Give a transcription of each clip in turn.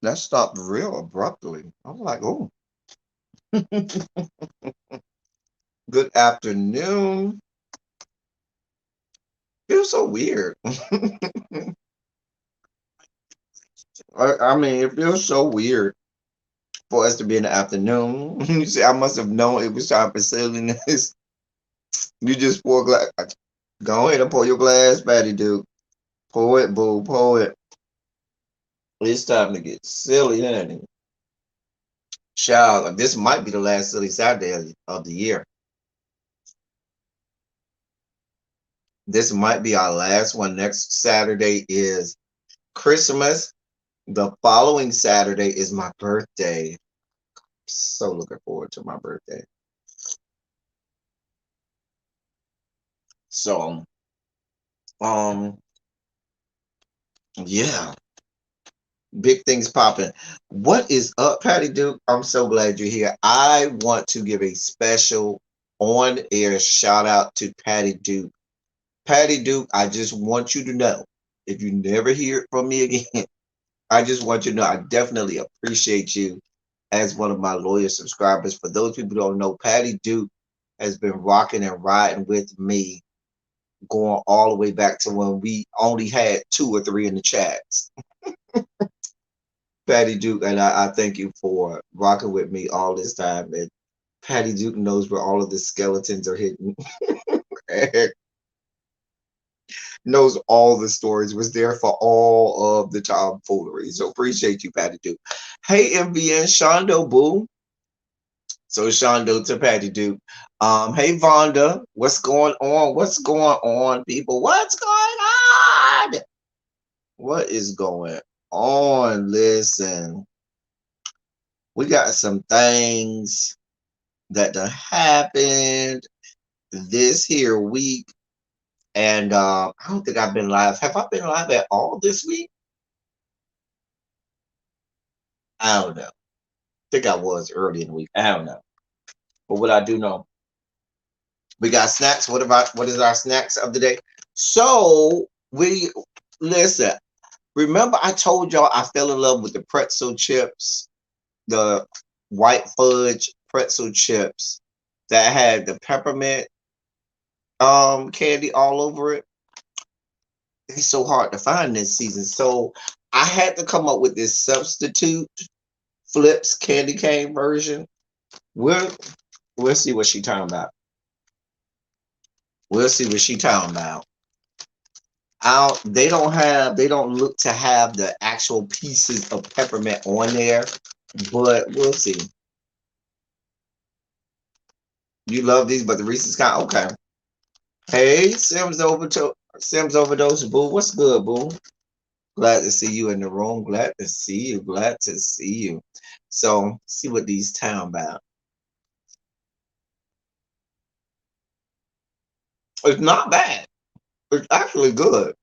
That stopped real abruptly. I was like, oh, good afternoon. Feels so weird. I mean, it feels so weird for us to be in the afternoon. You see, I must have known it was time for silliness. You just pour a glass. Go ahead and pour your glass, Patty Duke. Pour it, boo, pour it. It's time to get silly, honey. Child, this might be the last silly Saturday of the year. This might be our last one. Next Saturday is Christmas. The following Saturday is my birthday. So looking forward to my birthday. So, um, yeah, big things popping. What is up, Patty Duke? I'm so glad you're here. I want to give a special on-air shout out to Patty Duke. Patty Duke, I just want you to know, if you never hear it from me again, I just want you to know I definitely appreciate you as one of my loyal subscribers. For those people who don't know, Patty Duke has been rocking and riding with me going all the way back to when we only had 2 or 3 in the chats. Patty Duke, and I thank you for rocking with me all this time. And Patty Duke knows where all of the skeletons are hidden. Knows all the stories, was there for all of the tomfoolery. So appreciate you, Patty Duke. Hey, MVN, Shondo, boo. So Shondo to Patty Duke. Hey Vonda, what's going on? What's going on, people? What's going on? What is going on? Listen, we got some things that done happened this here week. And I don't think I've been live. Have I been live at all this week? I don't know. I think I was early in the week. I don't know. But what I do know, we got snacks. What is our snacks of the day? So we listen. Remember, I told y'all I fell in love with the pretzel chips, the white fudge pretzel chips that had the peppermint candy all over it. It's so hard to find this season. So I had to come up with this substitute flips candy cane version. We'll we'll see what she talking about. We'll see what she talking about. Out they don't look to have the actual pieces of peppermint on there, but we'll see. You love these, but the Reese's kind okay. Hey, Sims Overdose, boo. What's good, boo? Glad to see you in the room. Glad to see you. Glad to see you. So see what these town about. It's not bad. It's actually good.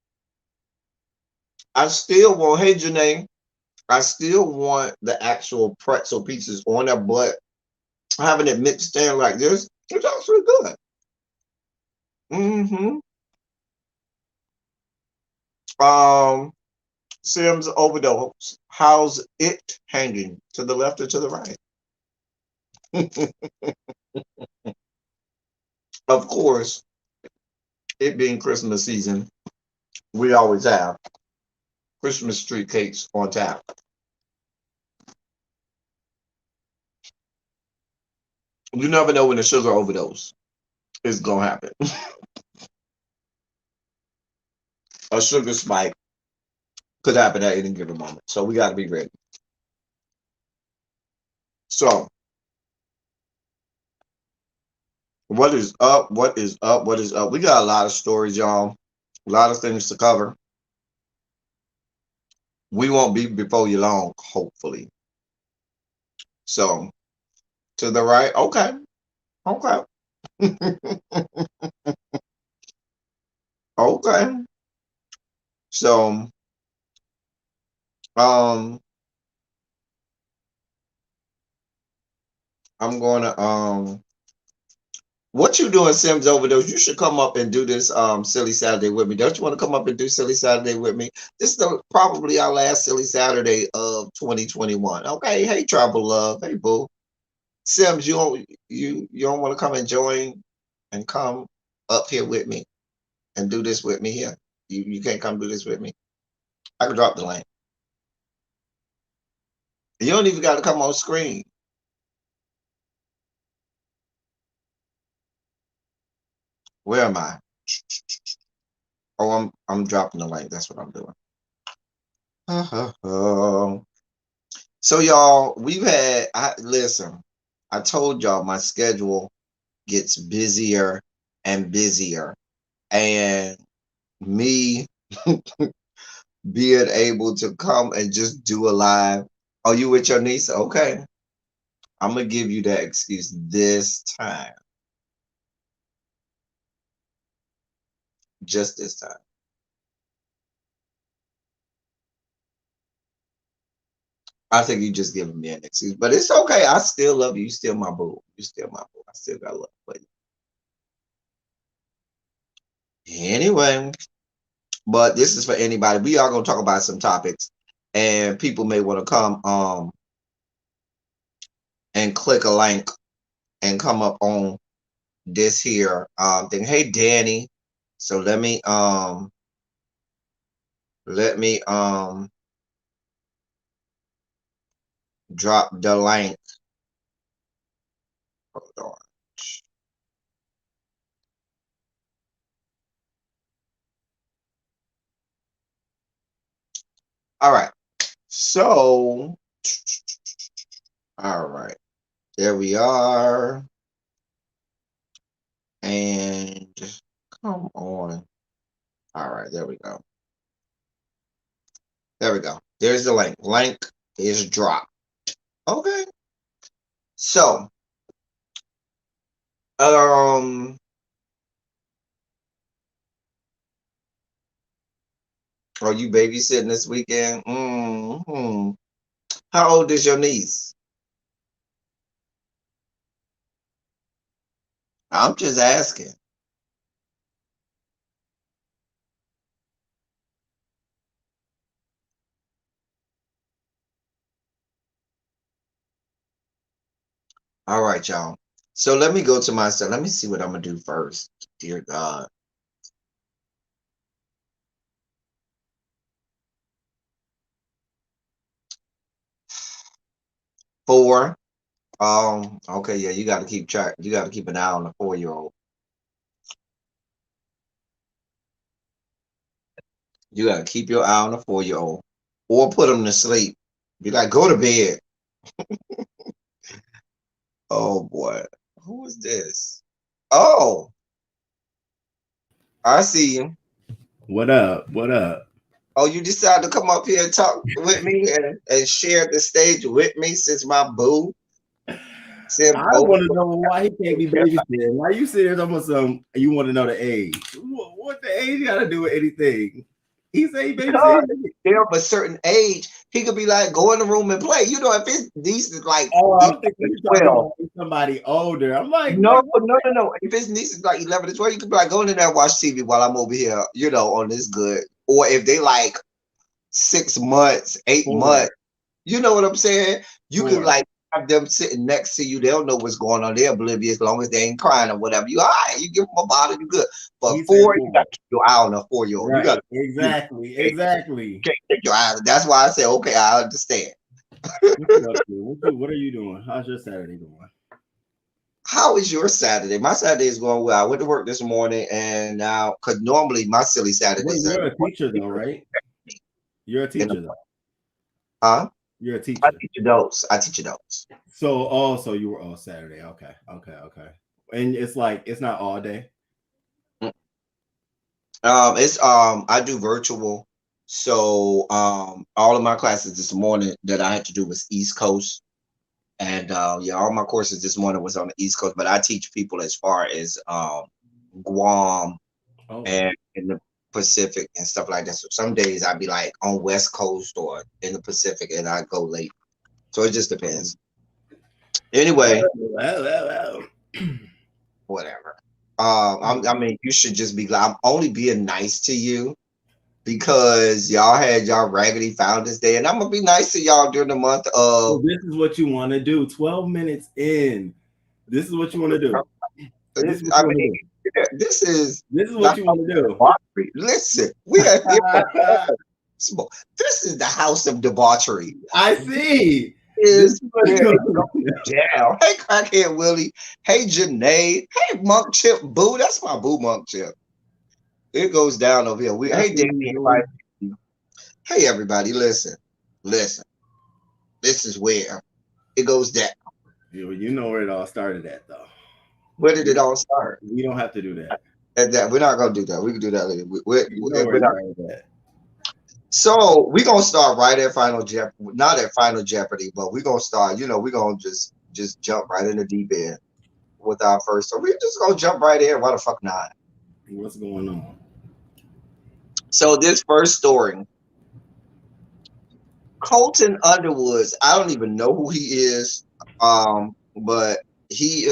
I still want, hey Janae, I still want the actual pretzel pieces on there, but having it mixed in like this, it's actually good. Mm-hmm. Um, Sims Overdose. How's it hanging? To the left or to the right? Of course, it being Christmas season, we always have Christmas tree cakes on tap. You never know when a sugar overdose is gonna happen. A sugar spike could happen at any given moment. So we gotta be ready. So what is up? What is up? What is up? We got a lot of stories, y'all. A lot of things to cover. We won't be before you long, hopefully. So to the right, okay, okay, okay. So um, I'm gonna What you doing, Sims Overdose? You should come up and do this silly Saturday with me. Don't you want to come up and do silly Saturday with me? This is probably our last silly Saturday of 2021. Okay, hey Travel Love, hey boo. Sims, you don't want to come and join and come up here with me and do this with me here. You can't come do this with me. I can drop the link. You don't even got to come on screen. Where am I? Oh, I'm dropping the link. That's what I'm doing. So y'all, listen, I told y'all my schedule gets busier and busier, and me being able to come and just do a live. Oh, you with your niece? Okay. I'm gonna give you that excuse this time. Just this time. I think you just giving me an excuse, but it's okay. I still love you. You still my boo. You still my boo. I still got love for you. Anyway, but this is for anybody. We are gonna talk about some topics, and people may want to come and click a link and come up on this here thing. Hey Danny. So let me drop the link. Hold on. All right. So, all right. There we are. And come on. All right. There we go. There we go. There's the link. Link is dropped. Okay. So, are you babysitting this weekend? How old is your niece? I'm just asking. All right, y'all. So let me go to myself. Let me see what I'm gonna do first. Dear God. 4. Okay, yeah, you gotta keep track. You gotta keep an eye on the 4-year-old. You gotta keep your eye on the 4-year-old. Or put them to sleep. Be like, go to bed. Oh boy. Who is this? Oh, I see you. What up? What up? Oh, you decided to come up here and talk with me and share the stage with me since my boo Sim I over. want to know why he can't be babysitting. Why you serious almost you want to know the age? What the age got to do with anything? He say he Because babysitting. they're of a certain age, he could be like, go in the room and play. You know, if his niece is like Oh, I'm 11 thinking to you talking 12. about somebody older. I'm like, No, what? no, no, no. If his niece is like 11 to 12, you could be like, go in there and watch TV while I'm over here, on this good. Or if they like 6 months, 8 months, Four, you know what I'm saying? You could four. like have them sitting next to you. They'll know what's going on. They're oblivious as long as they ain't crying or whatever. You all right, you give them a bottle, you good. But He said 4, you got four. to keep your eye on a 4-year-old. You got Right. to, Exactly. Exactly. can't take your eye. That's why I say, okay, I understand. What you up to? What are you doing? How's your Saturday going? How is your Saturday? My Saturday is going well. I went to work this morning, and now, because normally my silly Well, Saturdays are you're a teacher though, right? You're a in the, teacher though. huh? You're a I teacher. teach adults. I teach adults. So also you were all Saturday. Okay. Okay. Okay. And it's like it's not all day. It's I do virtual, so all of my classes this morning that I had to do was East Coast, and yeah, all my courses this morning was on the East Coast. But I teach people as far as Guam Oh. and in the Pacific and stuff like that. So some days I'd be like on West Coast or in the Pacific, and I go late. So it just Oh. depends. Anyway, Well. whatever. I mean, you should just be glad. I'm only being nice to you because y'all had y'all Raggedy Founders Day, and I'm gonna be nice to y'all during the month So of. this is what you want to do. 12 minutes in. This is what you want to do. This is what I you want to mean, do. yeah, this is This is what not you want to do. debauchery. Listen, we are here for all. This is the house of debauchery. I see. This Is is what where you it want goes to do. down. Hey, Crackhead Willie. Hey, Janae. Hey, Monk Chip Boo. That's my boo, Monk Chip. It goes down over here. That's Hey, what we Damien. doing. Hey, everybody. Listen. This is where it goes down. You know where it all started at, though. Where did it all start? We don't have to do that. And that we're not gonna do that. We can do that later. You know where We're it not. started at. So we're gonna start right at Final Jeopardy. Not at Final Jeopardy, but we're gonna start. We're gonna just jump right in the deep end with our first. So we're just gonna jump right in. Why the fuck not? What's going on? So this first story, Colton Underwood. I don't even know who he is. But he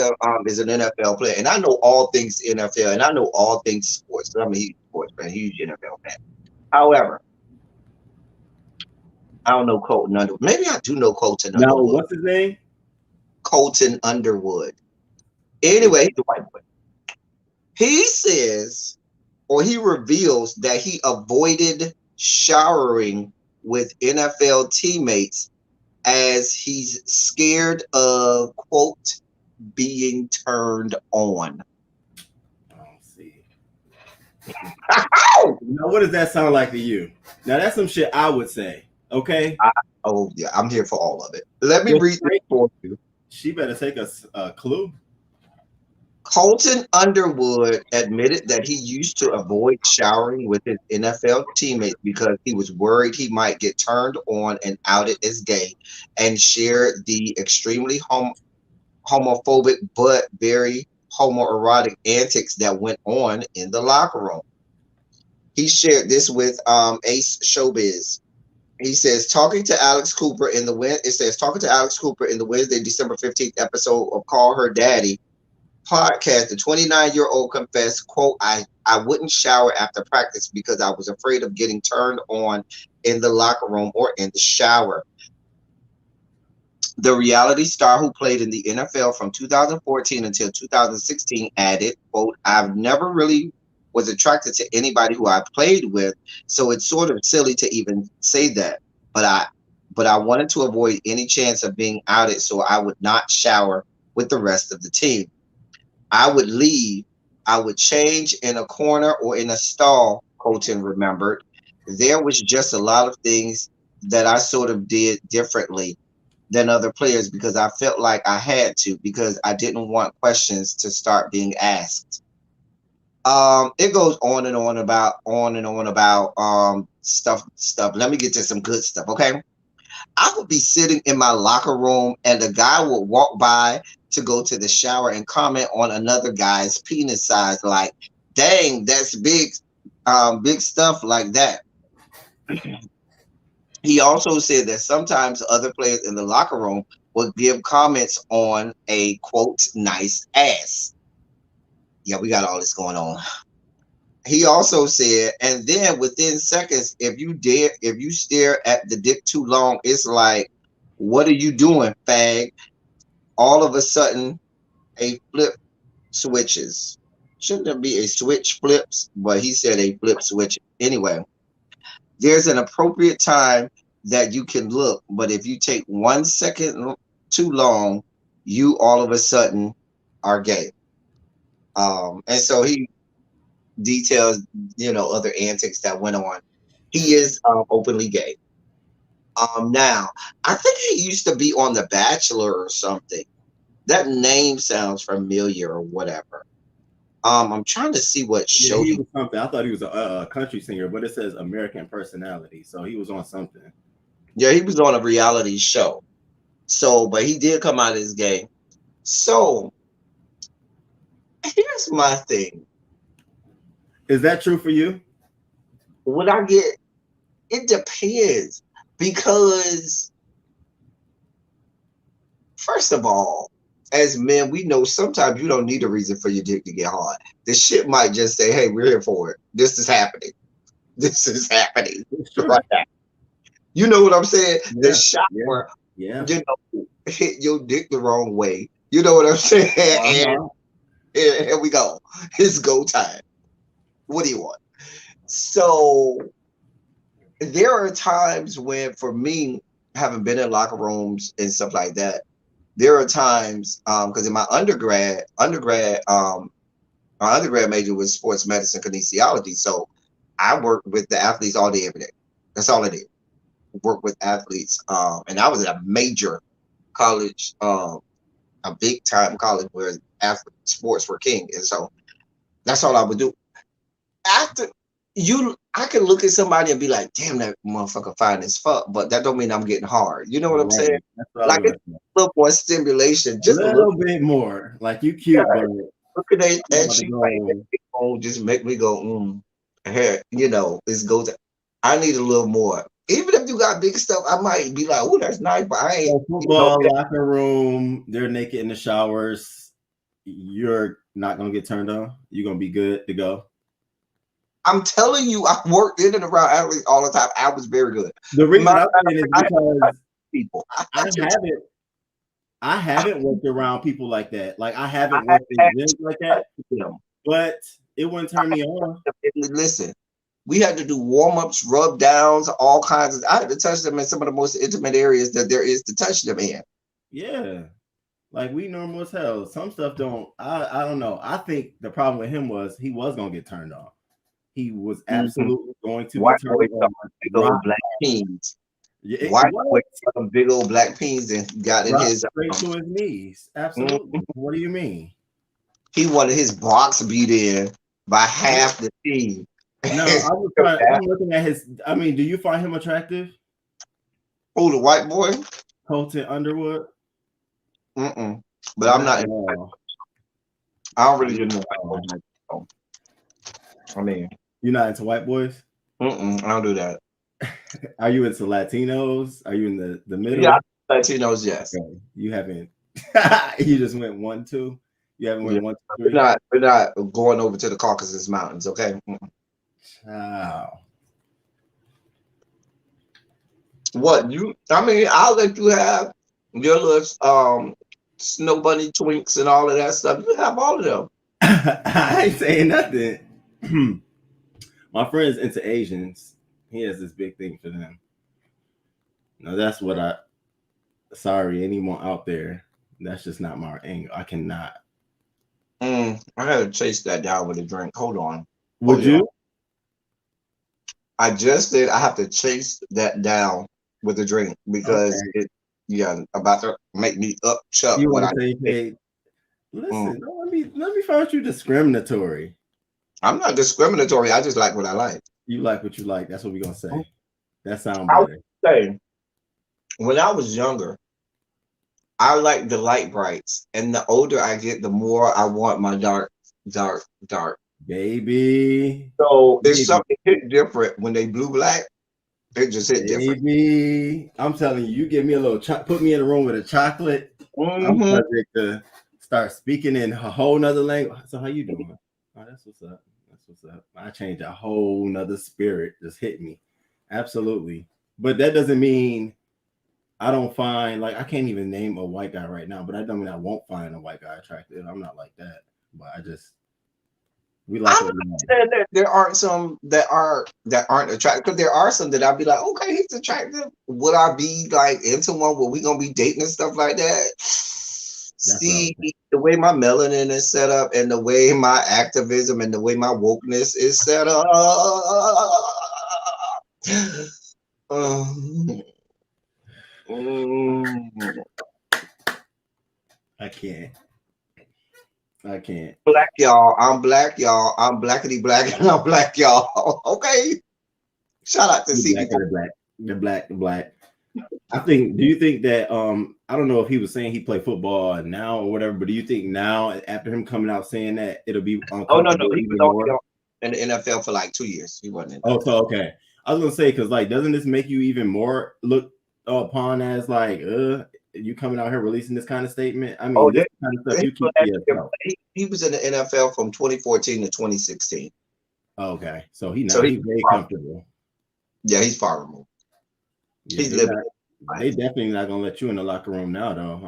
is an NFL player, and I know all things NFL, and I know all things sports. I mean, he's a sports fan, huge NFL fan. However, I don't know Colton Underwood. Maybe I do know Colton Now, Underwood. what's his name? Colton Underwood. Anyway, he's a white boy. He says, or he reveals that he avoided showering with NFL teammates as he's scared of, quote, being turned on. Oh, see. Ow! Now, what does that sound like to you? Now, that's some shit I would say. Okay. Oh, yeah, I'm here for all of it. Let me Just read this straight- for you. She better take a clue. Colton Underwood admitted that he used to avoid showering with his NFL teammates because he was worried he might get turned on and outed as gay, and shared the extremely homophobic but very homoerotic antics that went on in the locker room. He shared this with Ace Showbiz. He says talking to Alex Cooper in the it says talking to Alex Cooper in the Wednesday, December 15th episode of Call Her Daddy podcast, the 29-year-old confessed, quote, I wouldn't shower after practice because I was afraid of getting turned on in the locker room or in the shower. The reality star who played in the NFL from 2014 until 2016 added, quote, I've never really was attracted to anybody who I played with, so it's sort of silly to even say that. But I wanted to avoid any chance of being outed, so I would not shower with the rest of the team. I would leave. I would change in a corner or in a stall, Colton remembered. There was just a lot of things that I sort of did differently than other players because I felt like I had to, because I didn't want questions to start being asked. It goes on and on about stuff. Let me get to some good stuff, okay? I would be sitting in my locker room and a guy would walk by to go to the shower and comment on another guy's penis size, like, dang, that's big, big stuff like that. He also said that sometimes other players in the locker room would give comments on a, quote, nice ass. Yeah, we got all this going on. He also said, and then within seconds, if you stare at the dick too long, it's like, what are you doing, fag? All of a sudden, a flip switches. Shouldn't there be a switch flips? But he said a flip switch. Anyway, there's an appropriate time that you can look, but if you take 1 second too long, you all of a sudden are gay. And so he details, other antics that went on. He is openly gay. Now I think he used to be on The Bachelor or something. That name sounds familiar or whatever. I'm trying to see what Yeah, show he he. was something. I thought he was a country singer, but it says American personality, so he was on something. Yeah, he was on a reality show. So, but he did come out as gay. So here's my thing. Is that true for you? Would I get? It depends, because first of all, as men, we know sometimes you don't need a reason for your dick to get hard. The shit might just say, "Hey, we're here for it. This is happening. This is happening It's true. right now." You know what I'm saying? The Yeah, yeah, shower, yeah. you know, hit your dick the wrong way. You know what I'm saying? Uh-huh. And here we go. It's go time. What do you want? So there are times when, for me, having been in locker rooms and stuff like that, there are times because in my my undergrad major was sports medicine kinesiology. So I worked with the athletes all day, every day. That's all I did. Work with athletes. And I was at a major college, a big time college where sports were king. And so that's all I would do. After I can look at somebody and be like, damn, that motherfucker fine as fuck, but that don't mean I'm getting hard. You know what I'm saying? Right. That's what I was Like gonna it's say. a little more stimulation, A just a little. little bit more. Like you Yeah, cute, but look at they I'm about at to you like that. go. Just make me go, here, this goes. I need a little more. Even if you got big stuff, I might be like, oh, that's nice, but I ain't, So football locker room, they're naked in the showers. You're not gonna get turned on. You're gonna be good to go. I'm telling you, I worked in and around athletes all the time. I was very good. The My, reason I'm saying is I had to touch because people. I haven't I haven't worked around people like that. Like I I haven't had worked in gyms like to touch that, them. but it wouldn't turn me on. Listen, we had to do warm ups, rub downs, all kinds of. I had to touch them in some of the most intimate areas that there is to touch them in. Yeah. Like we normal as hell. Some stuff don't. I don't know. I think the problem with him was he was gonna get turned on. He was Mhm. absolutely going to be White turned boys saw on. big old Rock. black peas. Yeah, White boys what? saw them big old black peas and got in Rock his. straight to his knees. Mhm. Absolutely. What do you mean? He wanted his box beat in by half the team. No, I was trying. I'm looking at his. I mean, do you find him attractive, Oh, the white boy. Colton Underwood? Mm-mm. But I'm Not not. at all. I don't really Not get into at white boys. all. So, I mean, You're not into white boys? I don't do that. Are you into Latinos? Are you in the Yeah, middle? Latinos, yes. Okay. You haven't. You just went 1, 2. You haven't Yeah, went 1, 2, we're 3. not. We're not going over to the Caucasus Mountains. Okay. Wow. What you? I mean, I'll let you have your little snow bunny twinks and all of that stuff. You have all of them. I ain't saying nothing. My friend's into Asians. He has this big thing for them. Now that's what I. Sorry, anyone out there. That's just not my angle. I cannot. I had to chase that down with a drink. Hold on. Would Hold on. you? I just did. I have to chase that down with a drink because Okay. yeah, about to make me up chuck You what want I to say, think. hey, Mm. listen, let me find you discriminatory. I'm not discriminatory. I just like what I like. You like what you like. That's what we're gonna say. That sound I would better. say when I was younger, I like the light brights, and the older I get, the more I want my dark, dark, dark. Baby. So it's Baby. something hit different when they blue black. It just hit different. Baby. I'm telling you, you give me a little put me in a room with a chocolate. I'm Hmm. subject to start speaking in a whole nother language. So how you doing? Oh, that's what's up. That's what's up. I changed a whole nother spirit. Just hit me. Absolutely. But that doesn't mean I don't find like I can't even name a white guy right now, but I don't mean I won't find a white guy attractive. I'm not like that. But I just we like I what would we like. say that there aren't some that aren't attractive. Because there are some that I'd be like, okay, he's attractive. Would I be like into one? Where we gonna be dating and stuff like that? That's what I was See the way my melanin is set up, and the way my activism and the way my wokeness is set up. Um, mm, I can't. I can't. black y'all. I'm black y'all. I'm blackity black and I'm black y'all. Okay. Shout out to The CD. black of the black. The black, the black. I think. Do you think that? I don't know if he was saying he played football now or whatever, but do you think now after him coming out saying that it'll be Oh no, uncomfortable he was even only more? in the NFL for like 2 years. He wasn't in the Oh, NFL. so okay. I was gonna say because like, doesn't this make you even more look upon as like, you coming out here releasing this kind of statement? I Oh, mean, this kind of stuff you keep to yourself. he was in the NFL from 2014 to 2016. Okay, so he's So very comfortable. Yeah, he's far removed. Yeah, He's living. they definitely not gonna let you in the locker room now, though.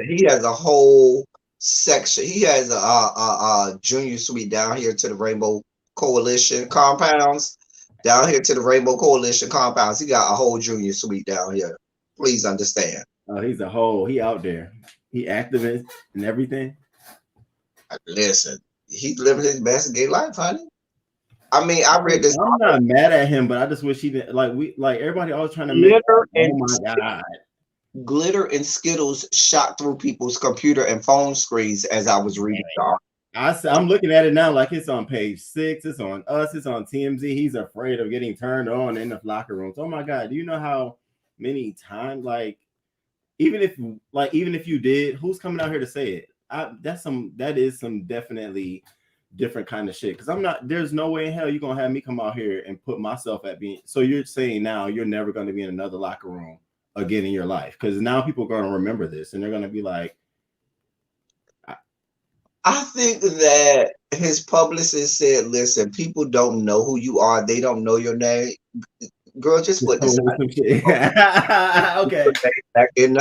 He has a whole section. He has a junior suite down here to the Rainbow Coalition compounds. Down here to the Rainbow Coalition compounds, he got a whole junior suite down here. Please understand. Oh, he out there. He activist and everything. Listen, he's living his best gay life, honey. I mean, I read this. I'm not mad at him, but I just wish he didn't like everybody always trying to make. Oh my god! Glitter and Skittles shot through people's computer and phone screens as I was reading. I'm looking at it now like it's on page 6. It's on us. It's on TMZ. He's afraid of getting turned on in the locker rooms. Oh my god! Do you know how many times even if you did, who's coming out here to say it? That is some definitely different kind of shit. Because there's no way in hell you're gonna have me come out here and put myself at being. So you're saying now you're never gonna be in another locker room again in your life, because now people are gonna remember this and they're gonna be like, I think that his publicist said, listen, people don't know who you are, they don't know your name. Girl, just put this okay. Back in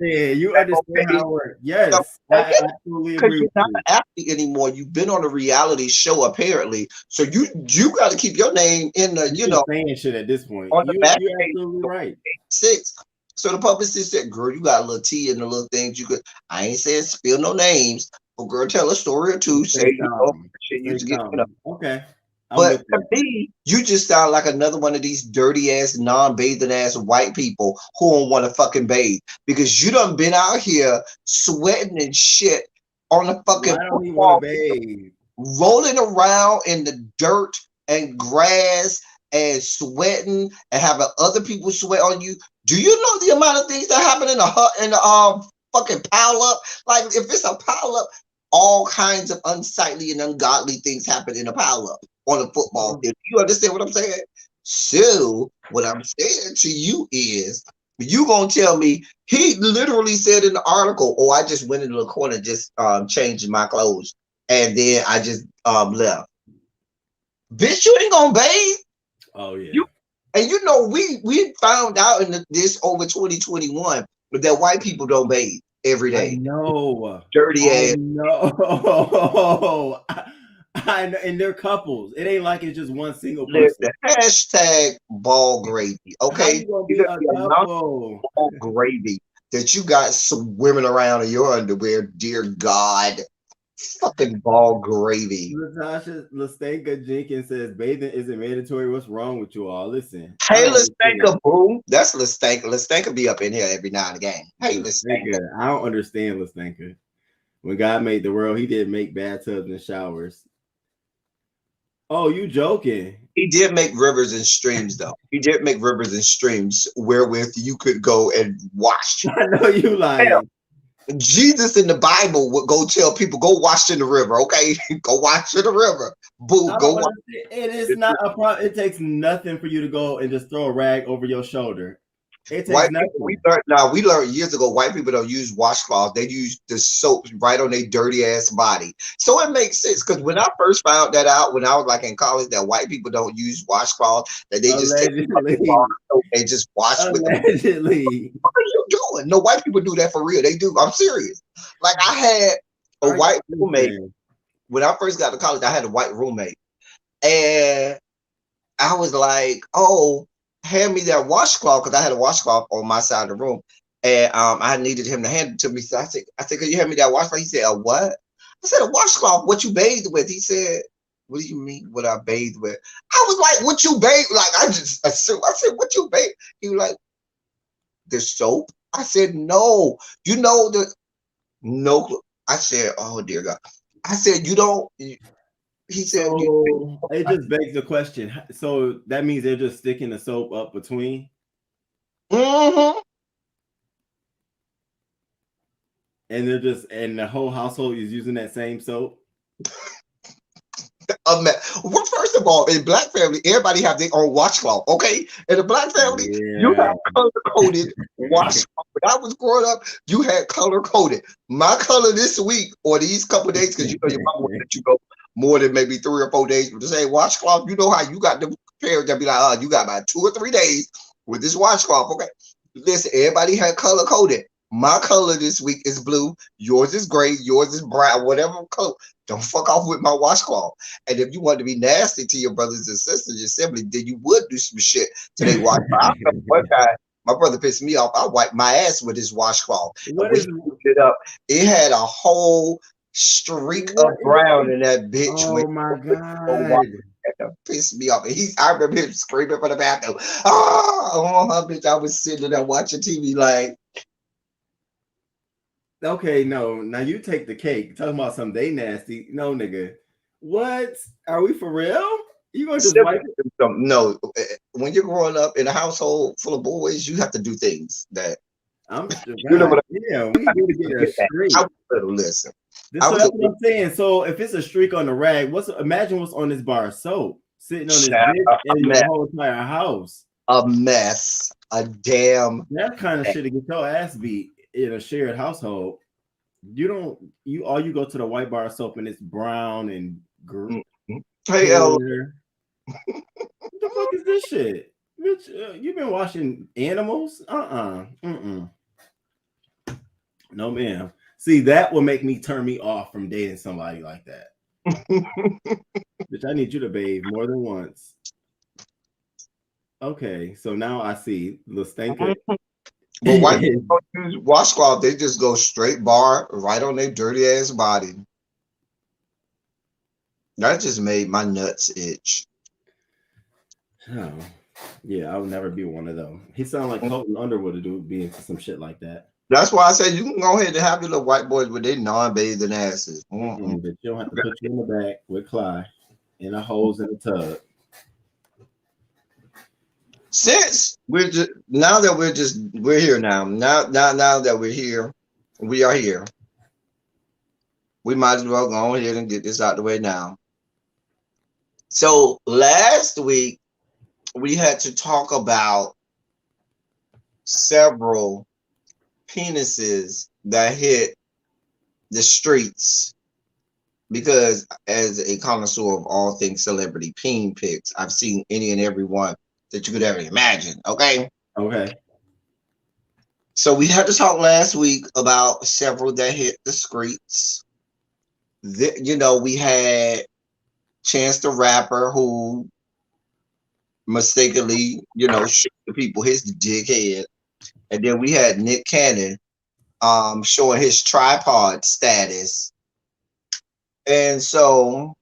you understand how it works. Yes, I absolutely agree. You're not an athlete anymore. You've been on a reality show apparently, so you got to keep your name in the saying shit at this point. You're absolutely right. 6. So the publicist said, "Girl, you got a little tea and the little things you could." I ain't saying spill no names, but girl, tell a story or two. Say shit you get okay. But to me, you just sound like another one of these dirty ass, non-bathing ass white people who don't want to fucking bathe, because you done been out here sweating and shit on the fucking football field, rolling around in the dirt and grass and sweating and having other people sweat on you. Do you know the amount of things that happen in the fucking pile up? Like, if it's a pile up, all kinds of unsightly and ungodly things happen in a pile up on the football field. You understand what I'm saying? So what I'm saying to you is, you gonna tell me he literally said in the article, "Oh, I just went into the corner, just changed my clothes, and then I just left." Bitch, you ain't gonna bathe. Oh yeah. We found out in this over 2021 that white people don't bathe every day. No, dirty ass. No, I know, and they're couples. It ain't like it's just one single person. Hashtag ball gravy. Okay, you be a couple? Ball gravy that you got swimming around in your underwear. Dear God, fucking ball gravy. Natasha Lastanka Jenkins says bathing isn't mandatory. What's wrong with you all? Listen. Hey, Lastanka, boom. That's Lastanka. Lastanka be up in here every now and again. Hey, Lastanka. I don't understand Lastanka. When God made the world, he didn't make bathtubs and showers. Oh, you joking? He did make rivers and streams, though. He did make rivers and streams wherewith you could go and wash. I know you lying. Jesus in the Bible would go tell people, go wash in the river, okay? Go wash in the river. Boo, go wash. It is not a problem. It takes nothing for you to go and just throw a rag over your shoulder. It takes nothing. We learned years ago, white people don't use washcloths. They use the soap right on their dirty ass body. So it makes sense, because when I first found that out, when I was like in college, that white people don't use washcloths, that they just take and just wash with them. Allegedly. What are you doing? No, white people do that for real. They do. I'm serious. Like, I had a white roommate. When I first got to college, I had a white roommate. And I was like, oh, hand me that washcloth, because I had a washcloth on my side of the room, and I needed him to hand it to me. So I said, "Could you hand me that washcloth?" He said, "A what?" I said, "A washcloth. What you bathed with?" He said, "What do you mean? What I bathed with?" I was like, "What you bathed?" Like, I just assumed. I said, "What you bathed?" He was like, "The soap." I said, "No, you know the no." I said, "Oh dear God." I said, "You don't." He said, so it just begs the question. So that means they're just sticking the soap up between? Mm-hmm. And and the whole household is using that same soap? Well, first of all, in black family, everybody have their own washcloth. Okay, in a black family, you Yeah. have color coded washcloth. When I was growing up, you had color coded. My color this week or these couple of days, because you know your mama won't let you go more than maybe 3 or 4 days with the same washcloth. You know how you got the parents that be like, oh, you got about 2 or 3 days with this washcloth. Okay, listen, everybody had color coded. My color this week is blue. Yours is gray. Yours is brown. Whatever color. Don't fuck off with my washcloth. And if you want to be nasty to your brothers and sisters, your siblings, then you would do some shit to they washcloth. I remember one time my brother pissed me off. I wiped my ass with his washcloth. And What when is he picked it up, it had a whole streak what of is brown in that bitch when oh my it god. pissed me off. And I remember him screaming from the bathroom. Oh, bitch, I was sitting there watching TV like, Okay, no. Now you take the cake. Talking about something they nasty. No, nigga. What? Are we for real? You gonna just wipe it? no, when you're growing up in a household full of boys, you have to do things that I'm sure. you know God what damn, we need to get a I streak. was little. Listen, I So was that's a what I'm saying. So if it's a streak on the rag, imagine what's on this bar of soap sitting on this bitch in your mess, whole entire house. a mess, a damn. That kind of mess. shit to get your ass beat in a shared household. You don't you go to the white bar of soap and it's brown and Hey, El, clear. What the fuck is this shit? Bitch, you been washing animals? Mm-mm. No, ma'am. See, that will make me turn me off from dating somebody like that. Bitch, I need you to bathe more than once. Okay, so now I see the stinker. but white people don't use washcloth. They just go straight bar right on their dirty ass body. That just made my nuts itch. Oh, yeah, I would never be one of them. He sounded like Colton Underwood to be into some shit like that. That's why I said you can go ahead and have your little white boys with their non-bathing asses. Mm-mm. But you don't have to put you in the back with Clyde in a hose in the tub. Since we're just now that we're here now that we're here, we are here. We might as well go ahead and get this out the way now. So last week we had to talk about several penises that hit the streets because as a connoisseur of all things celebrity peen pics, I've seen any and every one that you could ever imagine. Okay. Okay. So we had to talk last week about several that hit the streets. We had Chance the Rapper who mistakenly, shoot the people his dickhead. And then we had Nick Cannon showing his tripod status. And so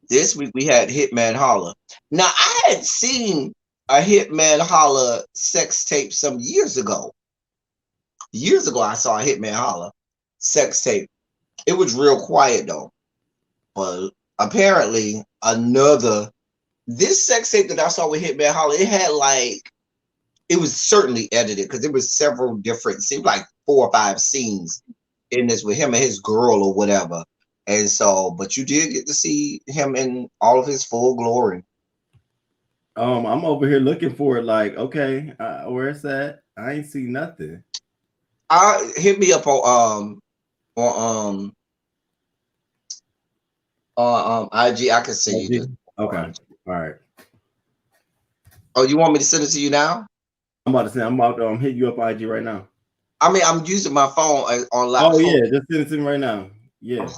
this week we had Hitman Holla. Now I had seen a Hitman Holla sex tape some years ago. Years ago I saw a Hitman Holla sex tape. It was real quiet though. But apparently this sex tape that I saw with Hitman Holla, it was certainly edited because there was several different, seemed like 4 or 5 scenes in this with him and his girl or whatever. And so, but you did get to see him in all of his full glory. I'm over here looking for it. Like, okay, where's that? I ain't see nothing. Hit me up on IG. I can send you this. Okay, all right. Oh, you want me to send it to you now? I'm about to say I'm about to hit you up IG right now. I mean, I'm using my phone on Oh yeah, just send it to me right now. Yeah.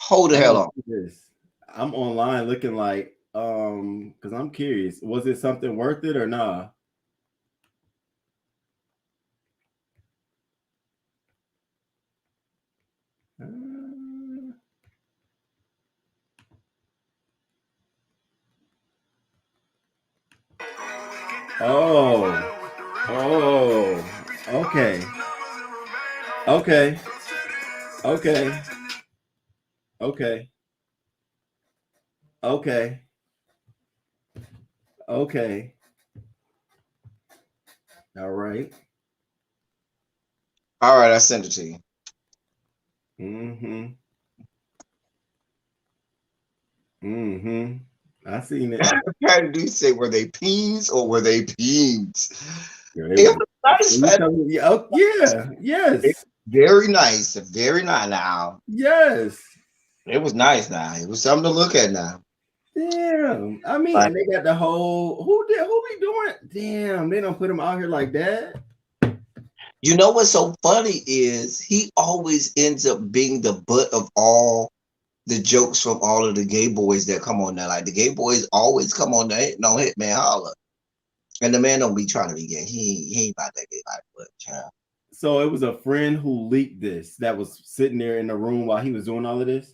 Hold the hell on. This. I'm online looking like because I'm curious. Was it something worth it or nah? Okay. Okay. Okay. Okay. Okay. Okay. All right. All right, I sent it to you. Mm-hmm. Mm-hmm. I seen it. How do you say, were they peas or were they peas? Yeah, It was nice, man. yeah, oh, yeah, It, yes, very nice, very nice. Now yes. it was nice. Now it was something to look at. Now, Damn. I mean, like, and they got the whole who be doing? Damn, they don't put him out here like that. you know what's so funny is he always ends up being the butt of all the jokes from all of the gay boys that come on there. Like the gay boys always come on there, no hit man holler. And the man don't be trying to be gay. He ain't about that gay life, but child. So it was a friend who leaked this that was sitting there in the room while he was doing all of this.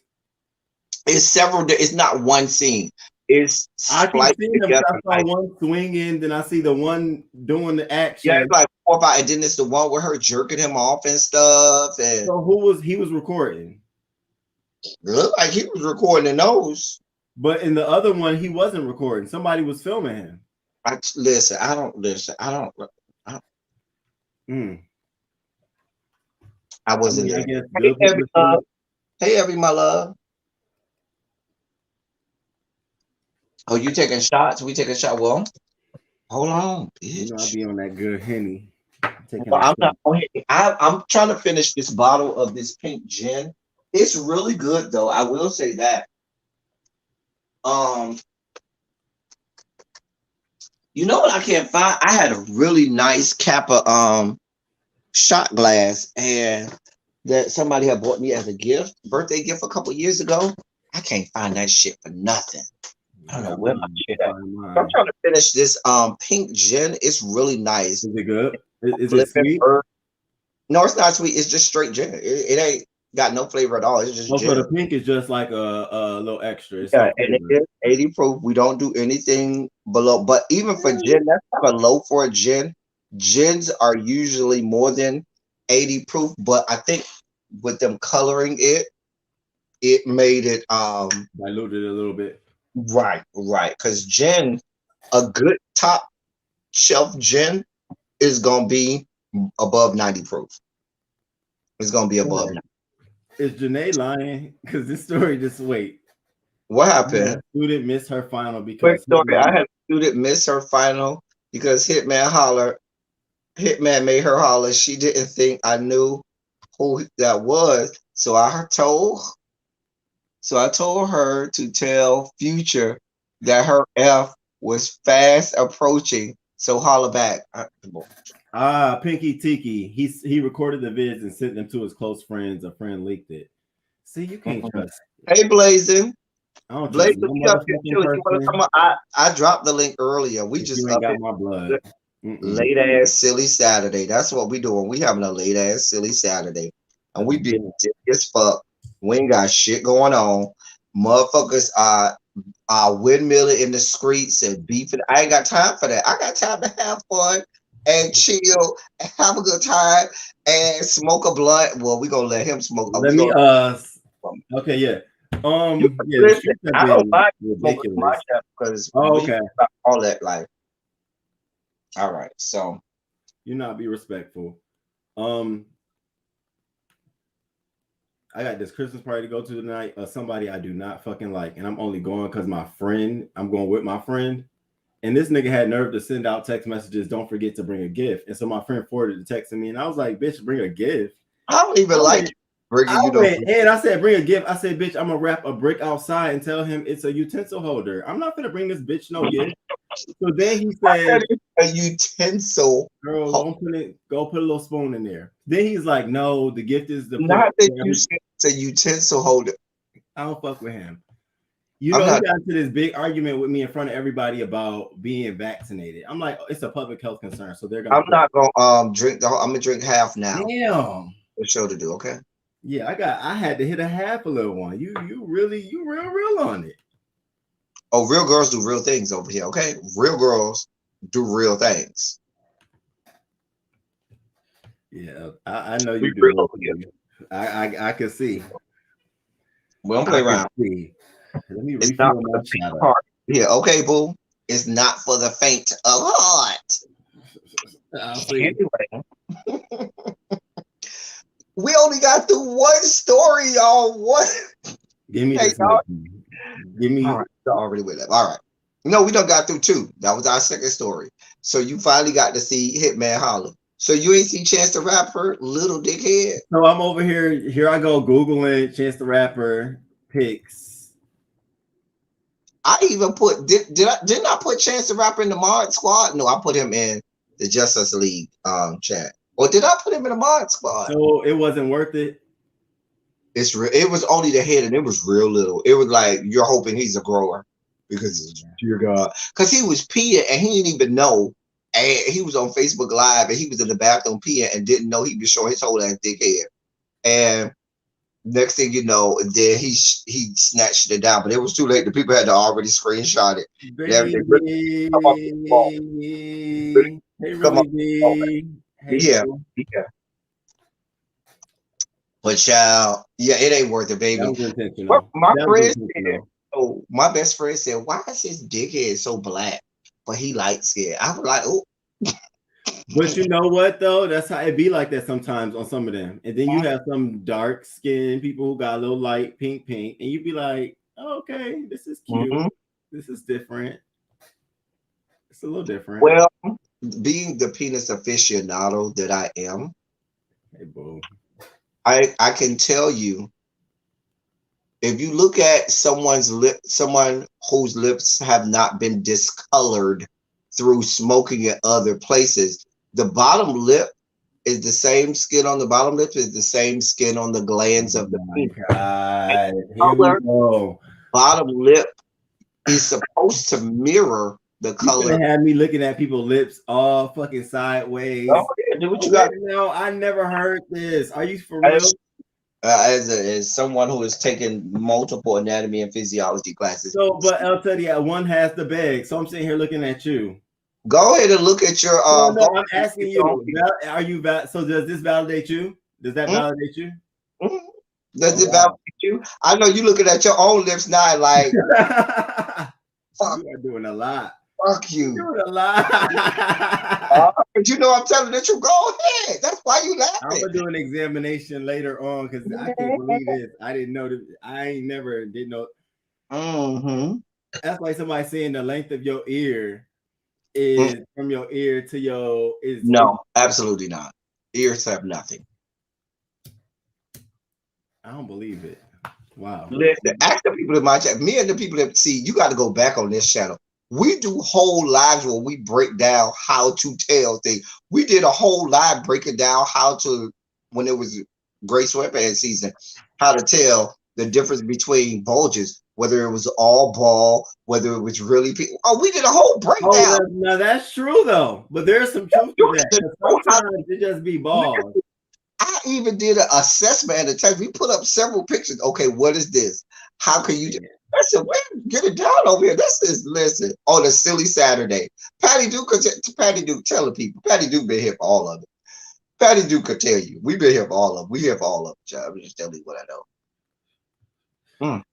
It's several. It's not one scene. It's I keep spliced seeing them. together. I saw Like, one swinging, then I see the one doing the yeah, action. it's like 4 or 5. And then it's the one with her jerking him off and stuff. And So who was he was recording? it looked like he was recording those. But in the other one, he wasn't recording. Somebody was filming him. Listen. I don't listen. I don't. Mm. I I wasn't mean, I there. guess Hey, good Evie, publicity. Hey, Evie, my love. Oh, you taking shots? We taking shot. Well, hold on, You know, I'll bitch. be on that good Henny. Taking Well, a I'm not shot. on here. I'm trying to finish this bottle of this pink gin. It's really good though. I will say that. Um, you know what I can't find? I had a really nice Kappa shot glass and that somebody had bought me as a gift, birthday gift a couple years ago. I can't find that shit for nothing. I don't know Yeah, where my shit at. find So I'm mine. trying to finish this pink gin. It's really nice. Is it good? Is it Flipping sweet? herb. No, it's not sweet. It's just straight gin. It ain't got no flavor at all. It's just Oh, so gin. the pink is just like a little extra. It's Yeah, no and it flavor. is 80 proof. We don't do anything below. But even for gin, that's kind of low for a gin. Gins are usually more than 80 proof. But I think with them coloring it, it made it Diluted a little bit. right. Because gin, a good top shelf gin is gonna be above 90 proof. It's gonna be above 90. Is Janae lying? Because this story just wait. What I had happened? a student miss her final Quick because story. I had a student miss her final because Hitman made her holler. She didn't think I knew who that was. So I told her to tell Future that her F was fast approaching. So holler back. Pinky Tiki. He recorded the vids and sent them to his close friends. A friend leaked it. See, you can't trust. Hey Blazing. I don't trust Blazing, no we up here motherfucking too. You wanna come person on? I dropped the link earlier. We if just you ain't up got it my blood. Mm-mm. late ass silly Saturday. That's what we doing. We having a late ass silly Saturday. And we being silly as fuck. We ain't got shit going on. Motherfuckers are windmilling in the streets and beefing. I ain't got time for that. I got time to have fun and chill and have a good time and smoke a blunt. Well, we gonna let him smoke. Let We me gonna okay, yeah. Yeah, the listen, streets have I don't been mind smoking my ridiculous. chap because Oh, we okay. got all that life. All right, so You not be respectful. Um, I got this Christmas party to go to tonight. Somebody I do not fucking like, and I'm only going because I'm going with my friend. And this nigga had nerve to send out text messages. Don't forget to bring a gift. And so my friend forwarded the text to me, and I was like, "Bitch, bring a gift." I don't even like bringing I you no. went and I said, "Bring a gift." I said, "Bitch, I'm gonna wrap a brick outside and tell him it's a utensil holder. I'm not gonna bring this bitch no gift." So then he said, A utensil. "Girl, go put a little spoon in there." Then he's like, "No, the gift is the plate." Not that you said it's a utensil holder. I don't fuck with him. You I'm know, he not. got into this big argument with me in front of everybody about being vaccinated. I'm like, it's a public health concern, so they're gonna. I'm not gonna drink the. I'm gonna drink half now. Damn. For sure to do. Okay. Yeah, I had to hit a half a little one. You real on it. Oh, real girls do real things over here. Okay, real girls do real things. Yeah, I know We you real do. over here. I can see. We don't play around. See. Let me It's not refill for my the faint shot of up. heart. Yeah. Okay, boo. It's not for the faint of heart. I'll see. Anyway, we only got through one story, y'all. What? Give me Hey, this y'all. Mickey. Give me. All right, I already with that. All right. No, we done got through two. That was our second story. So you finally got to see Hitman Holler. So you ain't see Chance the Rapper, little dickhead. So I'm over here. Here I go googling Chance the Rapper pics. I even put didn't I put Chance the Rapper in the Mod Squad? No, I put him in the Justice League chat. Or did I put him in the Mod Squad? So it wasn't worth it. It's real. It was only the head, and it was real little. It was like you're hoping he's a grower because dear God, because he was peeing and he didn't even know. And he was on Facebook Live and he was in the bathroom peeing and didn't know he was showing his whole ass dickhead. And next thing you know, then he snatched it down, but it was too late. The people had to already screenshot it. Baby. Hey, Come Rosie. Hey, Yeah, boo. yeah. But child, yeah, it ain't worth it, baby. That was intentional. My That was friend said, intentional. oh, my best friend said, why is his dickhead so black? But he light skinned. I was like, oh. But you know what though? That's how it be like that sometimes on some of them. And then you have some dark skinned people who got a little light pink, and you be like, oh, okay, this is cute. Mhm. This is different. It's a little different. Well, being the penis aficionado that I am, Hey, boo. I can tell you, if you look at someone's lip, someone whose lips have not been discolored through smoking at other places, the bottom lip is the same skin on the bottom lip is the same skin on the glands of the penis. God, here Color, we go. bottom lip is supposed to mirror the You color. gonna have me looking at people's lips all fucking sideways. Oh, yeah, do what you got. No, I never heard this. Are you for real? As someone who has taken multiple anatomy and physiology classes. So, but I'll tell you, one has the bag. So I'm sitting here looking at you. Go ahead and look at your. No, I'm asking you. Are you? So does this validate you? Does that validate you? Mm-hmm. Does it validate you? I know you looking at your own lips now, like. Fuck. You are doing a lot. Fuck you. You're doing a lot. But you know I'm telling the truth. Go ahead. That's why you laughing. I'm gonna do an examination later on because I can't believe this. I didn't know that. I ain't never did know. Mm-hmm. That's like somebody saying the length of your ear is from your ear to your is. No, absolutely not. Ears have nothing. I don't believe it. Wow. Listen, ask the people in my chat. Me and the people that see, you got to go back on this channel. We do whole lives where we break down how to tell things. We did a whole live breaking down how to, when it was gray sweatpants season, how to tell the difference between bulges, whether it was all ball, whether it was really people. Oh, we did a whole breakdown. Oh, now that's true though, but there's some truth to that. Sometimes it just be balls. I even did an assessment and a test. We put up several pictures. Okay, what is this? How can you do? I said, wait, get it down over here. This is, listen, on a silly Saturday. Patty Duke, tell the people. Patty Duke been here for all of it. Patty Duke could tell you. We've been here for all of it. We here for all of it, I'm just telling you what I know.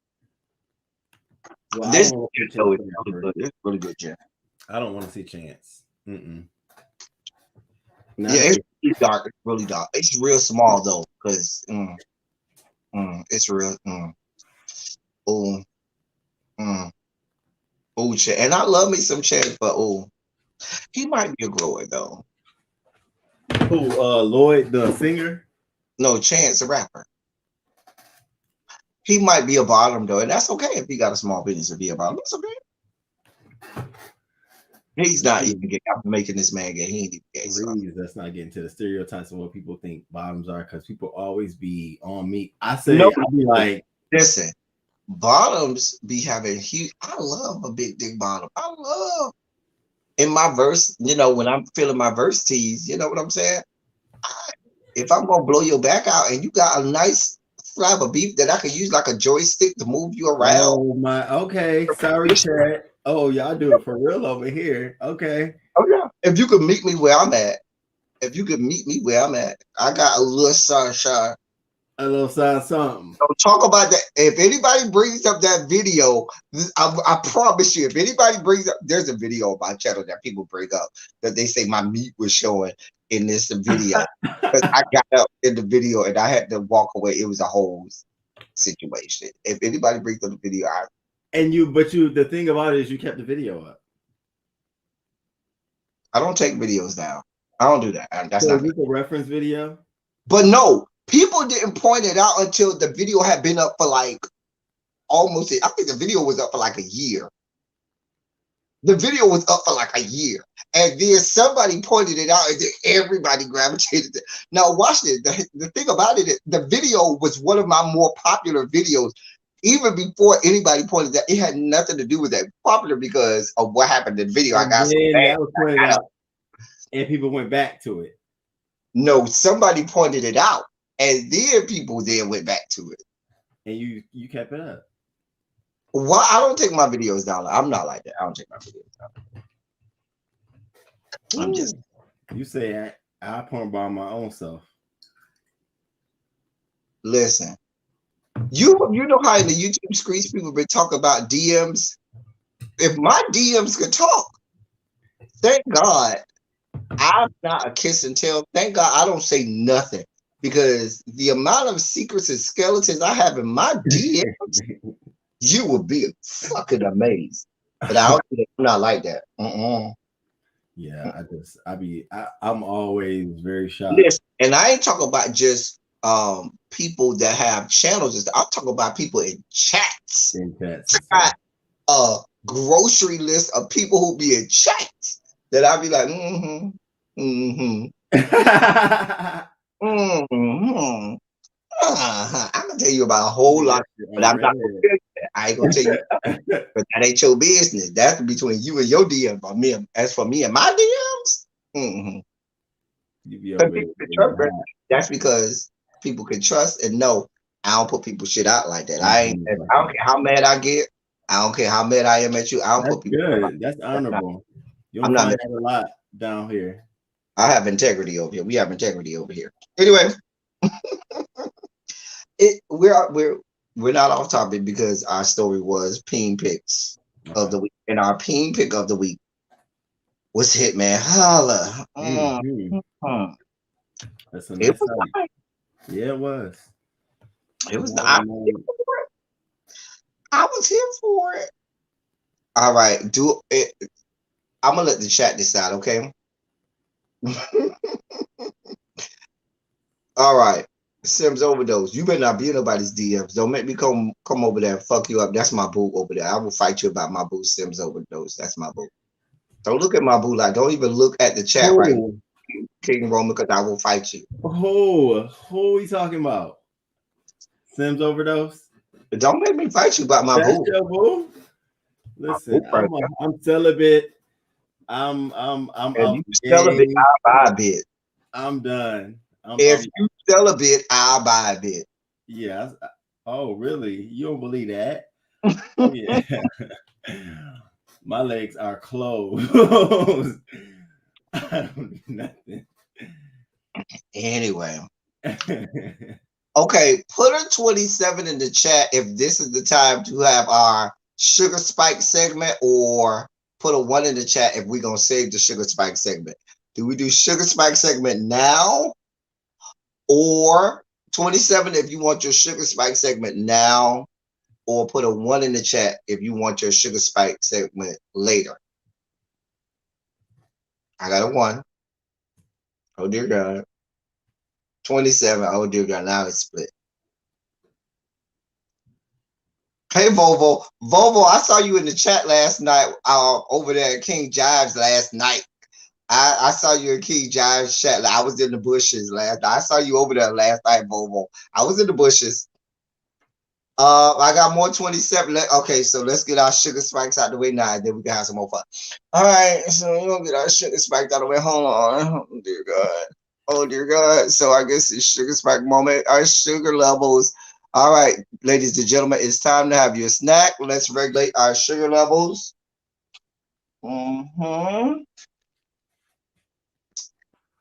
Well, this is really good, Jim. I don't want to see Chance. Yeah, it's really dark. It's really dark. It's real small though, because it's real. And I love me some Chance, but he might be a grower though. Who? Lloyd, the singer? No, Chance, the rapper. He might be a bottom though, and that's okay if he got a small business to be a bottom. That's okay. He's not even making this man gay. He ain't even gay. Please, let's not get into the stereotypes of what people think bottoms are, because people always be on me. I say, I'll be like, listen, bottoms be having huge. I love a big dick bottom. I love in my verse, when I'm feeling my verse tease, you know what I'm saying? If I'm gonna blow your back out and you got a nice slab of beef that I could use like a joystick to move you around. Oh my, okay, sorry, chat. Oh, y'all do it for real over here. Okay. Oh yeah. If you could meet me where I'm at, I got a little sunshine. A little side something. So talk about that. If anybody brings up that video, I promise you, if anybody brings up, there's a video on my channel that people bring up that they say my meat was showing in this video. I got up in the video and I had to walk away. It was a whole situation. If anybody brings up the video, And the thing about it is you kept the video up. I don't take videos down. I don't do that. That's So not is good. this a reference video? But no, people didn't point it out until the video had been up for like almost, I think the video was up for like a year. The video was up for like a year. And then somebody pointed it out and then everybody gravitated it. Now watch this. The thing about it, the video was one of my more popular videos. Even before anybody pointed that, it had nothing to do with that. Popular because of what happened in the video. I And got so then mad. that was pointed out, and people went back to it. No, somebody pointed it out, and then people then went back to it. And you kept it up. Why? I don't take my videos down. I'm not like that. I don't take my videos down. I'm just. You say I porn by my own self. Listen. You know how in the YouTube screens people been talking about DMs. If my DMs could talk, thank God I'm not a kiss and tell. Thank God I don't say nothing because the amount of secrets and skeletons I have in my DMs, you will be fucking amazed. But I'm not like that. Yeah, I'm always very shocked. Listen, and I ain't talking about just people that have channels. I'm talking about people in chats. I got a grocery list of people who be in chats that I'll be like, I'm gonna tell you about a whole lot, but I'm not gonna tell you that. I ain't gonna tell you nothing, but that ain't your business. That's between you and your DMs. But me, as for me and my DMs, that's because people can trust and know I don't put people shit out like that. I don't care how mad I get. I don't care how mad I am at you. I don't put people good. Out. That's honorable. You don't find that a lot down here. I have integrity over here. We have integrity over here. Anyway, we're not off topic because our story was peen picks of the week, and our peen pick of the week was Hitman Holla. That's a nice nice. Yeah, it was. It was nice. I was here for it. All right, do it. I'm gonna let the chat decide, okay? All right, Sims Overdose. You better not be in nobody's DMs. Don't make me come over there and fuck you up. That's my boo over there. I will fight you about my boo, Sims Overdose. That's my boo. Don't look at my boo like. Don't even look at the chat right now, King Roman, because I will fight you. Who are you talking about? Sims Overdose? Don't make me fight you about my That's boo. Your boo? Listen, I'm celibate. I'm you celibate, I'll buy a bit. I'm done. If you celibate, I'll buy a bit. Yeah. Oh, really? You don't believe that? Oh, yeah. My legs are closed. I don't do nothing. Anyway. Okay, put a 27 in the chat if this is the time to have our sugar spike segment, or put a 1 in the chat if we're going to save the sugar spike segment. Do we do sugar spike segment now, or 27 if you want your sugar spike segment now, or put a 1 in the chat if you want your sugar spike segment later? I got a 1. Oh dear God. 27. Oh dear God. Now it's split. Hey Volvo. Volvo, I saw you in the chat last night over there at King Jives last night. I saw you in King Jives chat. I was in the bushes last night. I saw you over there last night, Volvo. I was in the bushes. I got more 27. Okay, so let's get our sugar spikes out the way now, and then we can have some more fun. All right, so we're gonna get our sugar spikes out of the way. Hold on. Oh dear God. Oh dear God. So I guess it's sugar spike moment. Our sugar levels. All right, ladies and gentlemen, it's time to have your snack. Let's regulate our sugar levels. I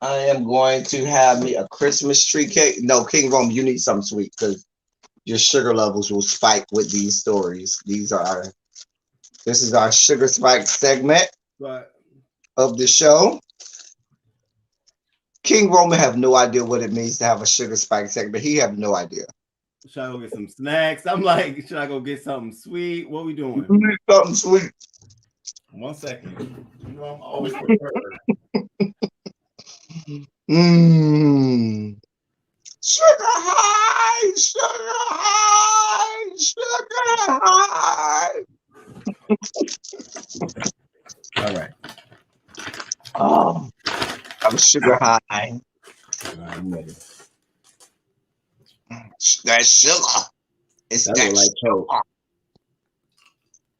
am going to have me a Christmas tree cake. No, King Rome, you need something sweet because your sugar levels will spike with these stories. This is our sugar spike segment of the show. King Roman have no idea what it means to have a sugar spike segment. He have no idea. Should I go get some snacks? I'm like, should I go get something sweet? What we doing? You need something sweet. 1 second. You know, I'm always prepared. Mmm. Sugar high, sugar high, sugar high. All right. Oh, I'm sugar high. I'm ready. That sugar. It's That that look like sugar. Coke.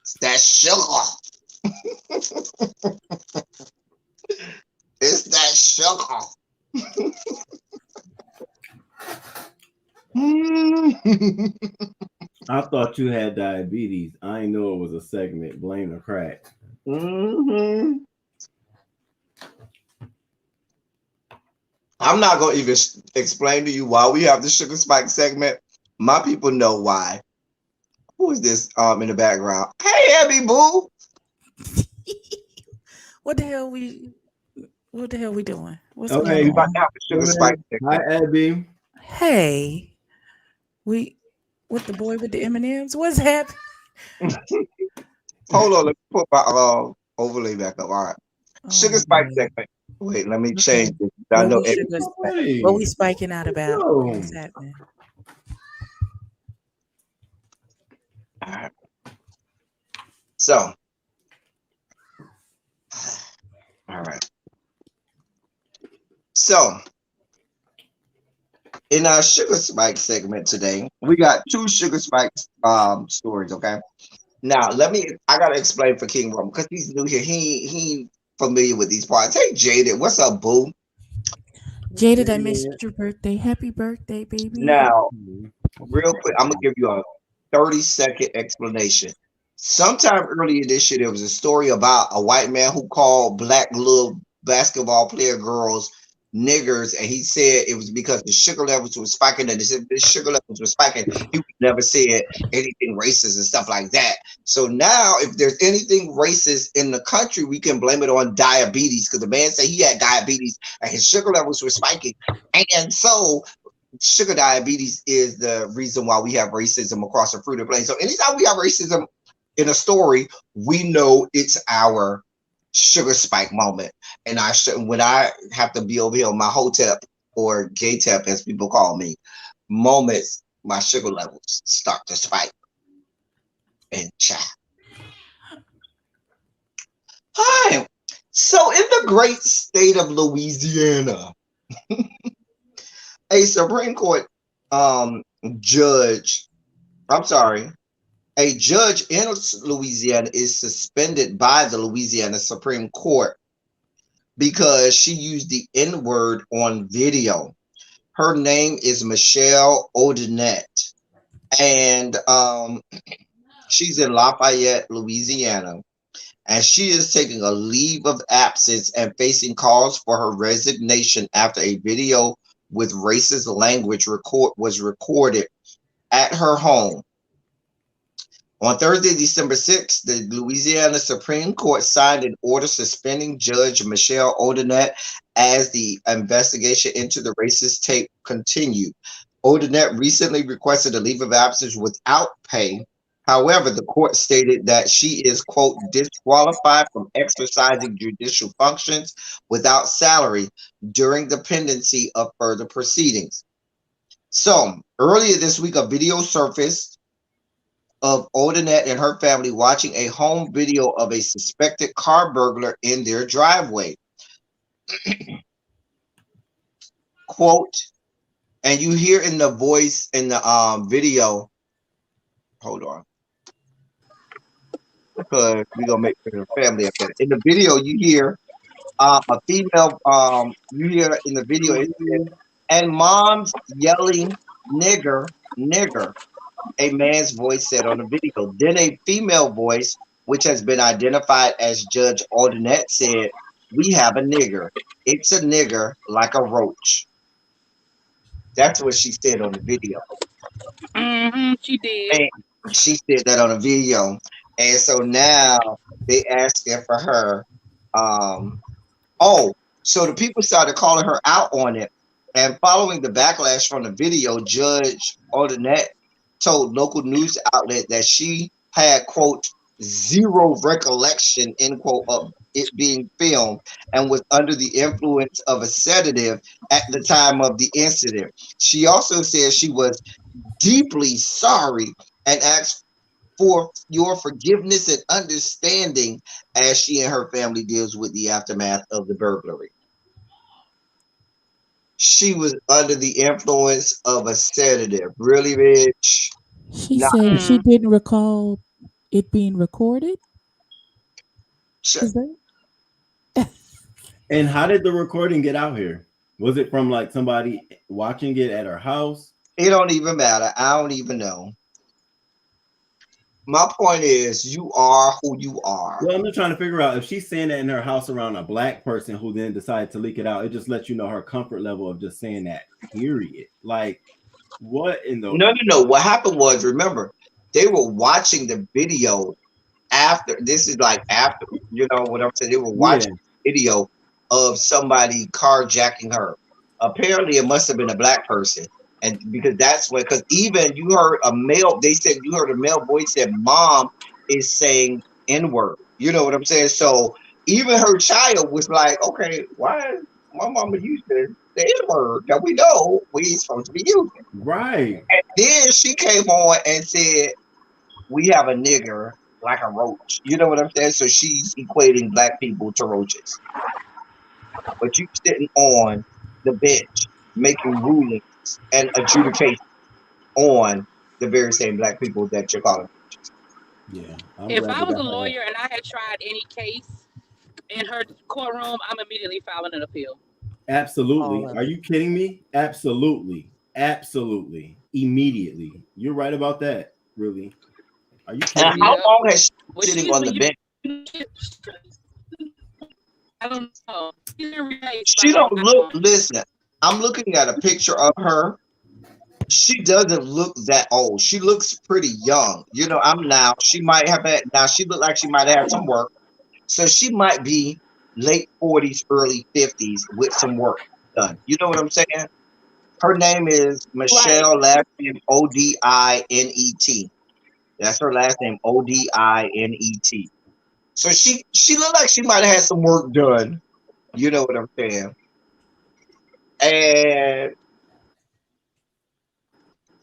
It's that sugar. It's that sugar. I thought you had diabetes. I didn't know it was a segment. Blame the crack. Mm-hmm. I'm not going to even explain to you why we have the sugar spike segment. My people know why. Who is this in the background? Hey, Abby Boo. What the hell we doing? What's Okay. going We about on? to have the sugar spike Hi, segment. Abby. Hey, we with the boy with the M&Ms. What's happening? Hold on, let me put my overlay back up. All right. Oh Sugar my spike God. segment. Wait, let me change Okay. this. I What know we sugar what Hey. we spiking out about? Yo. What's happening? all right. So, all right. So, in our sugar spike segment today, we got two sugar spike stories, okay? Now, I gotta explain for King Rum because he's new here. He ain't familiar with these parts. Hey, Jaden, what's up, boo? Jada, I missed your birthday. Happy birthday, baby. Now, real quick, I'm gonna give you a 30-second explanation. Sometime earlier this year, there was a story about a white man who called black little basketball player girls niggers, and he said it was because the sugar levels were spiking, and the sugar levels were spiking. He would never said anything racist and stuff like that. So now, if there's anything racist in the country, we can blame it on diabetes because the man said he had diabetes and his sugar levels were spiking, and so sugar diabetes is the reason why we have racism across the fruited plain. So anytime we have racism in a story, we know it's our sugar spike moment. And when I have to be over here on my hotep or gay tep, as people call me, moments, my sugar levels start to spike. And chat. Hi. So in the great state of Louisiana, a Supreme Court judge, I'm sorry, a judge in Louisiana is suspended by the Louisiana Supreme Court because she used the N-word on video. Her name is Michelle Odinette, and she's in Lafayette, Louisiana, and she is taking a leave of absence and facing calls for her resignation after a video with racist language was recorded at her home. On Thursday, December 6th, the Louisiana Supreme Court signed an order suspending Judge Michelle Odinette as the investigation into the racist tape continued. Odinette recently requested a leave of absence without pay. However, the court stated that she is, quote, disqualified from exercising judicial functions without salary during the pendency of further proceedings. So, earlier this week, a video surfaced of Odinette and her family watching a home video of a suspected car burglar in their driveway. Quote, and you hear in the voice in the video, hold on, because we're gonna make sure the family up there. In the video, you hear a female, you hear in the video, it says, and mom's yelling nigger, nigger. A man's voice said on the video. Then a female voice, which has been identified as Judge Aldinette, said, we have a nigger. It's a nigger like a roach. That's what she said on the video. She did. And she said that on the video. And so now they asking for her. Oh, so the people started calling her out on it. And following the backlash from the video, Judge Ordonette told local news outlet that she had, quote, zero recollection, end quote, of it being filmed and was under the influence of a sedative at the time of the incident. She also said she was deeply sorry and asked for your forgiveness and understanding as she and her family deals with the aftermath of the burglary. She was under the influence of a sedative. Really, bitch? She Nah, said she Mm. didn't recall it being recorded. shit. Is that? And how did the recording get out here? Was it from like somebody watching it at her house? It don't even matter. I don't even know. My point is, you are who you are. Well, I'm just trying to figure out if she's saying that in her house around a black person who then decided to leak it out. It just lets you know her comfort level of just saying that. Period. Like, what in the? No. What happened was, remember, they were watching the video after. This is like after, you know what I'm saying? They were watching the video of somebody carjacking her. Apparently, it must have been a black person. And because that's what, because even you heard a male, they said you heard a male voice said, "Mom is saying N-word." You know what I'm saying? So even her child was like, okay, why is my mama using the N-word that we know we ain't supposed to be using? Right. And then she came on and said, we have a nigger like a roach. You know what I'm saying? So she's equating black people to roaches. But you sitting on the bench making rulings and adjudication on the very same black people that you're calling. Yeah. If I was a lawyer and I had tried any case in her courtroom, I'm immediately filing an appeal. Absolutely. All of Are you kidding me? Absolutely. Absolutely. Immediately. You're right about that. Really. Are you kidding And me? how Yep. long has she Well, been sitting she's on the been bench? I don't know. She's been replaced She by don't look. my Listen, I'm looking at a picture of her. She doesn't look that old. She looks pretty young. You know, I'm now. She might have had. Now she looked like she might have had some work. So she might be late 40s, early 50s with some work done. You know what I'm saying? Her name is Michelle, last name Odinet. That's her last name, Odinet. So she looked like she might have had some work done. You know what I'm saying? And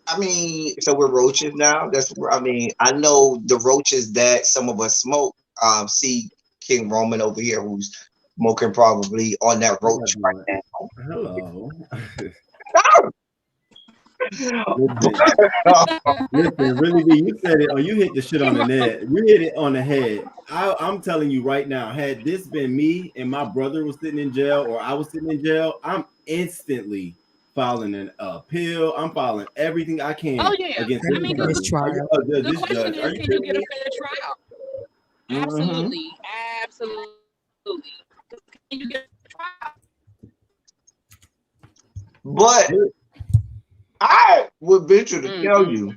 I mean, so we're roaches now. I mean, I know the roaches that some of us smoke. See King Roman over here, who's smoking probably on that roach right now. Hello. But Listen, really, B, you said it, or you hit the shit on the net. You hit it on the head. I'm telling you right now, had this been me and my brother was sitting in jail or I was sitting in jail, I'm instantly filing an appeal. I'm filing everything I can against this mean, person. Mistrial. the This question judge. is, Are you can you kidding get a me? fair trial? Mhm. Absolutely. Can you get a trial? But I would venture to tell you,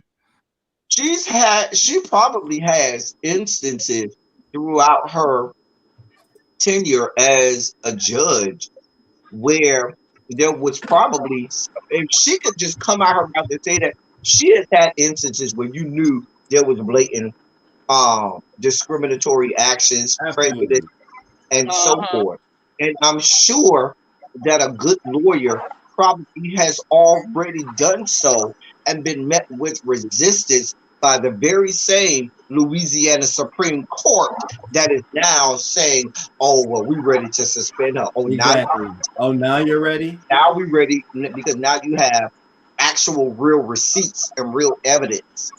she probably has instances throughout her tenure as a judge where there was probably, if she could just come out her mouth and say that she has had instances where you knew there was blatant discriminatory actions, prejudice, Absolutely. and so forth. And I'm sure that a good lawyer probably has already done so and been met with resistance by the very same Louisiana Supreme Court that is now saying, oh, well, we're ready to suspend her. Oh, Exactly. Oh, now you're ready? now we're ready because now you have actual real receipts and real evidence.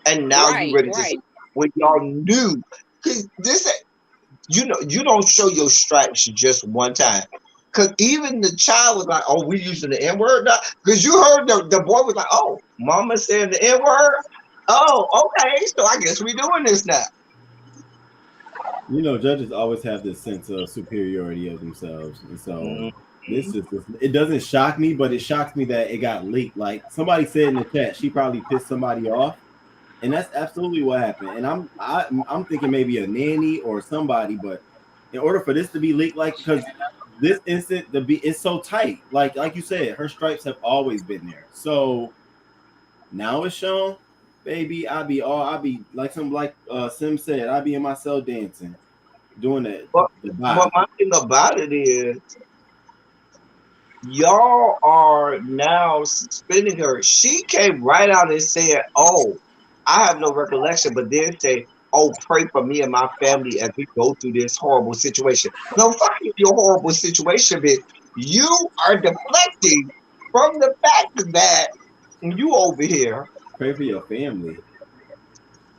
And now you're ready to, when y'all knew, because this, you know, you don't show your stripes just one time. Because even the child was like, oh, we using the N-word now? Because you heard the boy was like, oh, mama said the N-word? Oh, okay, so I guess we doing this now. You know, judges always have this sense of superiority of themselves. And so this is, it doesn't shock me, but it shocks me that it got leaked. Like somebody said in the chat, she probably pissed somebody off. And that's absolutely what happened. And I'm thinking maybe a nanny or somebody, but in order for this to be leaked, like, because this instant, it's so tight. Like you said, her stripes have always been there. So now it's shown, baby. I be like Sim said, I be in my cell dancing, doing that. But The but vibe. my thing about it is, y'all are now suspending her. She came right out and said, "Oh, I have no recollection," but then say, "Oh, pray for me and my family as we go through this horrible situation." No, fuck your horrible situation, bitch. You are deflecting from the fact that you over here. Pray for your family,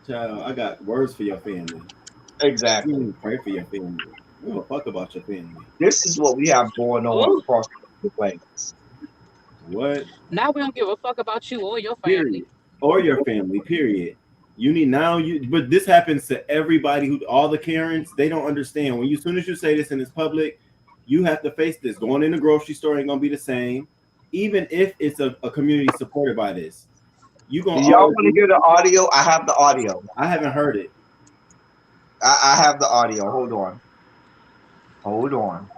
child. I got words for your family. You Exactly. need to pray for your family. I don't give a fuck about your family. This is what we have going on Ooh, across the plains. What? now we don't give a fuck about you or your family. Period. Or your family. Period. You need now. But this happens to everybody. All the Karens, they don't understand. When as soon as you say this and it's public, you have to face this. Going in the grocery store ain't gonna be the same. Even if it's a community supported by this, you gonna Do y'all always. want to hear the audio? I have the audio. I haven't heard it. I have the audio. Hold on. Hold on.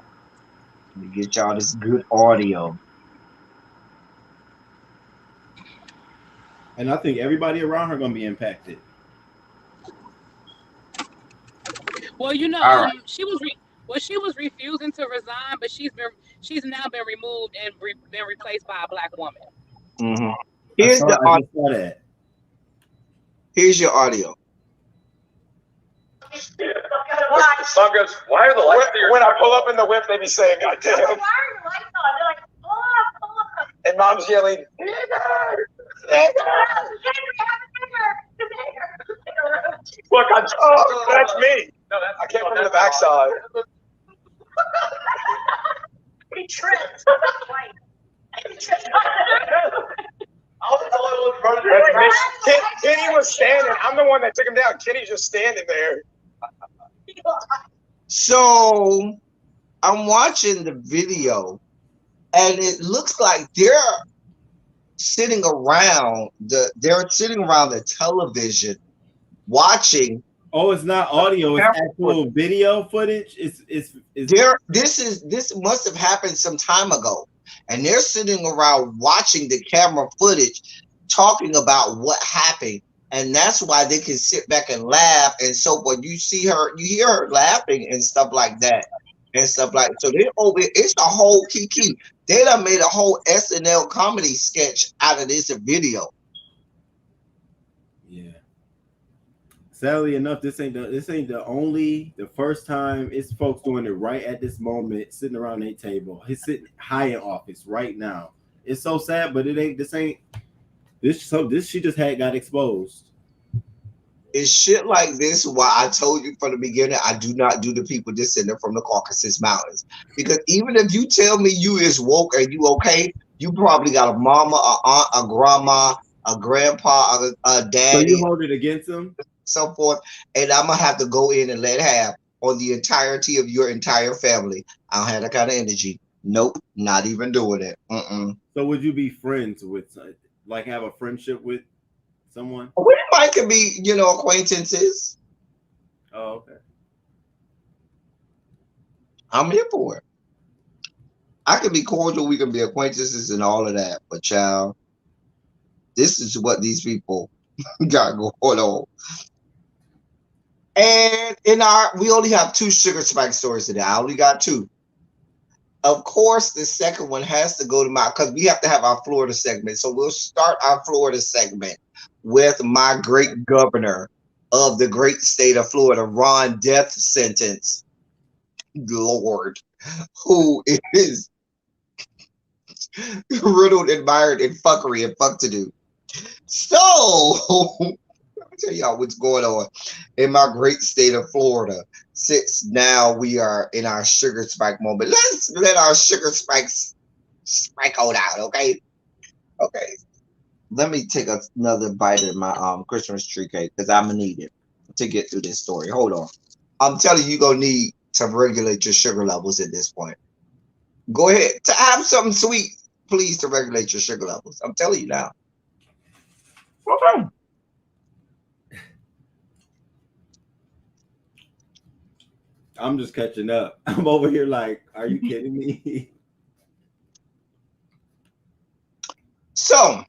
Let me get y'all this good audio. And I think everybody around her gonna be impacted. Well, All right. she was refusing to resign, but she's now been removed and been replaced by a black woman. Mm-hmm. I Here's the just saw that. Here's your audio. Son goes, why are the lights when I pull up in the whip, they be saying, God damn. Why are the lights on? They're like, pull up. And mom's yelling, nigger. Look, that's me. No, I came from the backside. He tripped. Kenny was standing. I'm the one that took him down. Kenny's just standing there. So I'm watching the video, and it looks like they're sitting around the television watching. Oh, it's not audio, it's actual video footage. This must have happened some time ago. And they're sitting around watching the camera footage, talking about what happened. And that's why they can sit back and laugh. And so when you hear her laughing and stuff like that. So it's a whole kiki. They done made a whole SNL comedy sketch out of this video. Yeah. Sadly enough, this ain't the first time. It's folks doing it right at this moment, sitting around a table. He's sitting high in office right now. It's so sad, but this she just got exposed. It's shit like this why I told you from the beginning I do not do the people descended from the Caucasus Mountains. Because even if you tell me you is woke and you okay, you probably got a mama, a aunt, a grandma, a grandpa, a daddy. So you hold it against them? So forth. And I'm going to have to go in and let have on the entirety of your entire family. I don't have that kind of energy. Nope, not even doing it. So would you be friends with, like have a friendship with someone? We might could be, acquaintances. Oh, okay. I'm here for it. I can be cordial. We can be acquaintances and all of that. But child, this is what these people got going on. And we only have 2 sugar spike stories today. I only got 2. Of course, the second one has to go to because we have to have our Florida segment. So we'll start our Florida segment with my great governor of the great state of Florida, Ron Death Sentence Lord, who is riddled, admired, and fuckery and fuck to do. So let me tell y'all what's going on in my great state of Florida. Since now we are in our sugar spike moment, let's let our sugar spikes spike on out, okay? Okay. Let me take another bite of my Christmas tree cake because I'm gonna need it to get through this story. Hold on. I'm telling you, you're gonna need to regulate your sugar levels at this point. Go ahead to have something sweet, please, to regulate your sugar levels. I'm telling you now. Okay. I'm just catching up. I'm over here like, are you kidding me? So,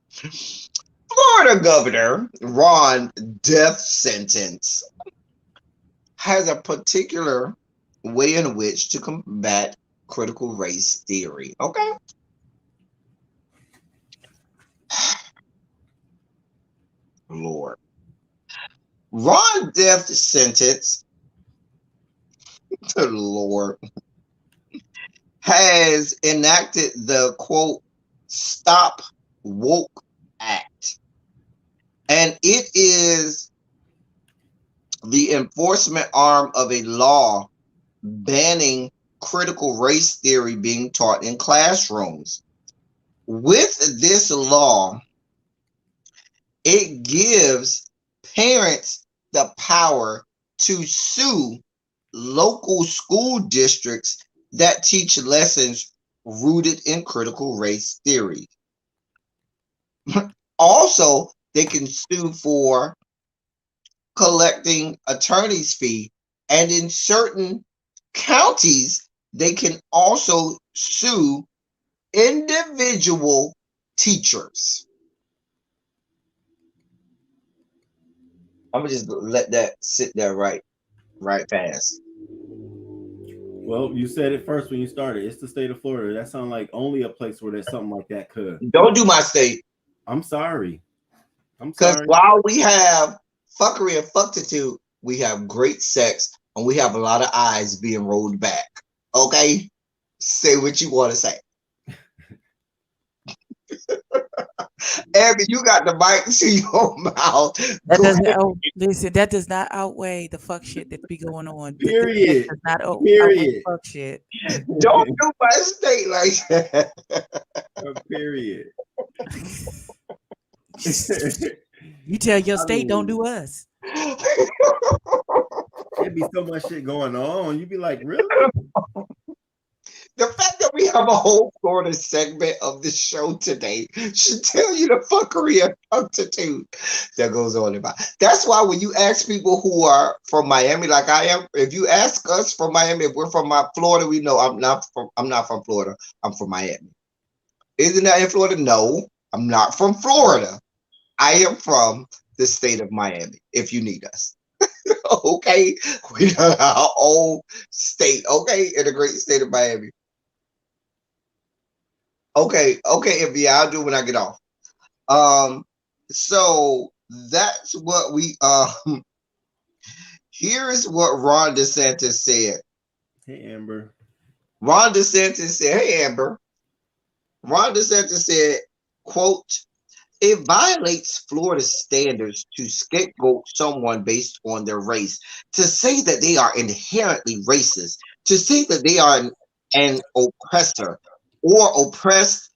Florida Governor Ron DeSantis has a particular way in which to combat critical race theory. Okay. Lord. Ron DeSantis, the Lord, has enacted the quote Stop Woke Act. And it is the enforcement arm of a law banning critical race theory being taught in classrooms. With this law, it gives parents the power to sue local school districts that teach lessons rooted in critical race theory. Also, they can sue for collecting attorney's fee, and in certain counties, they can also sue individual teachers. I'm gonna just let that sit there right fast. Well, you said it first when you started. It's the state of Florida. That sounds like only a place where there's something like that could. Don't do my state. I'm sorry. Because while we have fuckery and fucktitude, we have great sex and we have a lot of eyes being rolled back. Okay? Say what you want to say. Abby, you got the mic to your mouth. That does not outweigh the fuck shit that be going on. Period. That does not Period. fuck shit. Don't do my state like that. Period. You tell your state, don't do us. There'd be so much shit going on. You'd be like, really? The fact that we have a whole Florida segment of the show today should tell you the fuckery and functitude that goes on about. That's why when you ask people who are from Miami, like I am, if you ask us from Miami, if we're from Florida, we know I'm not from Florida. I'm from Miami. Isn't that in Florida? No, I'm not from Florida. I am from the state of Miami. If you need us. Okay, we got our own state. Okay, in the great state of Miami. Okay, Envy, I'll do when I get off. So that's what we here is what Ron DeSantis said. Hey Amber. Ron DeSantis said, hey Amber. Ron DeSantis said, quote, it violates Florida standards to scapegoat someone based on their race, to say that they are inherently racist, to say that they are an oppressor or oppressed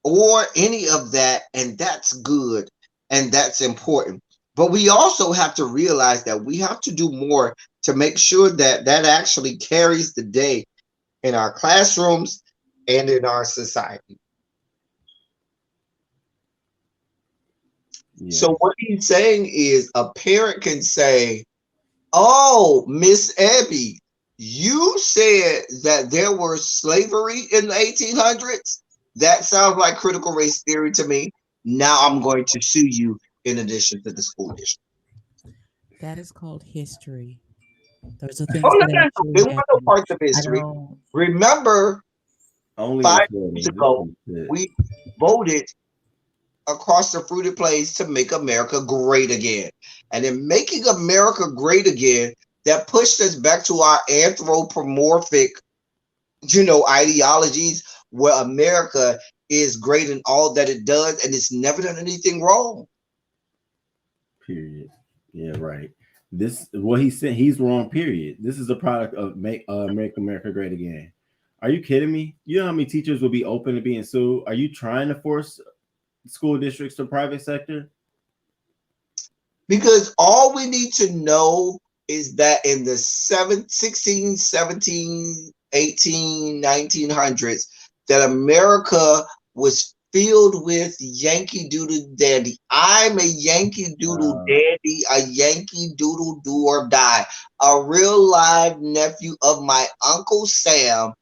or any of that, and that's good and that's important. But we also have to realize that we have to do more to make sure that that actually carries the day in our classrooms and in our society. Yeah. So what he's saying is a parent can say, oh, Miss Abby, you said that there was slavery in the 1800s. That sounds like critical race theory to me. Now I'm going to sue you in addition to the school district. That is called history. Those are things. There were no parts of history. Remember, only 5 years ago, we voted across the fruited plains to make America great again. And in making America great again, that pushed us back to our anthropomorphic, ideologies where America is great in all that it does and it's never done anything wrong. Period. Yeah, right. This what he said. He's wrong. Period. This is a product of make America great again. Are you kidding me? You know how many teachers will be open to being sued? Are you trying to force school districts to private sector? Because all we need to know is that in the 16, 17, 18, 1900s, that America was filled with Yankee Doodle Dandy. I'm a Yankee Doodle Dandy, a Yankee Doodle do or die, a real live nephew of my Uncle Sam,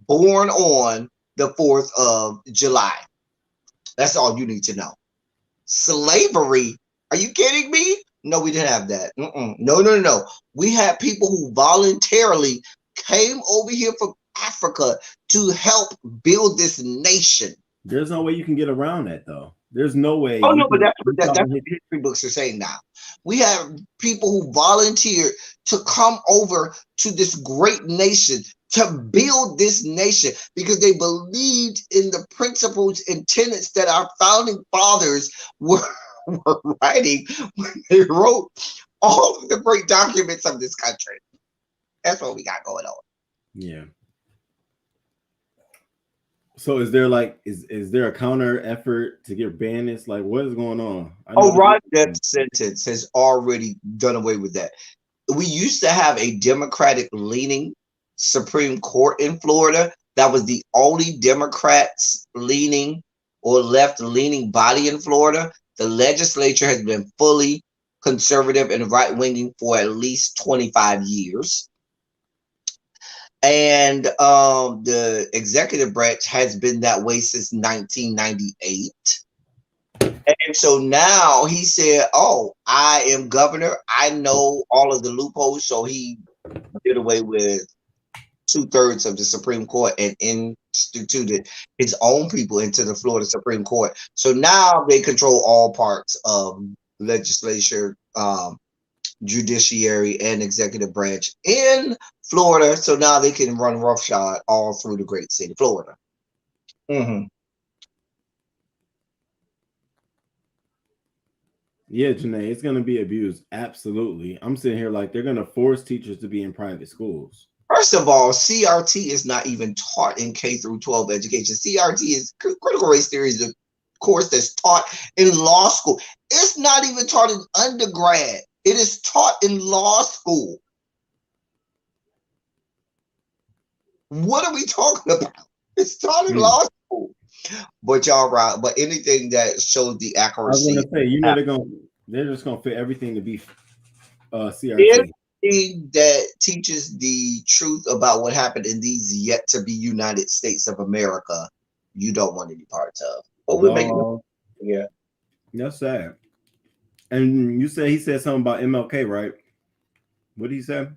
born on the 4th of July. That's all you need to know. Slavery? Are you kidding me? No, we didn't have that. No. We had people who voluntarily came over here from Africa to help build this nation. There's no way you can get around that, though. There's no way. Oh no, but that's what the history books are saying now. We have people who volunteered to come over to this great nation to build this nation because they believed in the principles and tenets that our founding fathers were writing when they wrote all of the great documents of this country. That's what we got going on. Yeah. So is there like is there a counter effort to get banned? It's like, what is going on? Ron Death sentence has already done away with that. We used to have a Democratic leaning Supreme Court in Florida. That was the only Democrats leaning or left leaning body in Florida. The legislature has been fully conservative and right winging for at least 25 years. And the executive branch has been that way since 1998. And so now he said, oh, I am governor. I know all of the loopholes. So he did away with 2/3 of the Supreme Court and instituted his own people into the Florida Supreme Court. So now they control all parts of legislature, judiciary, and executive branch in Florida. So now they can run roughshod all through the great state of Florida. Yeah, Janae, it's going to be abused. Absolutely. I'm sitting here like they're going to force teachers to be in private schools. First of all, CRT is not even taught in K through 12 education. CRT is critical race theory is a course that's taught in law school. It's not even taught in undergrad. It is taught in law school. What are we talking about? It's taught in law school. But y'all right. But anything that shows the accuracy. I was gonna say, you know, they're just gonna fit everything to be CRT. Anything that teaches the truth about what happened in these yet to be United States of America, you don't want any parts of. But we're making yeah. That's sad. And you said he said something about MLK, right? What did he say?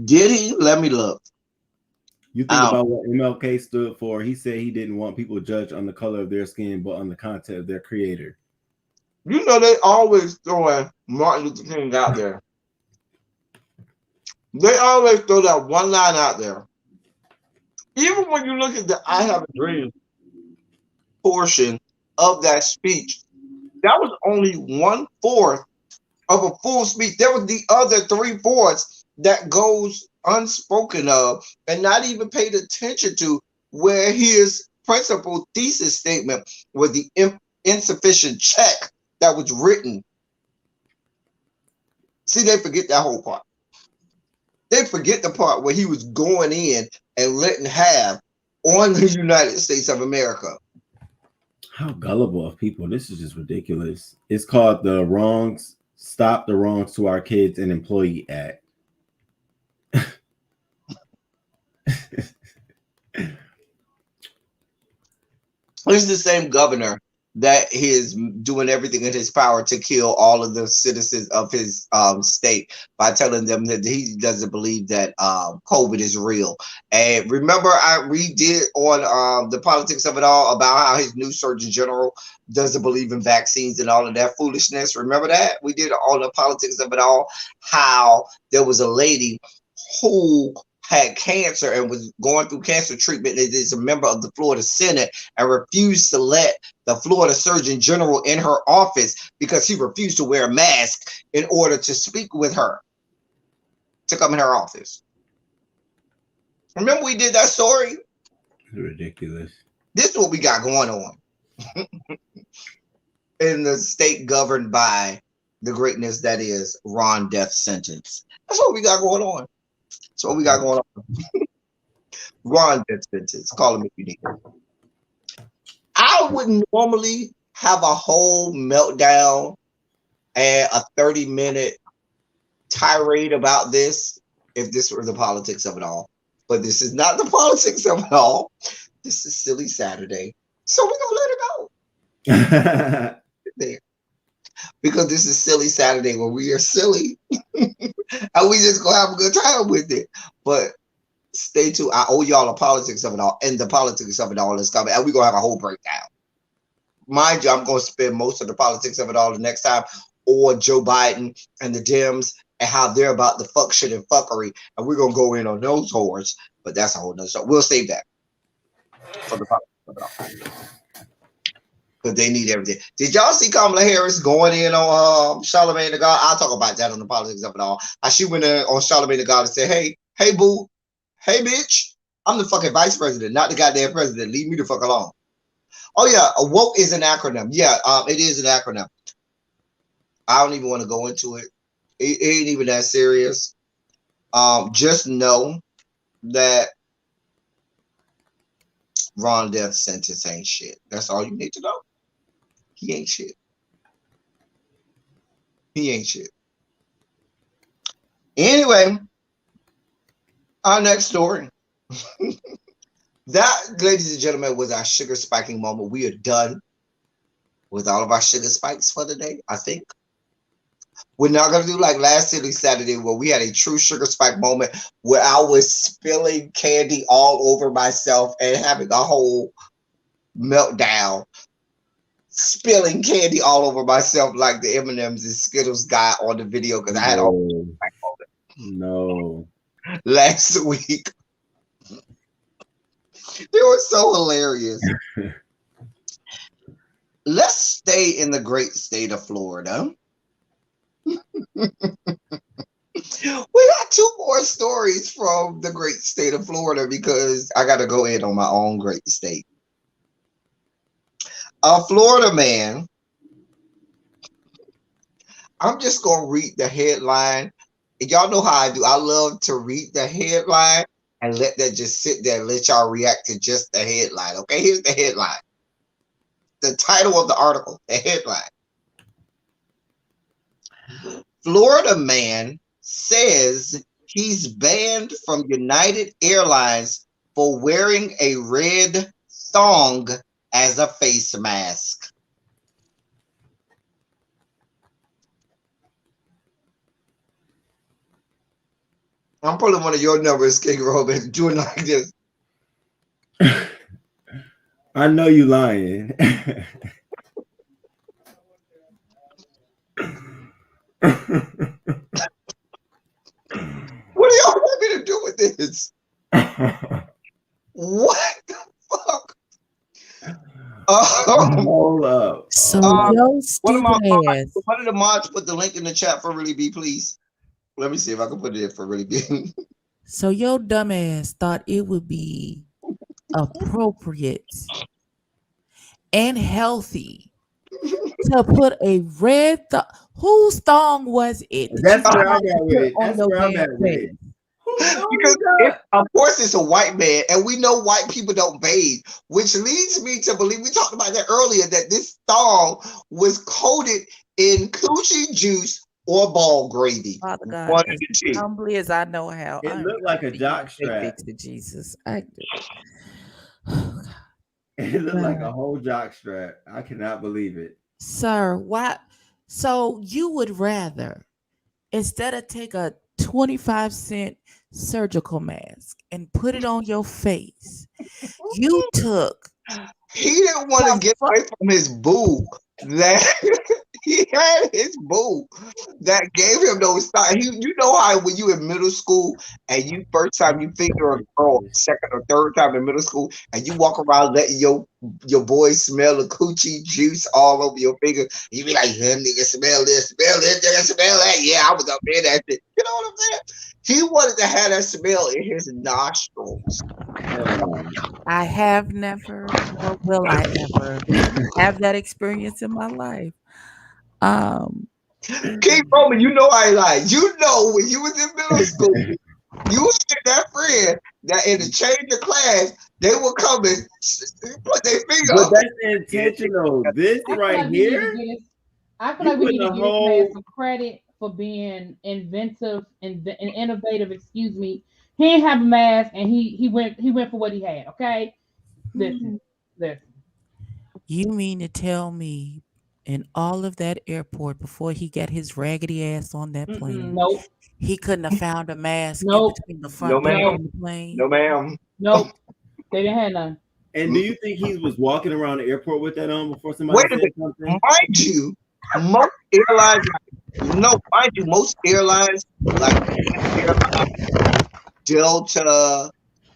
Did he? Let me look. You think about what MLK stood for. He said he didn't want people judged on the color of their skin, but on the content of their creator. You know, they always throwing Martin Luther King out there. They always throw that one line out there. Even when you look at the I Have a Dream portion of that speech, that was only 1/4 of a full speech. There was the other 3/4 that goes unspoken of and not even paid attention to, where his principal thesis statement was the insufficient check that was written. See, they forget that whole part. They forget the part where he was going in and letting have on the United States of America. How gullible of people. This is just ridiculous. It's called the Wrongs, Stop the Wrongs to Our Kids and Employee Act. It's the same governor that is doing everything in his power to kill all of the citizens of his state by telling them that he doesn't believe that COVID is real. And remember, we did on the politics of it all about how his new Surgeon General doesn't believe in vaccines and all of that foolishness. Remember that? We did all the politics of it all, how there was a lady who had cancer and was going through cancer treatment and is a member of the Florida Senate and refused to let the Florida Surgeon General in her office because he refused to wear a mask in order to speak with her, to come in her office. Remember we did that story? Ridiculous. This is what we got going on in the state governed by the greatness that is Ron Death Sentence. That's what we got going on. That's what we got going on. Ron Death Sentence. Call him if you need him. Out would normally have a whole meltdown and a 30-minute tirade about this if this were the politics of it all. But this is not the politics of it all. This is Silly Saturday. So we're gonna let it go. There. Because this is Silly Saturday where we are silly. And we just gonna have a good time with it. But stay tuned. I owe y'all the politics of it all. And the politics of it all is coming. And we're gonna have a whole breakdown. Mind you, I'm gonna spend most of the politics of it all the next time, or Joe Biden and the Dems and how they're about the fuck shit and fuckery. And we're gonna go in on those whores, but that's a whole nother show. We'll save that for the politics of it all. But they need everything. Did y'all see Kamala Harris going in on Charlamagne the God? I'll talk about that on the politics of it all. She went in on Charlamagne the God and said, hey, boo, hey, bitch, I'm the fucking vice president, not the goddamn president. Leave me the fuck alone. Oh, yeah, woke is an acronym. Yeah, it is an acronym. I don't even want to go into it. It ain't even that serious. Just know that Ron DeSantis ain't shit. That's all you need to know. He ain't shit. He ain't shit. Anyway, our next story. That, ladies and gentlemen, was our sugar spiking moment. We are done with all of our sugar spikes for the day, I think. We're not going to do like last Silly Saturday where we had a true sugar spike moment where I was spilling candy all over myself and having a whole meltdown. Spilling candy all over myself like the M&M's and Skittles guy on the video because I had a whole spike moment. Last week. They were so hilarious. Let's stay in the great state of Florida. We got two more stories from the great state of Florida because I got to go in on my own great state. A Florida man. I'm just going to read the headline. Y'all know how I do. I love to read the headline and let that just sit there and let y'all react to just the headline. Okay, here's the headline. The title of the article, the headline. Florida man says he's banned from United Airlines for wearing a red thong as a face mask. I'm pulling one of your numbers, King Robin, doing like this. I know you lying. What do y'all want me to do with this? What the fuck? Hold up. So yo stupid ass. One of the mods put the link in the chat for Really B, please. Let me see if I can put it in for Really B. So your dumb ass thought it would be appropriate and healthy to put a red thong. Whose thong was it? That's where I'm at with it. That's where I'm at with it. Because of course it's a white man, and we know white people don't bathe, which leads me to believe, we talked about that earlier, that this thong was coated in coochie juice or ball gravy. Father God, as humbly as I know how. It looked like a jock strap. To Jesus. I do. It looked like a whole jock strap. I cannot believe it. Sir, why? So you would rather, instead of take a 25-cent surgical mask and put it on your face, you took. He didn't want to get away from his boo. That he had his boo that gave him those thoughts. You know how when you in middle school and you first time you finger a girl, second or third time in middle school, and you walk around letting your boys smell the coochie juice all over your finger, you be like, "Hey, nigga, smell this, nigga, smell that." Yeah, I was up there that shit. You know what I'm saying? He wanted to have that smell in his nostrils. I have never, nor will I ever have that experience in my life. King Roman, you know I lied. You know when you was in middle school, you was that friend that in the change of class they will come and put their finger But up. that's intentional. This I feel right like we need to here, get his. I feel you like we need putting to a give this man whole. some credit for being inventive and innovative. Excuse me. He didn't have a mask, and he went for what he had. Okay, listen, listen. You mean to tell me in all of that airport before he got his raggedy ass on that plane, Nope, he couldn't have found a mask in nope, between the No, front door ma'am. and the plane? No, ma'am. nope. They didn't have none. And do you think he was walking around the airport with that on before somebody Wait a said minute. something? Mind you, most airlines, no, mind you, most airlines like Delta,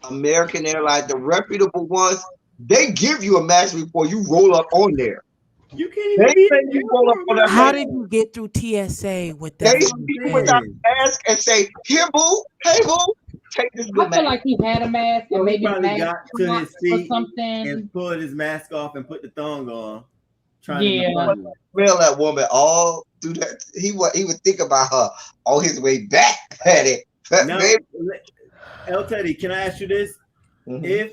American Airlines, the reputable ones, they give you a mask before you roll up on there. You can't They even be say in the you roll up airport on without that How mask. did you get through TSA with They that? That's on what see your you I'm head? without saying. a mask and say, "Here, boo, hey, boo, take this I good feel mask." like he had a mask So and he maybe probably mask got to his or seat something. and pulled his mask off and put the thong on, trying to be Yeah. funny. Smell that woman all through that. He would think about her on his way back at it. Now, Baby. El Teddy, can I ask you this? Mhm.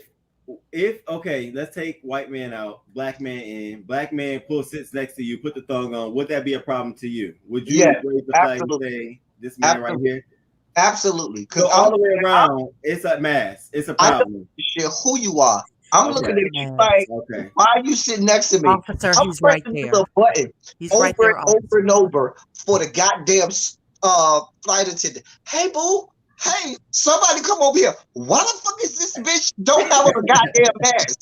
If okay, let's take white man out, black man in. Black man sits next to you, put the thong on. Would that be a problem to you? Would you Yes, raise the flag and absolutely. say this man right Absolutely. here? Absolutely. Because So all the way around, it's a mask. It's a I don't problem. share who you are. I'm Okay. looking at you Mask. like, Okay. why are you sitting next to me? Officer, I'm he's right pressing the there. little button He's over right there, and over officer. and over for the goddamn flight attendant. Hey, boo. Hey, somebody come over here. Why the fuck is this bitch don't have a goddamn mask?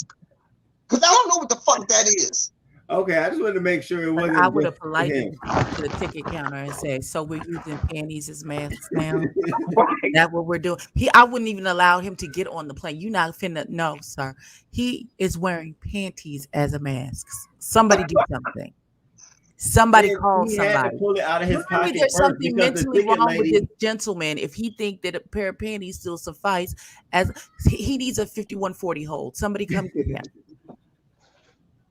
Because I don't know what the fuck that is. Okay, I just wanted to make sure it But wasn't I would just have for politely him. gone to the ticket counter and said, "So we're using panties as masks now? Right. That's what we're doing." I wouldn't even allow him to get on the plane. You not finna, no, sir. He is wearing panties as a mask. Somebody do something. Somebody And call he had to somebody. pull it out of his Clearly, pocket there's first something because the mentally ticket wrong with lady. this gentleman if he think that a pair of panties still suffice as he needs a 5140 hold. Somebody come get him.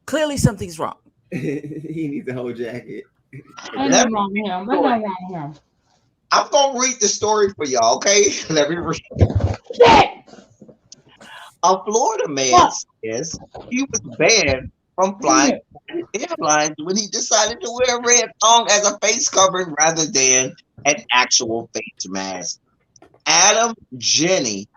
Clearly, something's wrong. He needs a whole jacket. Ain't Let nothing me wrong with read him. the Ain't story. nothing wrong with him. I'm going to read the story for y'all, okay? Let me read. Shit! A Florida man says he was banned from flying airlines when he decided to wear a red thong as a face covering rather than an actual face mask. Adam Jenny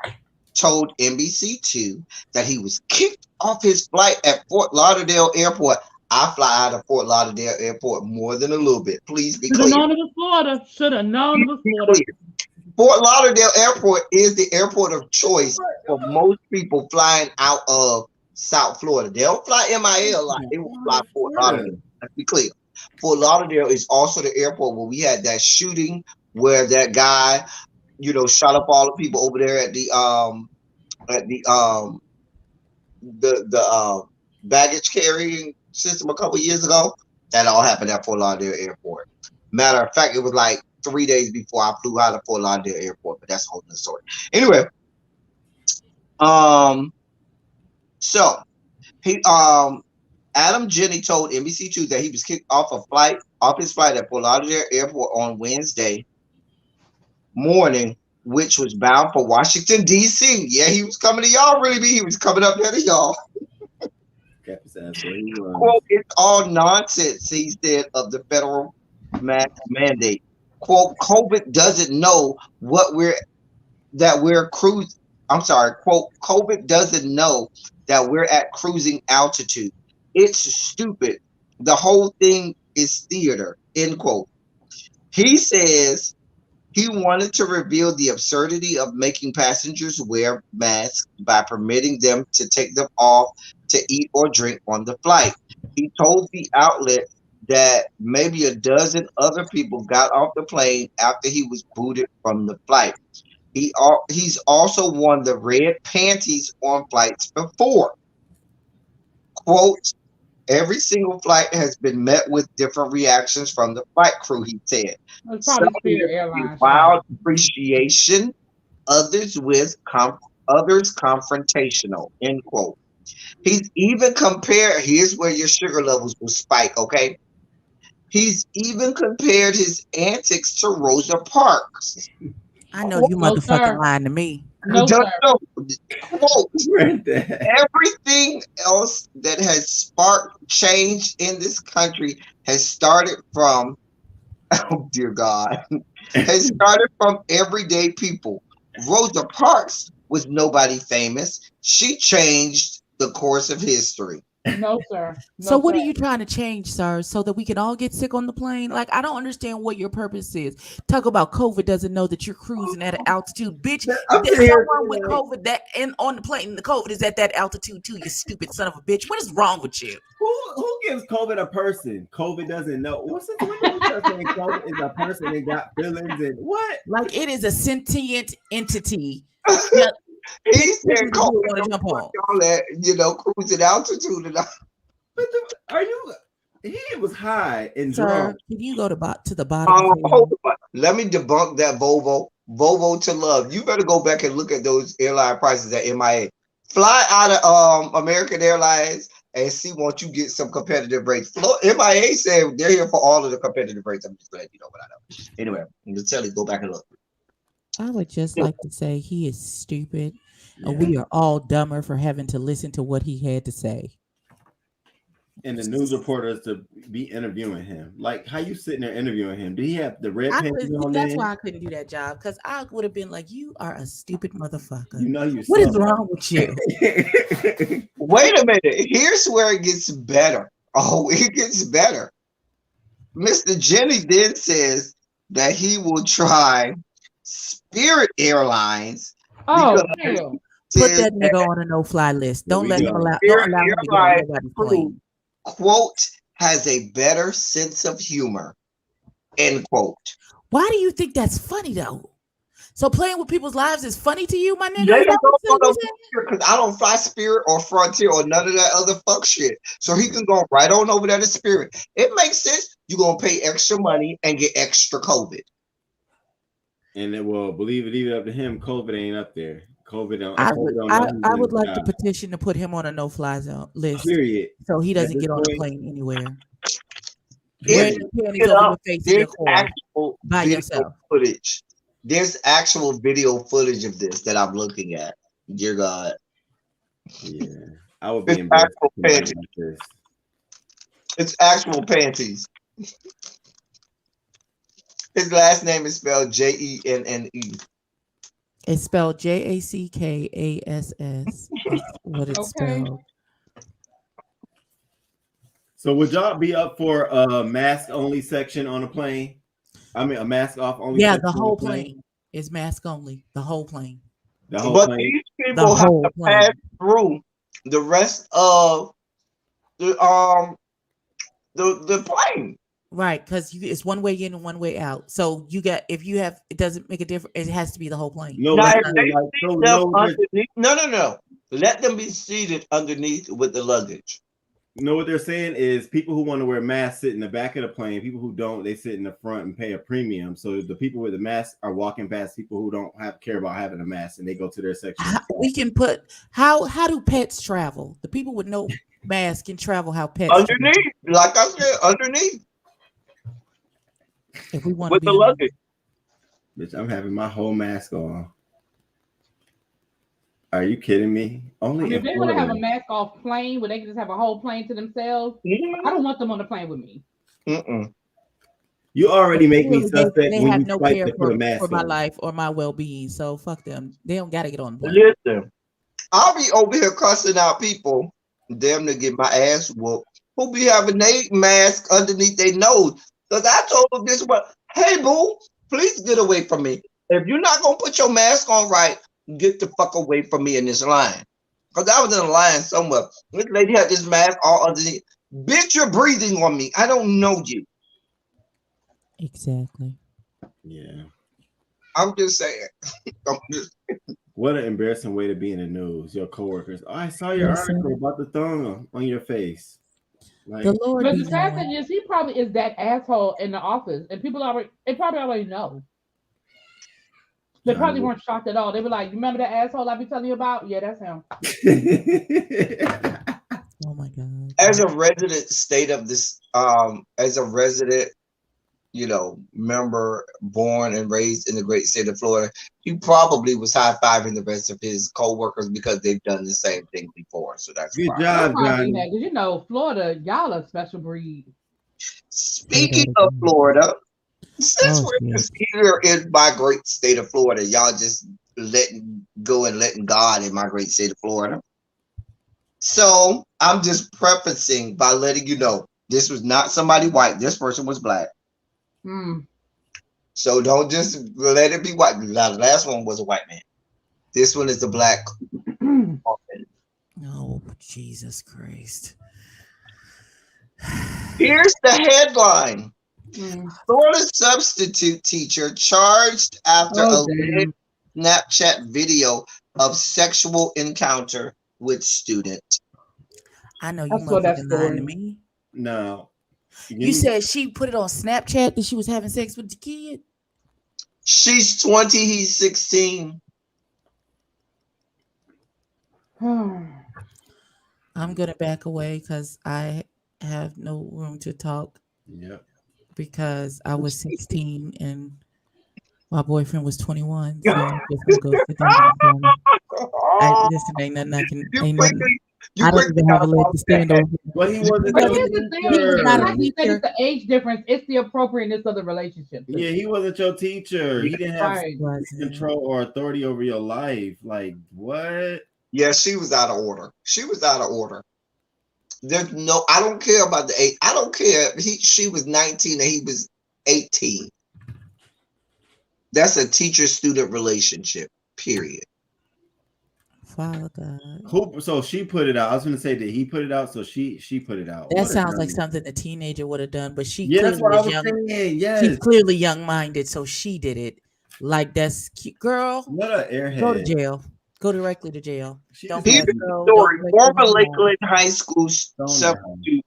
told NBC2 that he was kicked off his flight at Fort Lauderdale Airport. I fly out of Fort Lauderdale Airport more than a little bit. Please be Should have clear. known it was Florida. Should have known it was Be Florida. clear. Fort Lauderdale Airport is the airport of choice for most people flying out of South Florida. They don't fly MIA a lot. They will fly Fort Lauderdale. Let's be clear. Fort Lauderdale is also the airport where we had that shooting where that guy, shot up all the people over there at the baggage carrying system a couple years ago. That all happened at Fort Lauderdale Airport. Matter of fact, it was like 3 days before I flew out of Fort Lauderdale Airport, but that's a whole nother story. Anyway, so he Adam Jenny told NBC2 that he was kicked off his flight at Fort Lauderdale Airport on Wednesday morning, which was bound for Washington, D.C. Yeah, he was coming to y'all, really. He was coming up there to y'all. Quote, it's all nonsense, he said, of the federal mask mandate. Quote, COVID doesn't know quote, COVID doesn't know that we're at cruising altitude. It's stupid. The whole thing is theater, end quote. He says he wanted to reveal the absurdity of making passengers wear masks by permitting them to take them off to eat or drink on the flight. He told the outlet that maybe a dozen other people got off the plane after he was booted from the flight. He's also worn the red panties on flights before. Quote, every single flight has been met with different reactions from the flight crew, he said. It's Some probably Spirit with Airlines. wild appreciation, others confrontational, end quote. He's even compared, here's where your sugar levels will spike, okay? He's even compared his antics to Rosa Parks. I know you No, motherfucking sir. lying to me. No, Don't sir. know. Quote, Granddad. everything else that has sparked change in this country has started from, oh dear God, has started from everyday people. Rosa Parks was nobody famous. She changed the course of history. No, sir. So No, what are sir. you trying to change, sir? So that we can all get sick on the plane? Like, I don't understand what your purpose is. Talk about COVID doesn't know that you're cruising at an altitude, bitch. I'm There's sitting here someone with thinking, COVID that in on the plane. The COVID is at that altitude too. You stupid son of a bitch. What is wrong with you? who gives COVID a person? COVID doesn't know. What's this? When you start saying COVID is a person and got feelings and what? Like, it is a sentient entity. Yeah, He said, you "COVID want to jump on. y'all at cruising altitude." And But are you? He was high and Sir, drunk. can you go to the bottom? Of the hold on. Let me debunk that Volvo to love. You better go back and look at those airline prices at MIA. Fly out of American Airlines and see once you get some competitive rates. MIA said they're here for all of the competitive rates. I'm just glad you know what I know. Anyway, I'm just telling you, go back and look. I would just like to say he is stupid, and we are all dumber for having to listen to what he had to say. And the news reporters to be interviewing him. Like, how you sitting there interviewing him? Did he have the red panties on there? That's why I couldn't do that job, because I would have been like, "You are a stupid motherfucker. You know you. What is wrong with you?" Wait a minute. Here's where it gets better. Oh, it gets better. Mr. Jenny then says that he will try Spirit Airlines. Oh, because hell. Put that nigga on a no-fly list. Don't let him allow. Don't allow him to get on nobody's plane. Quote, has a better sense of humor, end quote. Why do you think that's funny though? So playing with people's lives is funny to you, my nigga? They don't know because I don't fly Spirit or Frontier or none of that other fuck shit. So he can go right on over there to Spirit. It makes sense. You're gonna pay extra money and get extra COVID. And it will believe it up to him. COVID ain't up there. COVID. I would like to petition to put him on a no-fly zone list. Period. So he doesn't get on a plane anywhere. There's actual by video yourself. footage. There's actual video footage of this that I'm looking at. Dear God. Yeah. I would be embarrassed. It's actual panties. His last name is spelled Jenne. It's spelled Jackass. That's what it's spelled. So would y'all be up for a mask only section on a plane? I mean, a mask off only. Yeah, the whole plane is mask only. The whole plane. The whole but plane. these people have to pass through the rest of the plane. Right, because it's one way in and one way out. So you got it doesn't make a difference. It has to be the whole plane. No, no. Let them be seated underneath with the luggage. You know what they're saying is people who want to wear masks sit in the back of the plane. People who don't, they sit in the front and pay a premium. So the people with the mask are walking past people who don't care about having a mask, and they go to their section. We can put how do pets travel? The people with no mask can travel how pets underneath, like I said, underneath. If we want with the luggage. Bitch, I'm having my whole mask on. Are you kidding me? Only if they want to have a mask off plane where they can just have a whole plane to themselves, I don't want them on the plane with me. You already make me suspect they when have you no fight care to put a mask for my on. life or my well-being. So fuck them. They don't gotta get on the plane. Listen, I'll be over here cussing out people, damn to get my ass whooped, who be having their mask underneath their nose. Because I told them this one, hey boo, please get away from me. If you're not gonna put your mask on right, get the fuck away from me in this line. Because I was in a line somewhere. This lady had this mask all underneath. Bitch, you're breathing on me. I don't know you. Exactly. Yeah. I'm just saying. What an embarrassing way to be in the news. Your coworkers. Oh, I saw your article about the thumb on your face. Like, the Lord. But the sad thing is, he probably is that asshole in the office, and people probably already know. They probably weren't shocked at all. They were like, "You remember that asshole I be telling you about? Yeah, that's him." Oh my God. As a resident state of this, as a resident member born and raised in the great state of Florida, he probably was high-fiving the rest of his co-workers because they've done the same thing before. So that's Good why. That's job, why they Johnny. had, because Florida, y'all a special breed. Say Speaking that of again. Florida, since Oh, we're shit. just here in my great state of Florida, y'all just letting go and letting God in my great state of Florida. So I'm just prefacing by letting you know this was not somebody white. This person was black. Mm. So don't just let it be white. Now, the last one was a white man. This one is the black woman. Oh, Jesus Christ. Here's the headline. Mm. Florida substitute teacher charged after Oh, alleged Snapchat video of sexual encounter with student. I know you I saw that motherfucking lying to story. me. No. You said she put it on Snapchat that she was having sex with the kid? She's 20, he's 16. I'm gonna back away because I have no room to talk Yep. because I was 16 and my boyfriend was 21. So I'm just gonna go sit down in the corner. Listen, ain't nothing I can. Ain't nothing. You I don't quickly even have got a leg to stand over. Well, he wasn't But your here's the thing, He was not it's a like you said, teacher. it's the age difference. It's the appropriateness of the relationship. Yeah, he wasn't your teacher. He didn't have Right. control or authority over your life. Like, what? Yeah, she was out of order. She was out of order. There's no, I don't care about the age. I don't care. She was 19 and he was 18. That's a teacher-student relationship, period. Father God. Who? So she put it out. I was going to say that he put it out. So she put it out. That What a sounds like dummy. something a teenager would have done, but she Yeah, clearly that's what I was was young. saying. She's Yes. clearly young-minded, so she did it. Like that's cute. Girl, What a go to airhead. jail. Go directly to jail. She Don't just Here's pass needs to the go. story. Don't Former home. Lakeland High School stone her. substitute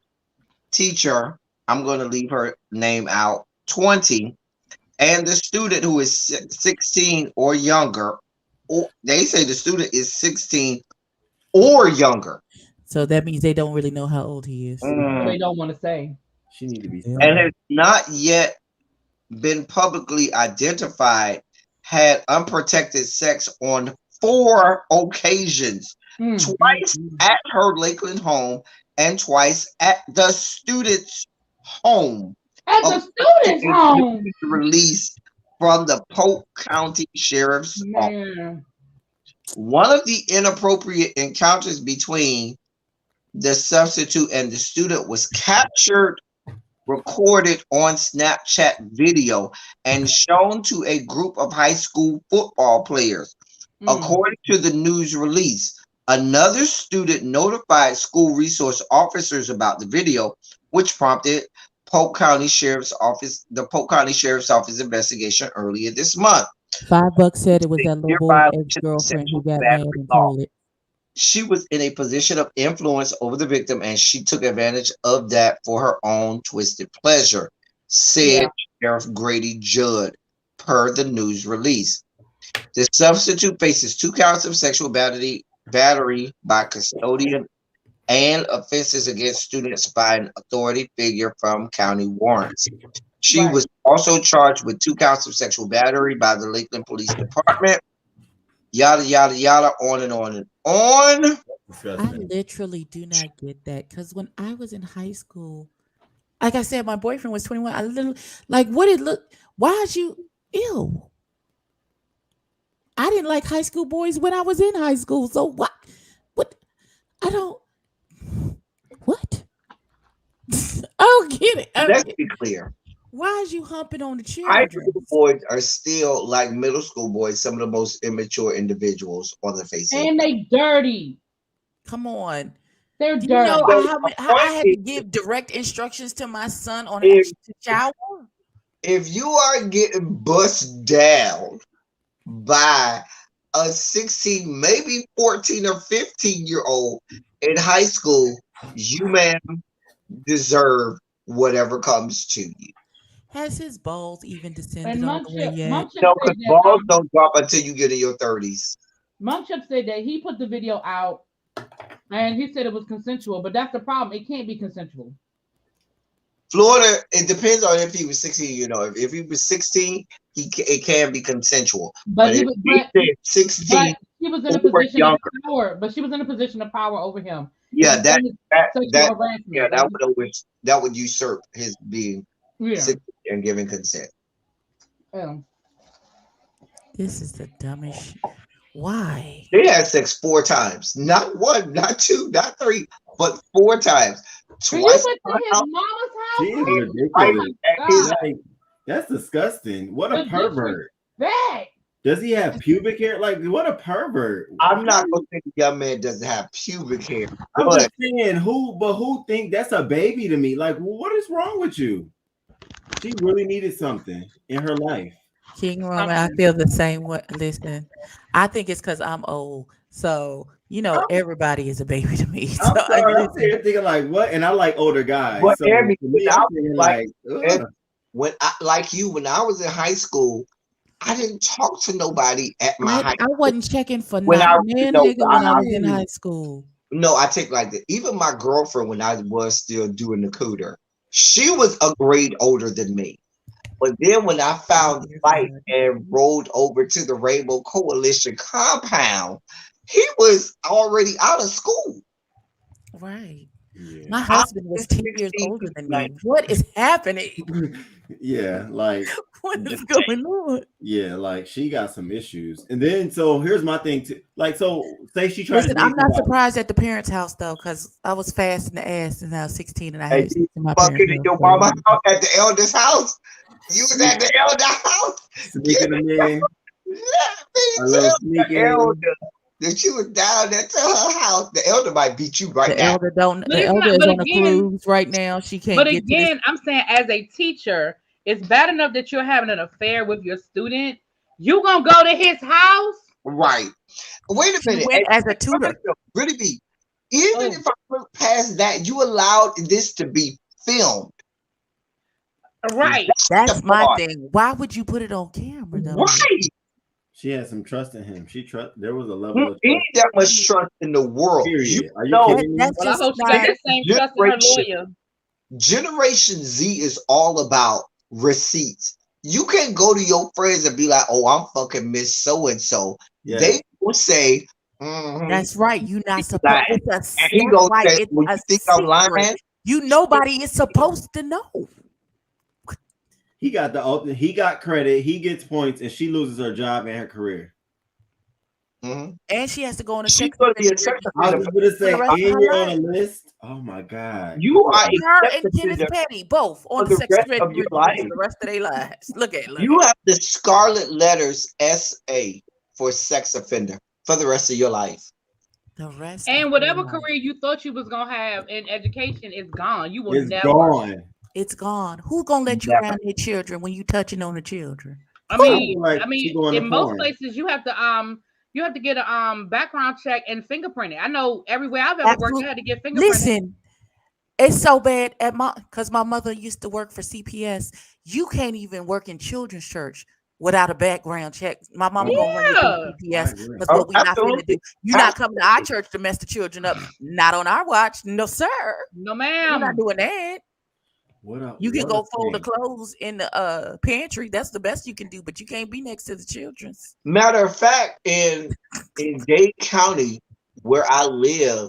teacher, I'm going to leave her name out, 20, and the student who is 16 or younger, or they say the student is 16 or younger. So that means they don't really know how old he is. So they don't want to say. She need to be. Yeah. And has not yet been publicly identified, had unprotected sex on 4 occasions, twice at her Lakeland home and twice at the student's home. At the student's home. Released from the Polk County Sheriff's Office. Man. One of the inappropriate encounters between the substitute and the student was captured, recorded on Snapchat video, and shown to a group of high school football players. According to the news release, another student notified school resource officers about the video, which prompted the Polk County Sheriff's Office investigation earlier this month. $5 said it was that little boy's ex-girlfriend who got mad and told it. She was in a position of influence over the victim, and she took advantage of that for her own twisted pleasure, said Sheriff Grady Judd, per the news release. The substitute faces 2 counts of sexual battery by custodian and offenses against students by an authority figure from county warrants. She was also charged with 2 counts of sexual battery by the Lakeland Police Department. Yada, yada, yada, on and on and on. I literally do not get that because when I was in high school, like I said, my boyfriend was 21. I literally, like, what it look, why'd you, ew. I didn't like high school boys when I was in high school. So what, I don't, what? I don't get it. Let's be clear. Why is you humping on the High children? school boys are still, like middle school boys, some of the most immature individuals on the face of And they dirty. Come on. They're Do you dirty. know how I had to give direct instructions to my son on how to shower? If you are getting bust down by a 16, maybe 14 or 15-year-old in high school, you, ma'am, deserve whatever comes to you. Has his balls even descended all the way yet? No, because balls don't drop until you get in your 30s. Munchip said that he put the video out and he said it was consensual, but that's the problem. It can't be consensual. Florida, it depends on if he was 16. You know, if he was 16, it can be consensual. But But he if was, he said 16 but she was in a or position of younger, power. But she was in a position of power over him. It yeah, was sexual harassment. that would usurp his being Yeah. 16 and giving consent. Yeah. This is the dumbest shit. Why? They had sex 4 times, not one, not two, not three, but 4 times. You Twice went at to my his house, mama's She house? is and Oh twice ridiculous. my at his. God. Like, that's disgusting. What a The pervert. disrespect. Does he have pubic hair? Like, what a pervert. I'm not gonna say the young man doesn't have pubic hair, I'm but just saying, who think that's a baby to me? Like, what is wrong with you? She really needed something in her life. King Roman, I feel the same way. Listen, I think it's because I'm old. So, everybody is a baby to me. So, I'm sorry, I'm sitting thinking like, what? And I like older guys. but So for Abby, me, I'm thinking like, when I when I was in high school, I didn't talk to nobody at my high I school. wasn't checking for When not I man no, nigga when I was in high school. no, I take like that. Even my girlfriend, when I was still doing the cooter, she was a grade older than me. But then when I found the fight and rolled over to the Rainbow Coalition compound, he was already out of school. Right. yeah. My husband was 10 years older than me. What is happening? Yeah, like What is going on? yeah, like she got some issues. And then so here's my thing too. Like, so say she tried Listen, to I'm date not somebody. surprised at the parents' house though, because I was fast in the ass and I was 16 and I And had you sex in my fucking parents' in house. your mama house at the elder's house. You was at the elder house. Sneaking them in, Let me a little tell the sneaking in. elder that you was down there to her house. The elder might beat you right The now. elder don't. But The it's elder not. is But on a again, cruise right now. She can't but get to this. again, I'm saying as a teacher, it's bad enough that you're having an affair with your student. You gonna go to his house? Right. Wait a She minute. went And as a tutor. really be, even Oh, if I look past that, you allowed this to be filmed. right. That's That's the my part. thing. Why would you put it on camera though? Right. She had some trust in him. There was a You level of need trust. that much trust in the world. You Period. Are you know, kidding me? That's Well, I just hope she got not. that same trust in her generation, lawyer. Generation Z is all about receipts. You can't go to your friends and be like, "Oh, I'm fucking Miss So and So." Yeah. They will say, "Mhm." That's right. You're not He's supposed. lying. And he that's gonna right. say, It's "Well, a you think I'm secret. lying?" Nobody is supposed to know. He got credit, he gets points, and she loses her job and her career. Mhm. And she has to go on a She's sex gonna be a offender sex I offender. was just gonna for say, the rest of and her you're on a life. list. Oh my god. You are a Her sex and Kenneth offender Petty both on for the the sex rest offender of your registry life. for the rest of their lives. Look at. You have the scarlet letters SA for sex offender for the rest of your life. The rest of And her whatever life. career you thought you was gonna have in education is gone. You will It's never. gone. It's gone. Who's gonna let you Never. around their children when you touching on the children? I Sounds mean, like she going to in most porn. places you have to get a background check and fingerprinted. I know everywhere I've ever worked, I had to get fingerprinted. Listen, it's so bad at because my mother used to work for CPS. You can't even work in children's church without a background check. My mama gonna run you Yeah. through CPS I agree. because Oh, what we not finna absolutely. do. You're not coming to our church to mess the children up. Not on our watch. No, sir. No, We're ma'am. not doing that. You can What a go fold the thing. clothes in the pantry. That's the best you can do, but you can't be next to the children's. Matter of fact, in Dade County, where I live,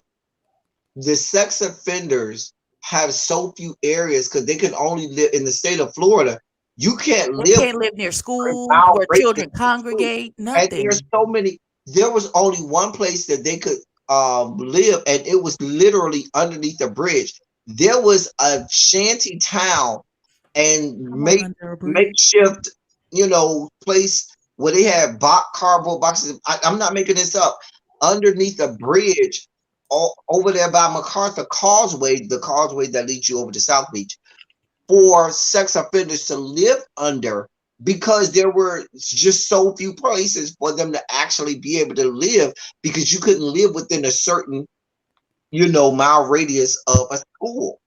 the sex offenders have so few areas because they can only live in the state of Florida. You can't They live can't live near schools mile where radius children of school. congregate. And Nothing. there's so many. There was only one place that they could live, and it was literally underneath a bridge. There was a shanty town and Under a bridge. makeshift, place where they had cardboard boxes. I'm not making this up. Underneath a bridge, over there by MacArthur Causeway, the causeway that leads you over to South Beach, for sex offenders to live under because there were just so few places for them to actually be able to live because you couldn't live within a certain, mile radius of a school.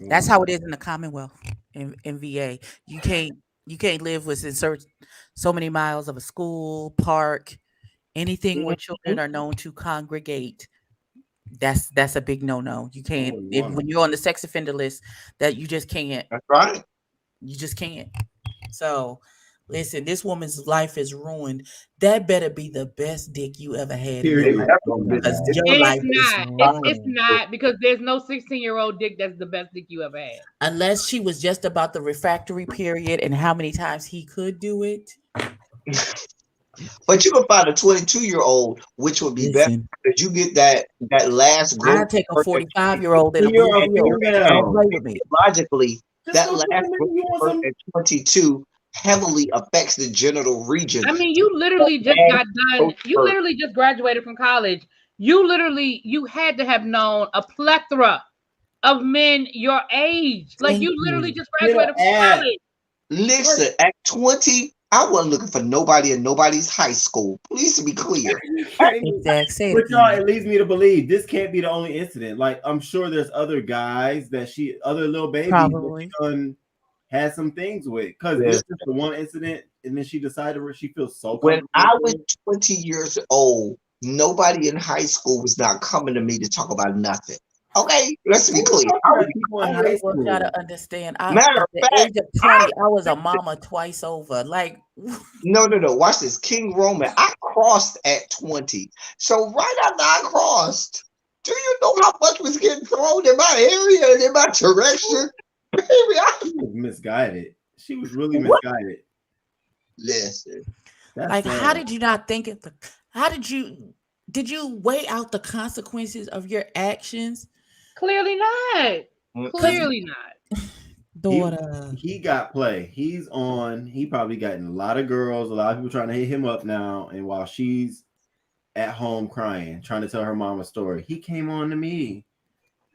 That's how it is in the Commonwealth in VA. You can't live within so many miles of a school, park, anything where children are known to congregate. That's a big no. You can't when you're on the sex offender list, that you just can't. That's right. You just can't. So, listen, this woman's life is ruined. That better be the best dick you ever had in your Period. life, Oh my because God. your It's life is not. It's ruined. not because there's no 16-year-old dick that's the best dick you ever had. Unless she was just about the refractory period and how many times he could do it. But you can find a 22-year-old, which would be better Listen, because you get that last growth I'd take a spurt at 45-year-old in a You're blue a pill. Don't female. play with me. logically, Just that go last tell me growth you want spurt some. at 22 heavily affects the genital region. I mean, you literally just Last got done. growth You spurt. literally just graduated from college. You had to have known a plethora of men your age. Like Thank you literally you. just Get an graduated from ad. college. Listen, at 20, I wasn't looking for nobody in nobody's high school. Please to be clear. Exact. Say it But y'all, again. it leads me to believe this can't be the only incident. Like, I'm sure there's other guys other little babies that Probably. she done had some things with. Because this is the one incident, and then she decided where she feels so When comfortable. I was 20 years old, nobody in high school was not coming to me to talk about nothing. Okay, let's be clear. Talking about people in I high want y'all school. to understand. Matter At of the fact, age of 20, I was a mama twice over. Like, no. Watch this. King Roman, I crossed at 20. So right after I crossed, do you know how much was getting thrown in my area and in my direction? Baby, She was misguided. She was really What? misguided. Listen. That's like, how sad. did you not think of how did you weigh out the consequences of your actions? Clearly not. Clearly not. Daughter. He got play. He's on. He probably gotten a lot of girls, a lot of people trying to hit him up now. And while she's at home crying, trying to tell her mom a story, he came on to me.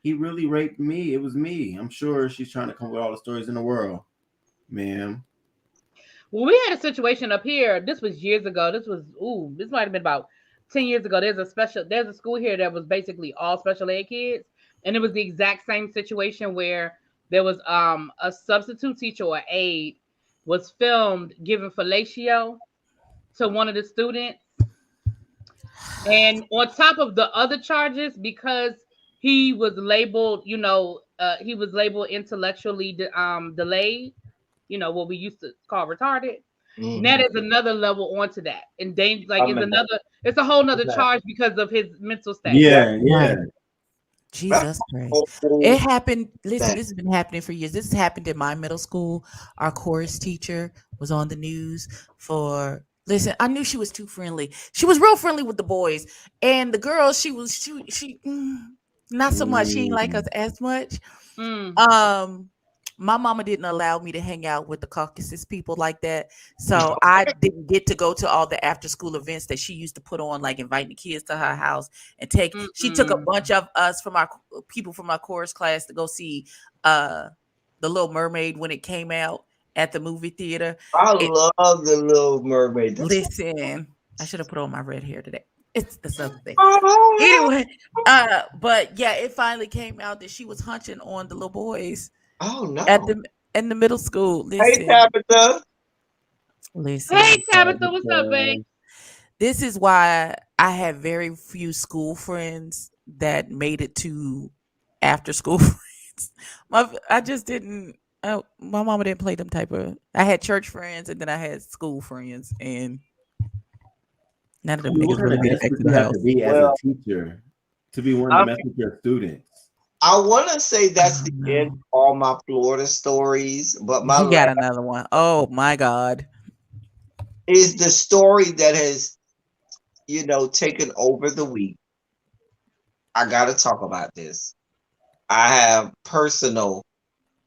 He really raped me. It was me. I'm sure she's trying to come with all the stories in the world, ma'am. Well, we had a situation up here. This was years ago. This might have been about 10 years ago. There's a school here that was basically all special ed kids. And it was the exact same situation where there was a substitute teacher or aide was filmed giving fellatio to one of the students. And on top of the other charges, because he was labeled, he was labeled intellectually delayed, what we used to call retarded. Mhm. That is another level onto that. And then it's a whole nother charge because of his mental state. Yeah. Jesus Christ. It happened. Listen, this has been happening for years. This has happened in my middle school. Our chorus teacher was on the news for. Listen, I knew she was too friendly. She was real friendly with the boys, and the girls. She not so much. She didn't like us as much. My mama didn't allow me to hang out with the Caucasus people like that. So I didn't get to go to all the after school events that she used to put on, like inviting the kids to her house and she took a bunch of us from our people from our chorus class to go see The Little Mermaid when it came out at the movie theater. I love The Little Mermaid. Listen, I should have put on my red hair today. It's the other thing. Anyway, but yeah, it finally came out that she was hunching on the little boys. Oh no! In the middle school. Listen, hey Tabitha. Listen. Hey Tabitha, what's up, babe? This is why I had very few school friends that made it to after school friends. I just didn't. My mama didn't play them type of. I had church friends and then I had school friends, and none of them niggas really made it back to the house. To be as a teacher, to be one to mess with your students. I want to say that's the end of all my Florida stories, but you got another one. Oh my God. Is the story that has, taken over the week. I got to talk about this. I have personal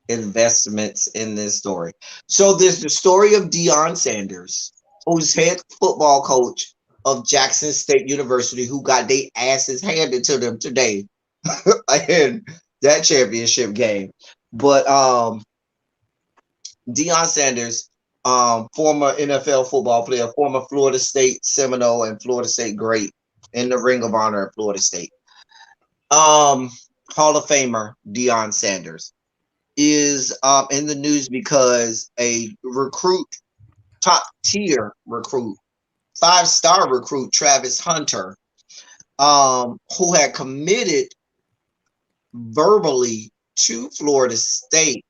investments in this story. So there's the story of Dion Sanders, who's head football coach of Jackson State University, who got their asses handed to them today in that championship game. But Dion Sanders, former NFL football player, former Florida State Seminole and Florida State great in the Ring of Honor at Florida State. Hall of Famer Dion Sanders is in the news because a recruit, top tier recruit, 5-star recruit, Travis Hunter, who had committed verbally to Florida State,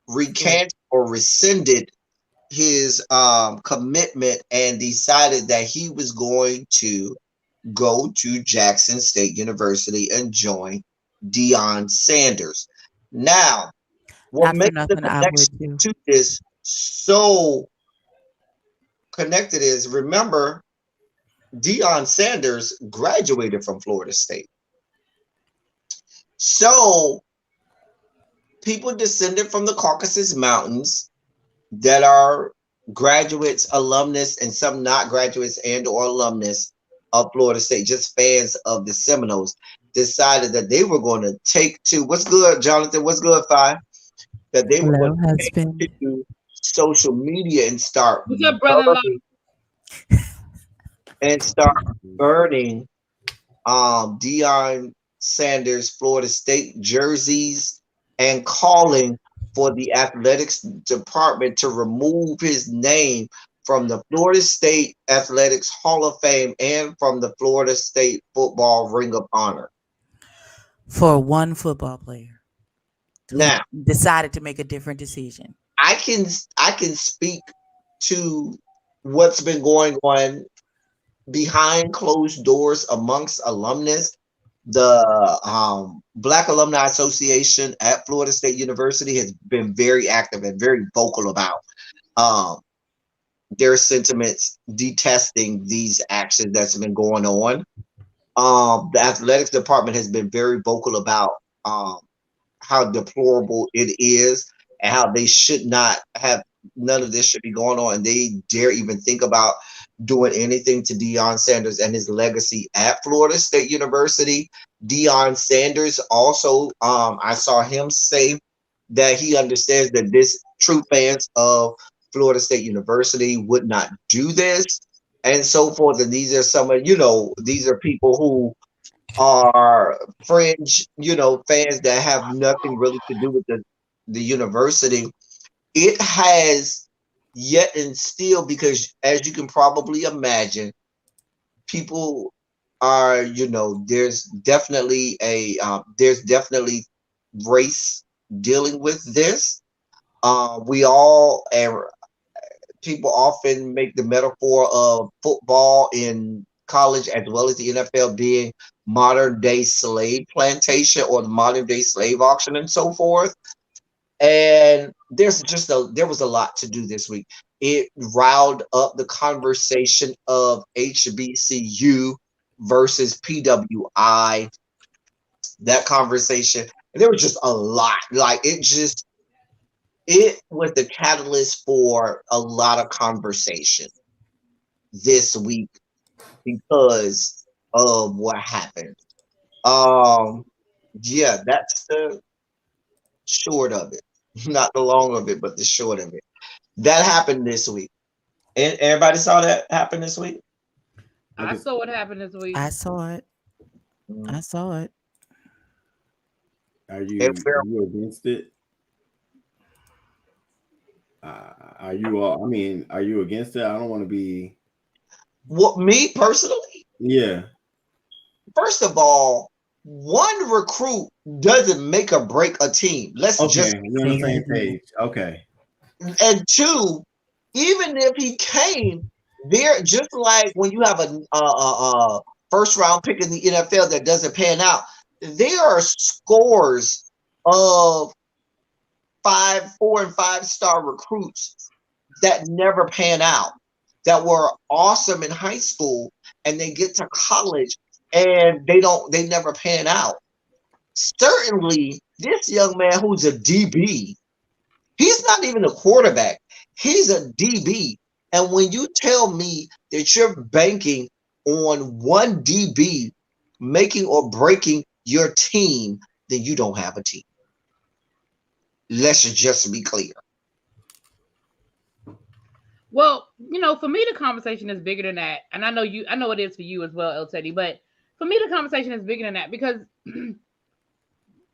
recanted or rescinded his commitment and decided that he was going to go to Jackson State University and join Dion Sanders. Now, what Not for makes the nothing, I would connection too. to this so connected is, remember, Dion Sanders graduated from Florida State. So people descended from the Caucasus Mountains that are graduates, alumnus, and some not graduates and or alumnus of Florida State, just fans of the Seminoles, decided that they were going to take to, what's good, Jonathan? What's good, Fi? That they were going Hello, to husband. take to social media and start What's up, brother-in-law? burning Dion Sanders Florida State jerseys and calling for the athletics department to remove his name from the Florida State Athletics Hall of Fame and from the Florida State Football Ring of Honor. For one football player who Now, decided to make a different decision. I can speak to what's been going on behind closed doors amongst alumnus. The Black Alumni Association at Florida State University has been very active and very vocal about their sentiments detesting these actions that's been going on. The athletics department has been very vocal about how deplorable it is and how they should not have, none of this should be going on, and they dare even think about doing anything to Dion Sanders and his legacy at Florida State University. Dion Sanders also, I saw him say that he understands that this true fans of Florida State University would not do this and so forth. And these are some of, these are people who are fringe, fans that have nothing really to do with the university. It has yet and still, because as you can probably imagine, people are, there's definitely race dealing with this. We all, and people often make the metaphor of football in college as well as the NFL being modern day slave plantation or the modern day slave auction and so forth. And there was a lot to do this week. It riled up the conversation of HBCU versus PWI, that conversation. And there was just a lot. Like it was the catalyst for a lot of conversation this week because of what happened. Yeah, that's the short of it. Not the long of it, but the short of it. That happened this week. And everybody saw that happen this week? I saw what happened this week. I saw it. I saw it. Are you against it? Are you all? I mean, are you against it? I don't want to be. What, me personally? Yeah. First of all, one recruit doesn't make or break a team. Let's just we're on the same page. Okay. And two, even if he came there, just like when you have a first round pick in the NFL that doesn't pan out, there are scores of 4 and 5 star recruits that never pan out, that were awesome in high school and they get to college and they never pan out. Certainly, this young man who's a DB, he's not even a quarterback. He's a DB. And when you tell me that you're banking on one DB making or breaking your team, then you don't have a team. Let's just be clear. Well, for me, the conversation is bigger than that. And I know it is for you as well, El Teddy, but for me, the conversation is bigger than that because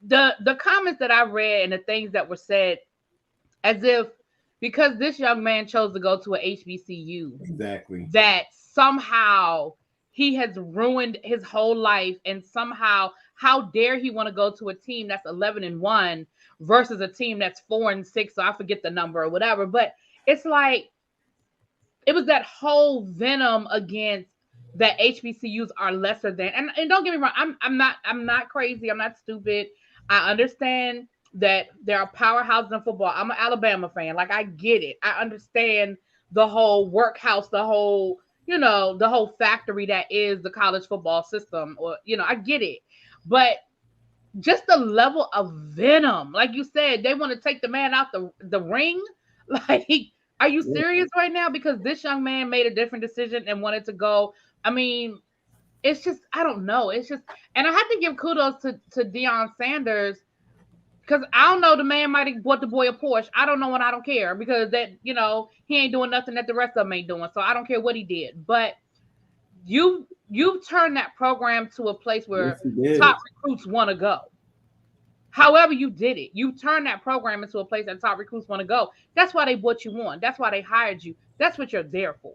the comments that I read and the things that were said as if because this young man chose to go to a HBCU, exactly, that somehow he has ruined his whole life, and somehow, how dare he want to go to a team that's 11-1 versus a team that's 4-6? So I forget the number or whatever, but it's like it was that whole venom against that HBCUs are lesser than. And don't get me wrong, I'm not crazy. I'm not stupid. I understand that there are powerhouses in football. I'm an Alabama fan. Like, I get it. I understand the whole workhouse, the whole, the whole factory that is the college football system, or, I get it. But just the level of venom, like you said, they want to take the man out the ring. Like, are you serious right now? Because this young man made a different decision and wanted to go. I mean, it's just, I don't know. It's just, and I have to give kudos to Dion Sanders, because I don't know, the man might have bought the boy a Porsche. I don't know, and I don't care, because that, he ain't doing nothing that the rest of them ain't doing. So I don't care what he did. But you've turned that program to a place where top recruits want to go. However you did it, you turned that program into a place that top recruits want to go. That's why they brought you on. That's why they hired you. That's what you're there for.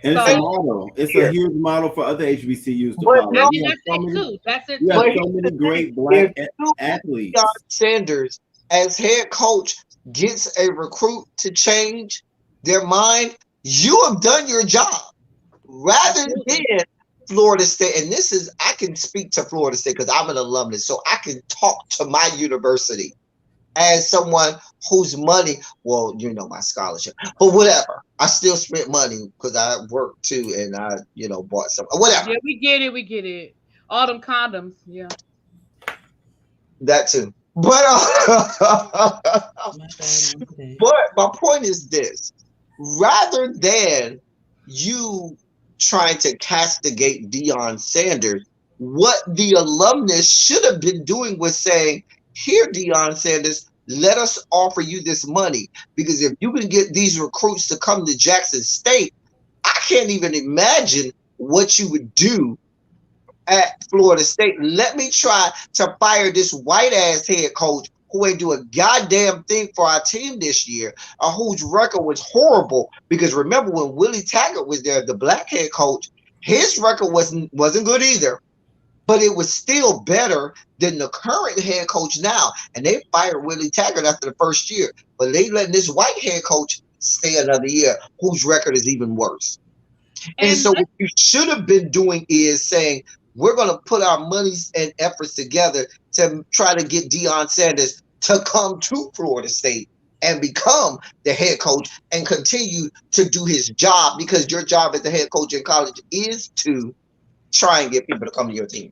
And it's a model. It's a huge model for other HBCUs to follow. That's it too. That's it too. You have so many great black athletes. Deion Sanders, as head coach, gets a recruit to change their mind, you have done your job. Rather than Florida State, and I can speak to Florida State because I'm an alumnus, so I can talk to my university as someone whose money, well, my scholarship, but whatever. I still spent money because I worked too, and I, bought some, whatever. Yeah, we get it. All them condoms, yeah. That too. But my point is this: rather than you trying to castigate Dion Sanders, what the alumnus should have been doing was saying, here, Dion Sanders, let us offer you this money, because if you can get these recruits to come to Jackson State, I can't even imagine what you would do at Florida State. Let me try to fire this white ass head coach who ain't do a goddamn thing for our team this year, or whose record was horrible. Because remember, when Willie Taggart was there, the black head coach, his record wasn't good either, but it was still better than the current head coach now. And they fired Willie Taggart after the first year, but they letting this white head coach stay another year, whose record is even worse. And so what you should have been doing is saying, we're going to put our monies and efforts together to try to get Dion Sanders to come to Florida State and become the head coach and continue to do his job, because your job as the head coach in college is to try and get people to come to your team.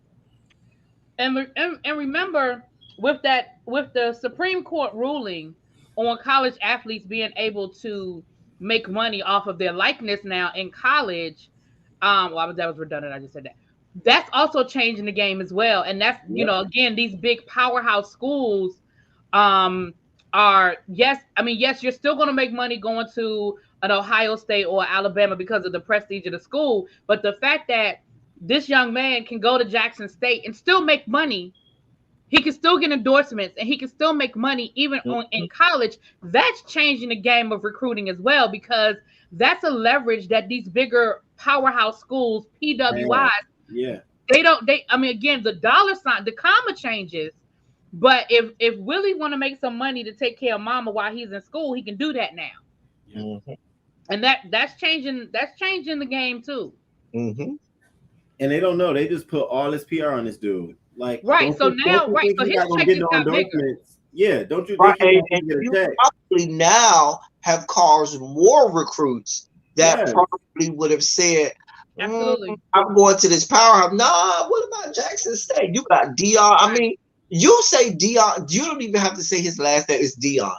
And remember, with the Supreme Court ruling on college athletes being able to make money off of their likeness now in college, that was redundant. I just said that. That's also changing the game as well. And that's, again, these big powerhouse schools are, yes, you're still going to make money going to an Ohio State or Alabama because of the prestige of the school. But the fact that this young man can go to Jackson State and still make money, he can still get endorsements, and he can still make money even in college, that's changing the game of recruiting as well, because that's a leverage that these bigger powerhouse schools, PWIs, again, the dollar sign, the comma changes. But if Willie want to make some money to take care of mama while he's in school, he can do that now. Mm-hmm. And that's changing the game too. Mm-hmm. And they don't know. They just put all this PR on this dude. Like, right. So now, right. So his check is got bigger. Yeah. Don't you think you probably now have caused more recruits that probably would have said, absolutely, I'm going to this powerhouse. Nah, what about Jackson State? You got Dion. I mean, you say Dion, you don't even have to say his last name. It's Dion.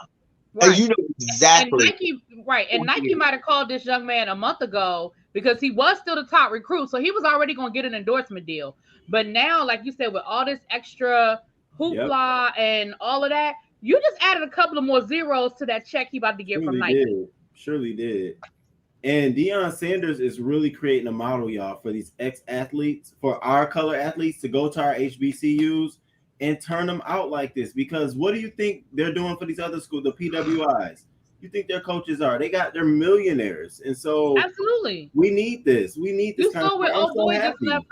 Right. And you know exactly. And Nike might have called this young man a month ago because he was still the top recruit. So he was already going to get an endorsement deal. But now, like you said, with all this extra hoopla and all of that, you just added a couple of more zeros to that check he about to get from Nike. Surely did. And Dion Sanders is really creating a model, y'all, for these ex-athletes, for our color athletes to go to our HBCUs and turn them out like this. Because what do you think they're doing for these other schools, the PWIs? you think their coaches are? They're millionaires, and so Absolutely. we need this. We need this You kind of saw sport. where I'm old so boy just happy. left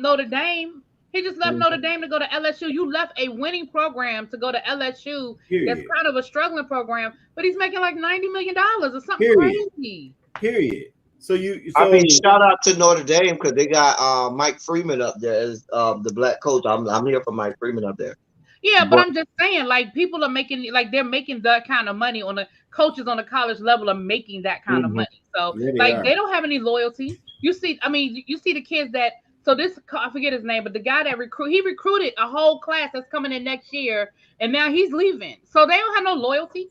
Notre Dame. He just left Notre Dame to go to LSU. You left a winning program to go to LSU. That's Period. kind of a struggling program, but he's making like $90 million or something Period. crazy. Period. So I mean, shout out to Notre Dame because they got Mike Freeman up there as the black coach. I'm here for Mike Freeman up there. Yeah, but But I'm just saying, like, people are making, like, they're making that kind of money on the coaches on the college level are making that kind of Mhm. money. So, Yeah, they like, are. they don't have any loyalty. You see, I mean, you see the kids that, so this, I forget his name, but the guy that he recruited a whole class that's coming in next year, and now he's leaving. So they don't have no loyalty.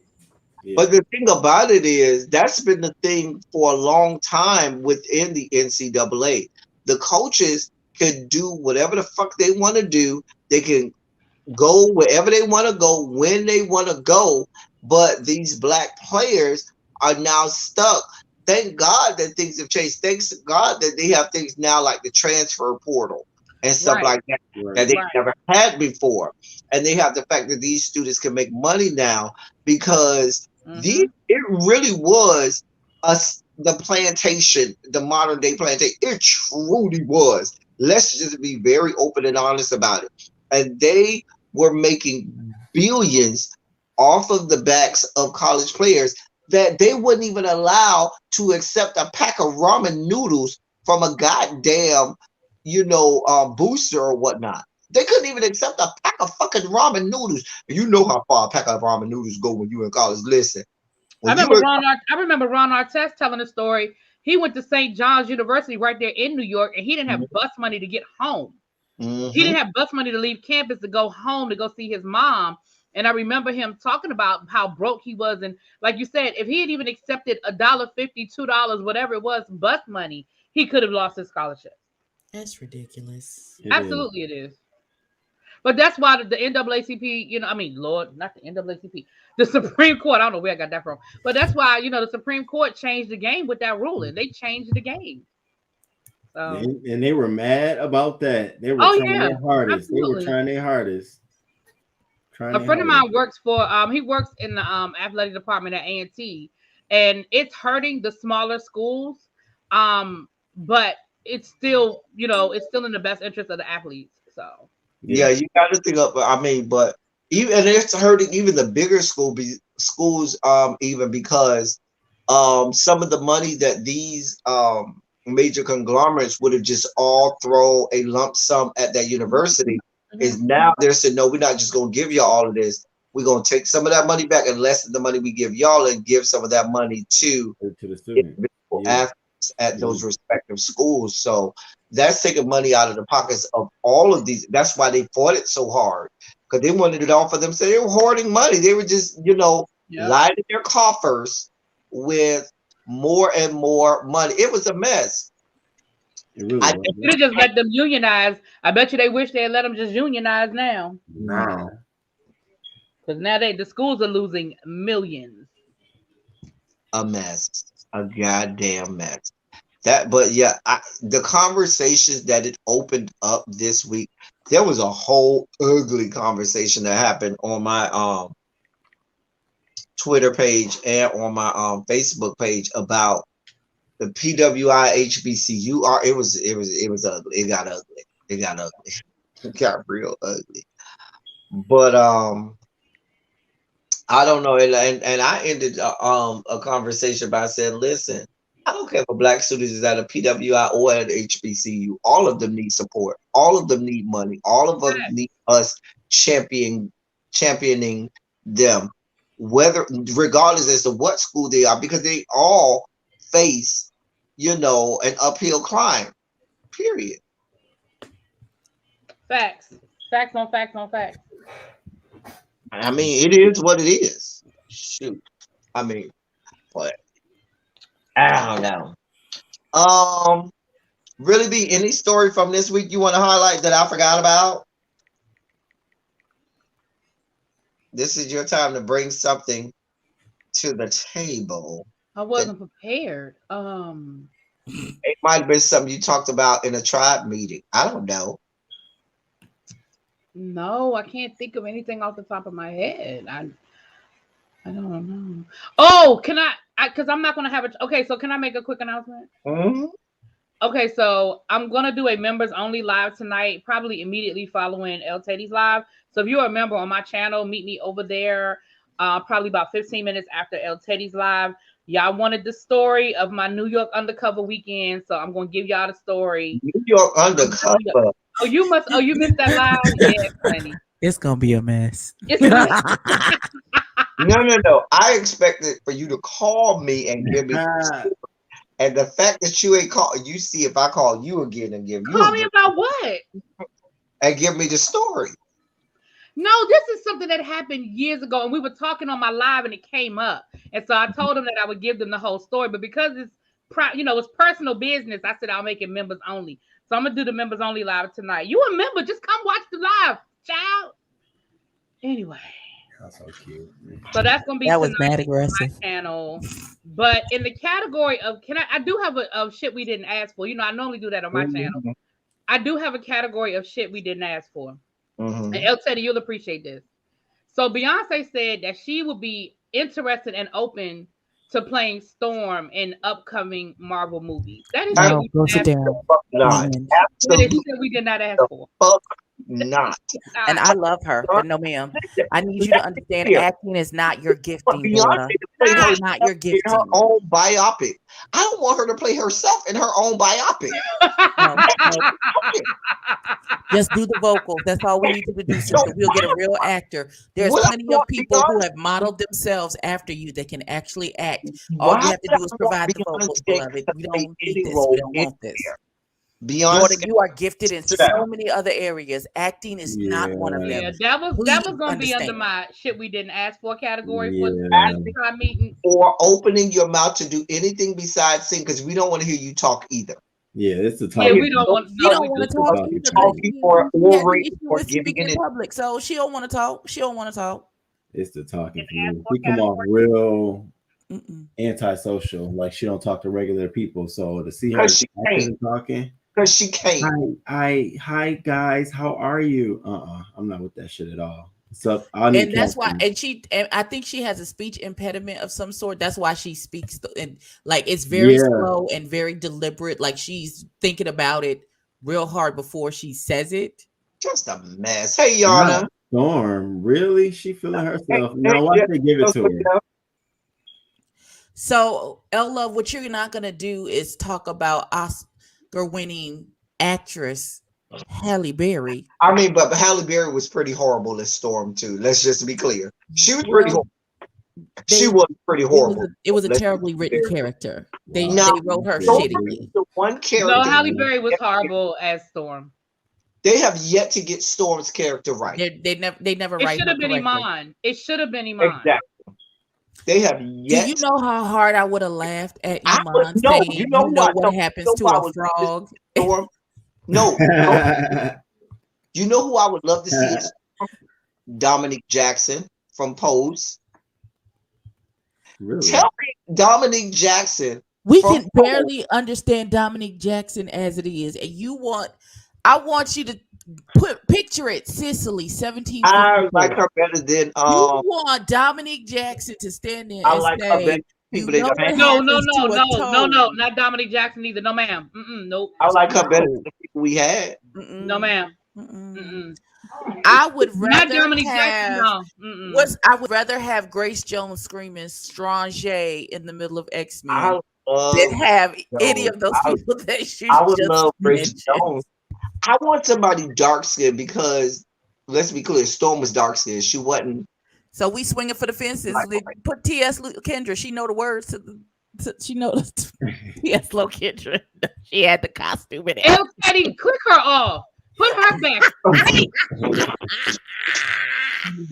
But the thing about it is, that's been the thing for a long time within the NCAA. The coaches can do whatever the fuck they want to do. They can go wherever they want to go, when they want to go. But these black players are now stuck. Thank God that things have changed. Thanks God that they have things now like the transfer portal and stuff Right. like that that they never had before. And they have the fact that these students can make money now because it really was the plantation, the modern day plantation. It truly was. Let's just be very open and honest about it. And they were making billions off of the backs of college players that they wouldn't even allow to accept a pack of ramen noodles from a goddamn, booster or whatnot. They couldn't even accept a pack of fucking ramen noodles. You know how far a pack of ramen noodles go when you in college. Listen, I remember Ron Artest telling a story. He went to St. John's University right there in New York, and he didn't have bus money to get home. He didn't have bus money to leave campus to go home to go see his mom. And I remember him talking about how broke he was. And like you said, if he had even accepted $1.50, $2, whatever it was, bus money, he could have lost his scholarship. That's ridiculous. Absolutely, it is. But that's why the NAACP, Lord, not the NAACP, the Supreme Court. I don't know where I got that from. But that's why, the Supreme Court changed the game with that ruling. They changed the game. So. And they were mad about that. They were trying their hardest. Absolutely. They were trying their hardest. A friend of mine works for he works in the athletic department at A&T, and it's hurting the smaller schools. But it's still, it's still in the best interest of the athletes. So yeah, you got to think up. But even it's hurting even the bigger schools, even because some of the money that these major conglomerates would have just all throw a lump sum at that university is now they're saying, no, we're not just going to give you all of this. We're going to take some of that money back and less than the money we give y'all and give some of that money to the students, athletes at those respective schools. So that's taking money out of the pockets of all of these. That's why they fought it so hard, because they wanted it all for them. So they were hoarding money. They were just, lining their coffers with more and more money. It was a mess. I should have just let them unionize. I bet you they wish they had let them just unionize now. No. Because now the schools are losing millions. A mess. A goddamn mess. The conversations that it opened up this week, there was a whole ugly conversation that happened on my Twitter page and on my Facebook page about the PWI HBCU. It was ugly. It got ugly. It got real ugly. But I don't know. And I ended a conversation by saying, listen, I don't care if a black student is at a PWI or at an HBCU. All of them need support. All of them need money. All of them need us championing them, regardless as to what school they are, because they all face, an uphill climb. Period. Facts. Facts on facts on facts. It is what it is. Shoot. But I don't know. Really be any story from this week you want to highlight that I forgot about? This is your time to bring something to the table. I wasn't prepared. It might have been something you talked about in a tribe meeting. I don't know. No, I can't think of anything off the top of my head. I don't know. Oh, can I? Because I'm not gonna have it. Okay, so can I make a quick announcement? Mm-hmm. Okay, so I'm gonna do a members only live tonight, probably immediately following El Teddy's live. So if you're a member on my channel, meet me over there. Probably about 15 minutes after El Teddy's live. Y'all wanted the story of my New York undercover weekend, so I'm gonna give y'all the story. New York undercover. Oh, you must. Oh, you missed that live. Yes, honey. It's gonna be a mess. It's gonna No. I expected for you to call me and give me. And the fact that you ain't call, you see if I call you again and give you call me about what? and give me the story. No, this is something that happened years ago, and we were talking on my live, and it came up, and so I told them that I would give them the whole story, but because it's it's personal business, I said I'll make it members only. So I'm gonna do the members only live tonight. You a member? Just come watch the live, child. Anyway. That's so cute. So that's gonna be That was tonight mad on aggressive. my channel. But in the category of I do have a shit we didn't ask for. I normally do that on my channel. I do have a category of shit we didn't ask for. Mm-hmm. And El Teddy, you'll appreciate this. So Beyonce said that she would be interested and open to playing Storm in upcoming Marvel movies. That is No, what we go didn't sit ask down. Not. Mm. for. That is Absolutely shit we did not ask for. not. And I love her, but no, ma'am. I need you to understand, acting is not your gifting, Beyonce daughter. to play It's herself not your in gifting. her own biopic. I don't want her to play herself in her own biopic. No. Just do the vocals. That's all we need you to do, sister. We'll get a real actor. There's What I plenty of want people who Beyonce- have modeled themselves after you that can actually act. All Why you have to would do is I want provide the vocals, Beyonce beloved. to We play don't need any this. role We don't in want this. there? Daughter, Beyonce, you are gifted in Sit so down. many other areas. Acting is not one of Yeah, them. that was Please gonna be under understand. my shit we didn't ask for category for Yeah. this time meeting. or opening your mouth to do anything besides sing, because we don't want to hear you talk either. Yeah, it's the Yeah, talking. we don't want. You No, don't we want do. to talk talking either. Talking She or has an orating issue or with giving speaking it in public, so she don't want to talk. She don't want to talk. It's the talking for ask me. for She come off real Mm-mm. antisocial, like she don't talk to regular people. So to see her Because she acting can't. and talking, Because she can't. hi guys, how are you? I'm not with that shit at all. So I need And that's why, counseling. and I think she has a speech impediment of some sort. That's why she speaks, and like it's very Yeah. slow and very deliberate. Like she's thinking about it real hard before she says it. Just a mess. Hey, Yana. Storm, really? She feeling herself. Hey, Now why yeah, they give it to her? So, L Love, what you're not gonna do is talk about Oscar-winning actress Halle Berry. I mean, but Halle Berry was pretty horrible as Storm too. Let's just be clear. She was pretty horrible. She was pretty horrible. It was a Let's terribly be written fair. character. They No, wrote her Storm shittily. is the one character. No, Halle Berry was horrible as Storm. They have yet to get Storm's character right. They never It write should her have been correctly. Iman. It should have been Iman. Exactly. They have yet. Do you know how hard I would have laughed at I Iman would- no, saying, you know what? what No, happens you to know why I a would- frog? Storm? No. You know who I would love to see? Is Dominic Jackson from Pose. Really? Tell me, Dominic Jackson. We from can barely understand Dominic Jackson as it is. And I want you to picture it, Sicily, 1754. I like her better than You want Dominic Jackson to stand there I and like her say, better. you People that know don't what have- No, not Dominic Jackson either. No, ma'am. Nope. I like her better than the people we had. No, ma'am. I would Not rather Dominic have Jackson. No. I would rather have Grace Jones screaming Strange in the middle of X-Men I love than have Jones. any of those people that you I would just love Grace mentioned. Jones. I want somebody dark skinned because let's be clear, Storm was dark skinned. She wasn't. So we swinging for the fences. Right. Put T.S. Kendra. She know the words she know T.S. Kendra. She had the costume in it. El Teddy, click her off. Put her back. Hey.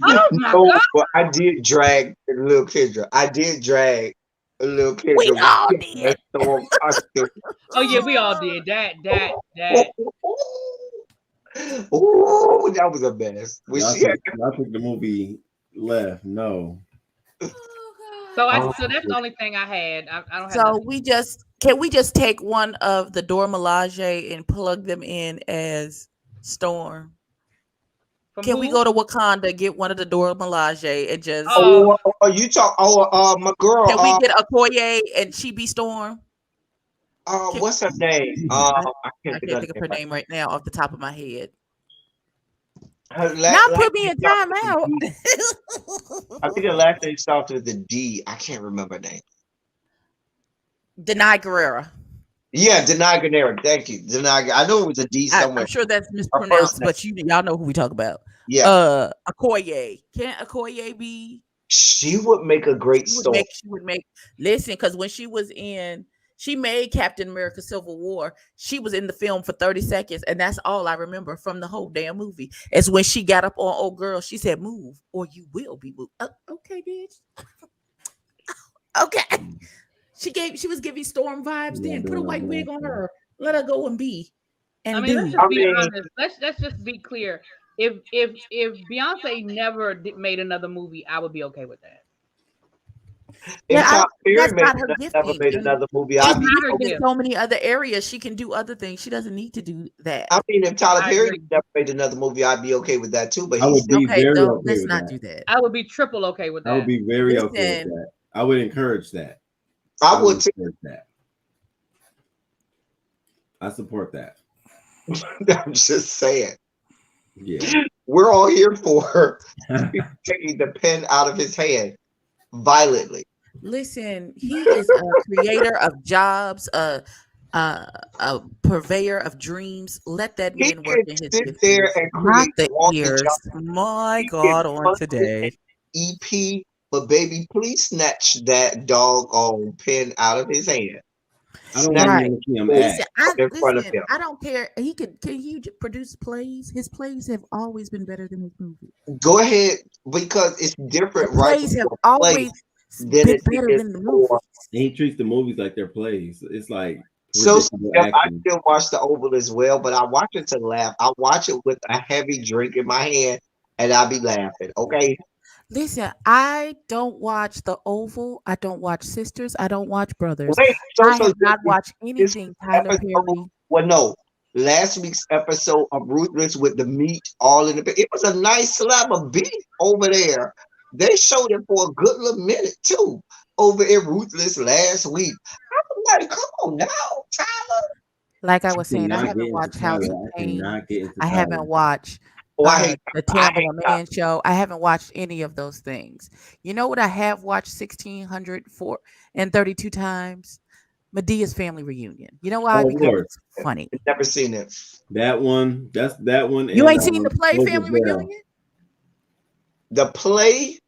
Oh my No, God. but I did drag little Kendra. I did drag a little Kendra. We all with did. that Storm costume. Oh yeah, we all did that. Ooh, that was a mess. When Y'all she had- think the movie left? No. So that's the only thing I had. I don't have. So nothing. can we just take one of the Dora Milaje and plug them in as Storm? Can we who? go to Wakanda, get one of the Dora Milaje, and just You talk. My girl. can we get Okoye and she be Storm? Can, What's her name? I I can't think can't of think of her her name. name right now off the top of my head. Her Now put me in time out. I think the last name starts with a D. I can't remember her name. Denai Guerrera. Yeah, Denai Guerrero. Thank you, Denai. I know it was a D somewhere. I'm sure that's Her first mispronounced, name. but y'all know who we talk about. Yeah, Okoye. Can't Okoye be? she would make a great Storm. She would make. Listen, because when she made Captain America: Civil War. She was in the film for 30 seconds, and that's all I remember from the whole damn movie. Is when she got up on old girl. She said, "Move, or you will be moved." Okay, bitch. Okay. She was giving Storm vibes. Then put a white wig on her. Let her go and be. And I mean, let's do. just be honest. Let's just be clear. If Beyonce never made another movie, I would be okay with that. If Tyler that's Perry not her never gifting. made another movie, It's I'd be not her okay. gift. In so many other areas, she can do other things. She doesn't need to do that. I mean, if Tyler I Perry agree. never made another movie, I'd be okay with that too. But I he's would be Okay, very no, okay let's with not that. do that. I would be triple okay with that. I would be very okay with Listen. that. I would encourage that. I would too. encourage that. I support that. I'm just saying. Yeah. We're all here for taking the pen out of his hand violently. Listen, he is a creator of jobs, a purveyor of dreams. Let that He man work can in his sit gift. there and Not create the all the ears. jobs. My He God, can on fund today. an EP, but baby, please snatch that doggone pen out of his hand. I don't Snatch want Right. to see him Listen, act. in front of him. I don't care. Can he produce plays? His plays have always been better than his movies. Go ahead, because it's different, The right? plays have before a play always than been it better is than the for. movies. He treats the movies like they're plays. It's like So ridiculous Jeff, I acting. still watch the Oval as well, but I watch it to laugh. I watch it with a heavy drink in my hand, and I'll be laughing. Okay, Listen, I don't watch The Oval. I don't watch Sisters. I don't watch Brothers. wait. I So have not this watched anything Tyler episode. Perry. Well, no, last week's episode of Ruthless with the meat all in the. It was a nice slab of beef over there. They showed it for a good little minute too over in Ruthless last week. I'm like, come on now, Tyler. Like I was saying, I Cannot haven't get into watched House of Tyler. I Pain. cannot get into I Tyler. haven't watched Oh, I hate the I hate Tamala Tyler. Man show. I haven't watched any of those things. You know what I have watched 1,632 times? Medea's Family Reunion. You know why? Oh, Because Lord. it's funny. I've never seen it. That one. That's that one. You and, ain't seen the play Over Family There. Reunion? The play.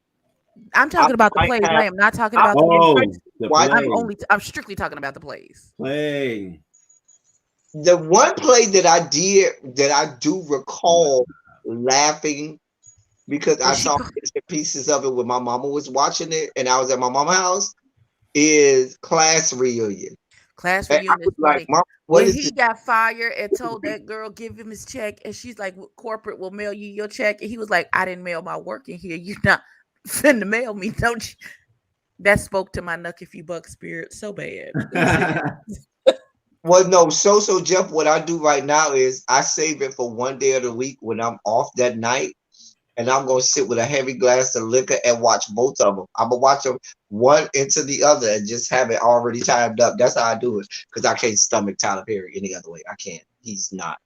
I'm talking about the might plays. have- I am not talking about the Oh, movies. the Why- play. I'm strictly talking about the plays. Play. The one play that I did that I do recall laughing because I Well, she saw ca- bits and pieces of it when my mama was watching it and I was at my mama's house is Class Reunion. Class And I Reunion is was like, funny. Mom, what When is he this? got fired and told that girl give him his check, and she's like, "Corporate will mail you your check," and he was like, "I didn't mail my work in here. You're not finna mail me, don't you?" That spoke to my nuck if you buck spirit so bad. Well, no, so Jeff, what I do right now is I save it for one day of the week when I'm off that night, and I'm gonna sit with a heavy glass of liquor and watch both of them. I'm gonna watch them one into the other and just have it already timed up. That's how I do it because I can't stomach Tyler Perry any other way. I can't. He's not.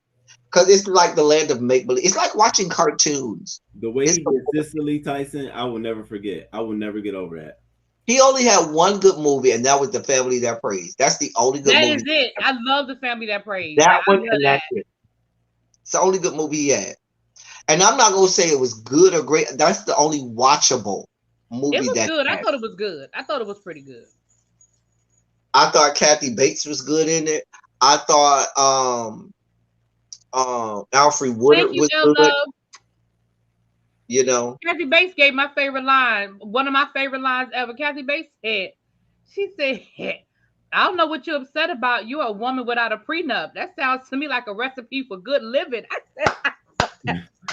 Because it's like the land of make believe. It's like watching cartoons. The way It's he did Cicely Tyson, I will never forget. I will never get over that. He only had one good movie, and that was The Family That Prays. That's the only good That movie. is it. I love The Family That Prays. That I one love and that's it. It's the only good movie he had. And I'm not gonna say it was good or great. That's the only watchable movie It was that good. he I had. thought it was good. I thought it was pretty good. I thought Kathy Bates was good in it. I thought Alfred Woodard Thank you, was L good. Love. You know, Kathy Bates gave my favorite line. One of my favorite lines ever. Kathy Bates said, she said, I don't know what you're upset about. You're a woman without a prenup. That sounds to me like a recipe for good living. I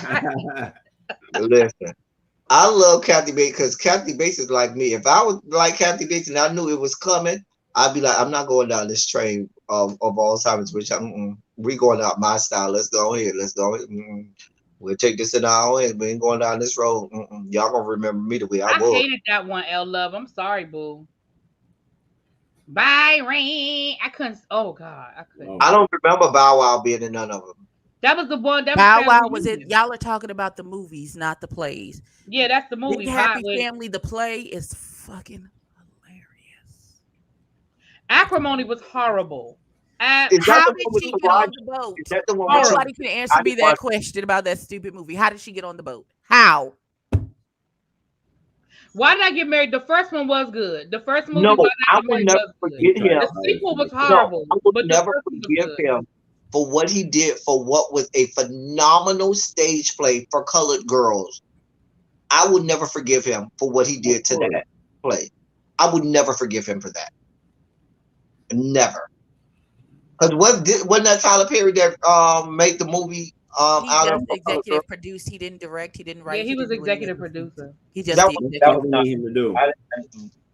said, listen. I love Kathy Bates because Kathy Bates is like me. If I was like Kathy Bates and I knew it was coming, I'd be like, I'm not going down this train of Alzheimer's, which we going out my style. Let's go ahead. Let's go. We'll take this in our hands. We ain't going down this road. Y'all gonna remember me the way I was. hated that one, L Love. I'm sorry, boo. Byron. I couldn't. Oh God, I couldn't. I don't remember Bow Wow being in none of them. That was the one. That Bow was Wow Family was it? Reunion. Y'all are talking about the movies, not the plays. Yeah, that's the movie. Big Happy with Family, the play is fucking hilarious. Acrimony was horrible. Is that How the did one with she the get on Roger? the boat? Is that the one with Nobody can answer me that question about that stupid movie. How did she get on the boat? How? Why Did I Get Married? The first one was good. The first movie, No, Why Did I I Get will Married, never was good. forget him. The sequel was No, horrible, I will but the never first one was forgive good. him for what he did for what was a phenomenal stage play for colored girls. I would never forgive him for what he did to that play. I would never forgive him for that. Never. Because wasn't that Tyler Perry that made the movie He out just of executive produced. He didn't direct. He didn't write. Yeah, he was didn't do any executive of it. producer. He just That did was- That's executive. what we need him to do.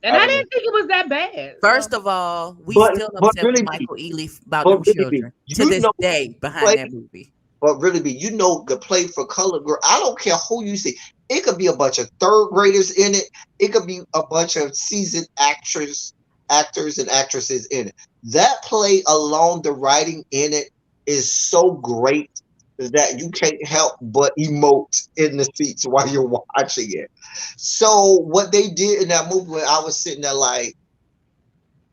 And I didn't think it was that bad. First of all, we But- still but upset really, with Michael Ealy about but them really, children you to this know- day behind like- that movie. But really, the play for colored girl. I don't care who you see. It could be a bunch of third graders in it. It could be a bunch of seasoned actors and actresses in it. That play alone, the writing in it is so great that you can't help but emote in the seats while you're watching it. So what they did in that movie, I was sitting there like,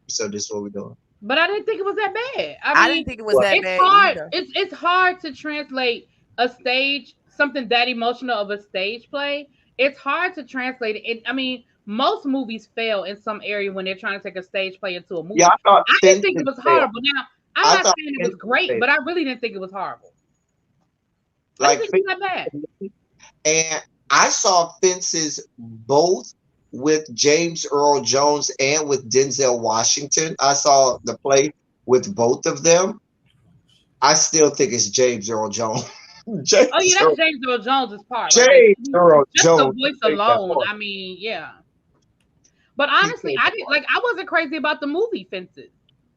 so this is what we're doing. But I didn't think it was that bad. I didn't think it was that it's bad hard. either. It's hard to translate something that emotional of a stage play. It's hard to translate it. I mean, most movies fail in some area when they're trying to take a stage play into a movie. Yeah, I didn't think it was horrible. Now, I'm I not thought saying it was great, failed. but I really didn't think it was horrible. I Like, didn't think it was that bad. and I saw Fences both with James Earl Jones and with Denzel Washington. I saw the play with both of them. I still think it's James Earl Jones. James Oh yeah, Earl, that's James Earl Jones's part. James Earl just Jones. the voice take that alone. part. I mean, yeah. But honestly, I didn't like. I wasn't crazy about the movie Fences.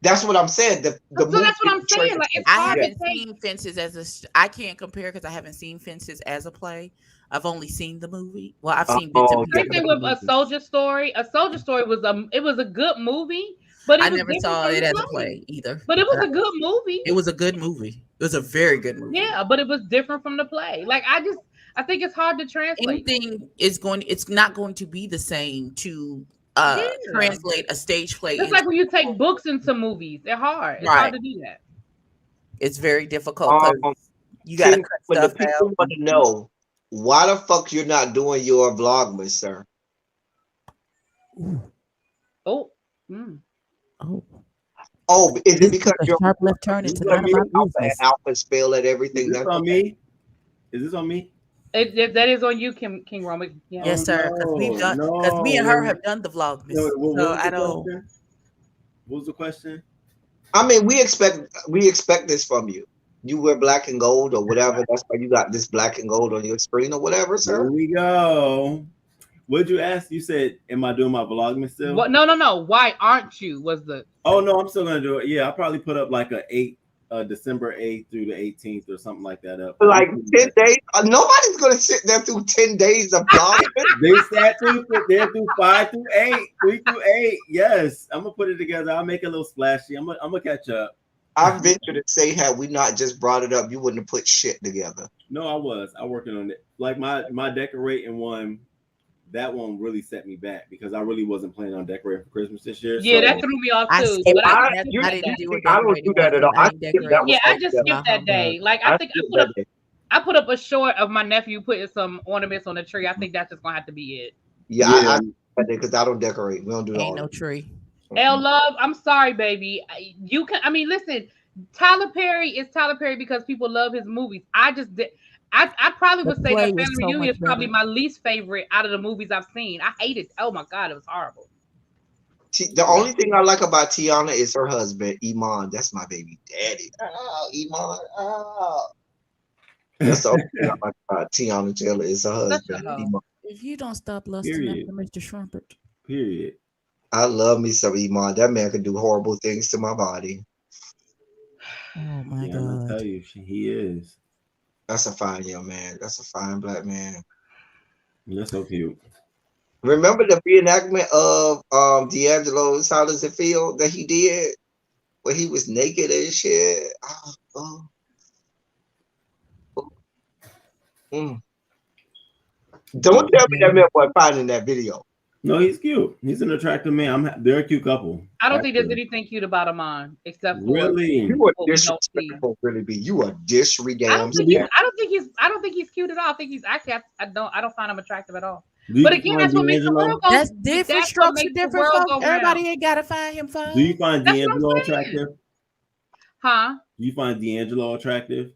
That's what I'm saying. The So that's what I'm saying. Like, it's I hard to haven't say. seen Fences I can't compare because I haven't seen Fences as a play. I've only seen the movie. Well, I've seen bits and Same pieces. thing with A Soldier Story. A Soldier Story was a good movie, but I it was never different saw from it the as a play either. But it was a good movie. It was a good movie. It was a very good movie. Yeah, but it was different from the play. Like I think it's hard to translate. It's not going to be the same to translate a stage play. It's like when you take books into movies. They're hard. It's hard to do that. It's very difficult because you got to cut But stuff the people out. want to know why the fuck you're not doing your Vlogmas, sir. Oh. Oh, is it because a you're sharp left turn into none of my alpha and business. alpha spell at everything? Is this on me? Is this on me? That is on you, King Roman. Yeah. Yes, sir. Because we've done. Because me and her have done the Vlogmas. So I don't. What was the question? I mean, we expect this from you. You wear black and gold or whatever. That's why you got this black and gold on your screen or whatever, sir. Here we go. What'd you ask? You said, "Am I doing my Vlogmas still?" What? No. Why aren't you? Was the? Oh no, I'm still gonna do it. Yeah, I'll probably put up like December 8th through the 18th or something like that up. Like 10 days. Nobody's gonna sit there through 10 days of Vlogmas. They sat through 5 through 8, 3 through 8. Yes, I'm gonna put it together. I'll make it a little splashy. I'm gonna catch up. I venture to say, had we not just brought it up, you wouldn't have put shit together. No, I was working on it. Like my decorating one, that one really set me back because I really wasn't planning on decorating for Christmas this year. Yeah, so that threw me off too. I I didn't do it. I don't do that at all. I didn't Yeah, I decorate. just skipped that day. Like I think I put up a short of my nephew putting some ornaments on the tree. I think that's just gonna have to be it. Yeah. Because I don't decorate. We don't do Ain't all no tree. L Love, I'm sorry, baby. You can. I mean, listen. Tyler Perry is Tyler Perry because people love his movies. I just did. I probably would say that Family Reunion is probably my least favorite out of the movies I've seen. I hate it. Oh my god, it was horrible. The only thing I like about Tiana is her husband, Iman. That's my baby daddy. Oh, Iman. Oh. That's the only thing I like about Tiana Taylor is her husband, Iman. If you don't stop lusting after Mr. Shrimpert. Period. I love me some Iman. That man can do horrible things to my body. Oh my God! I tell god. you, he is. That's a fine young man. That's a fine black man. That's so cute. Remember the reenactment of D'Angelo's How Does It Feel that he did? Where he was naked and shit. Mm. Don't tell me that man was finding that video. No, he's cute. He's an attractive man. They're a cute couple. I don't think there's anything cute about Amon except for Really. You are disrespectful, really be. You are disrespectful. I don't think he's cute at all. I think he's actually I don't find him attractive at all. But again, that's what makes the world go. That's different strokes for different folks. Everybody ain't gotta find him fine. Do you find D'Angelo attractive? Huh? Do you find D'Angelo attractive?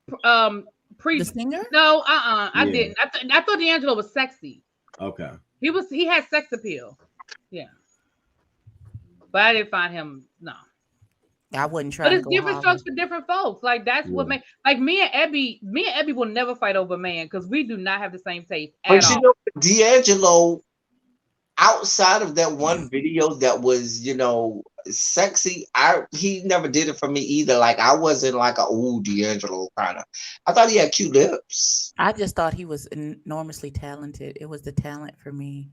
The singer? No, I didn't. I thought D'Angelo was sexy. Okay. He had sex appeal. Yeah. But I didn't find him, no. I wouldn't try. But it's different strokes for different folks. Like that's what makes like me and Ebby will never fight over man because we do not have the same taste at all. You know, D'Angelo, outside of that one video that was, sexy, he never did it for me either. Like I wasn't like a D'Angelo kind of. I thought he had cute lips. I just thought he was enormously talented. It was the talent for me.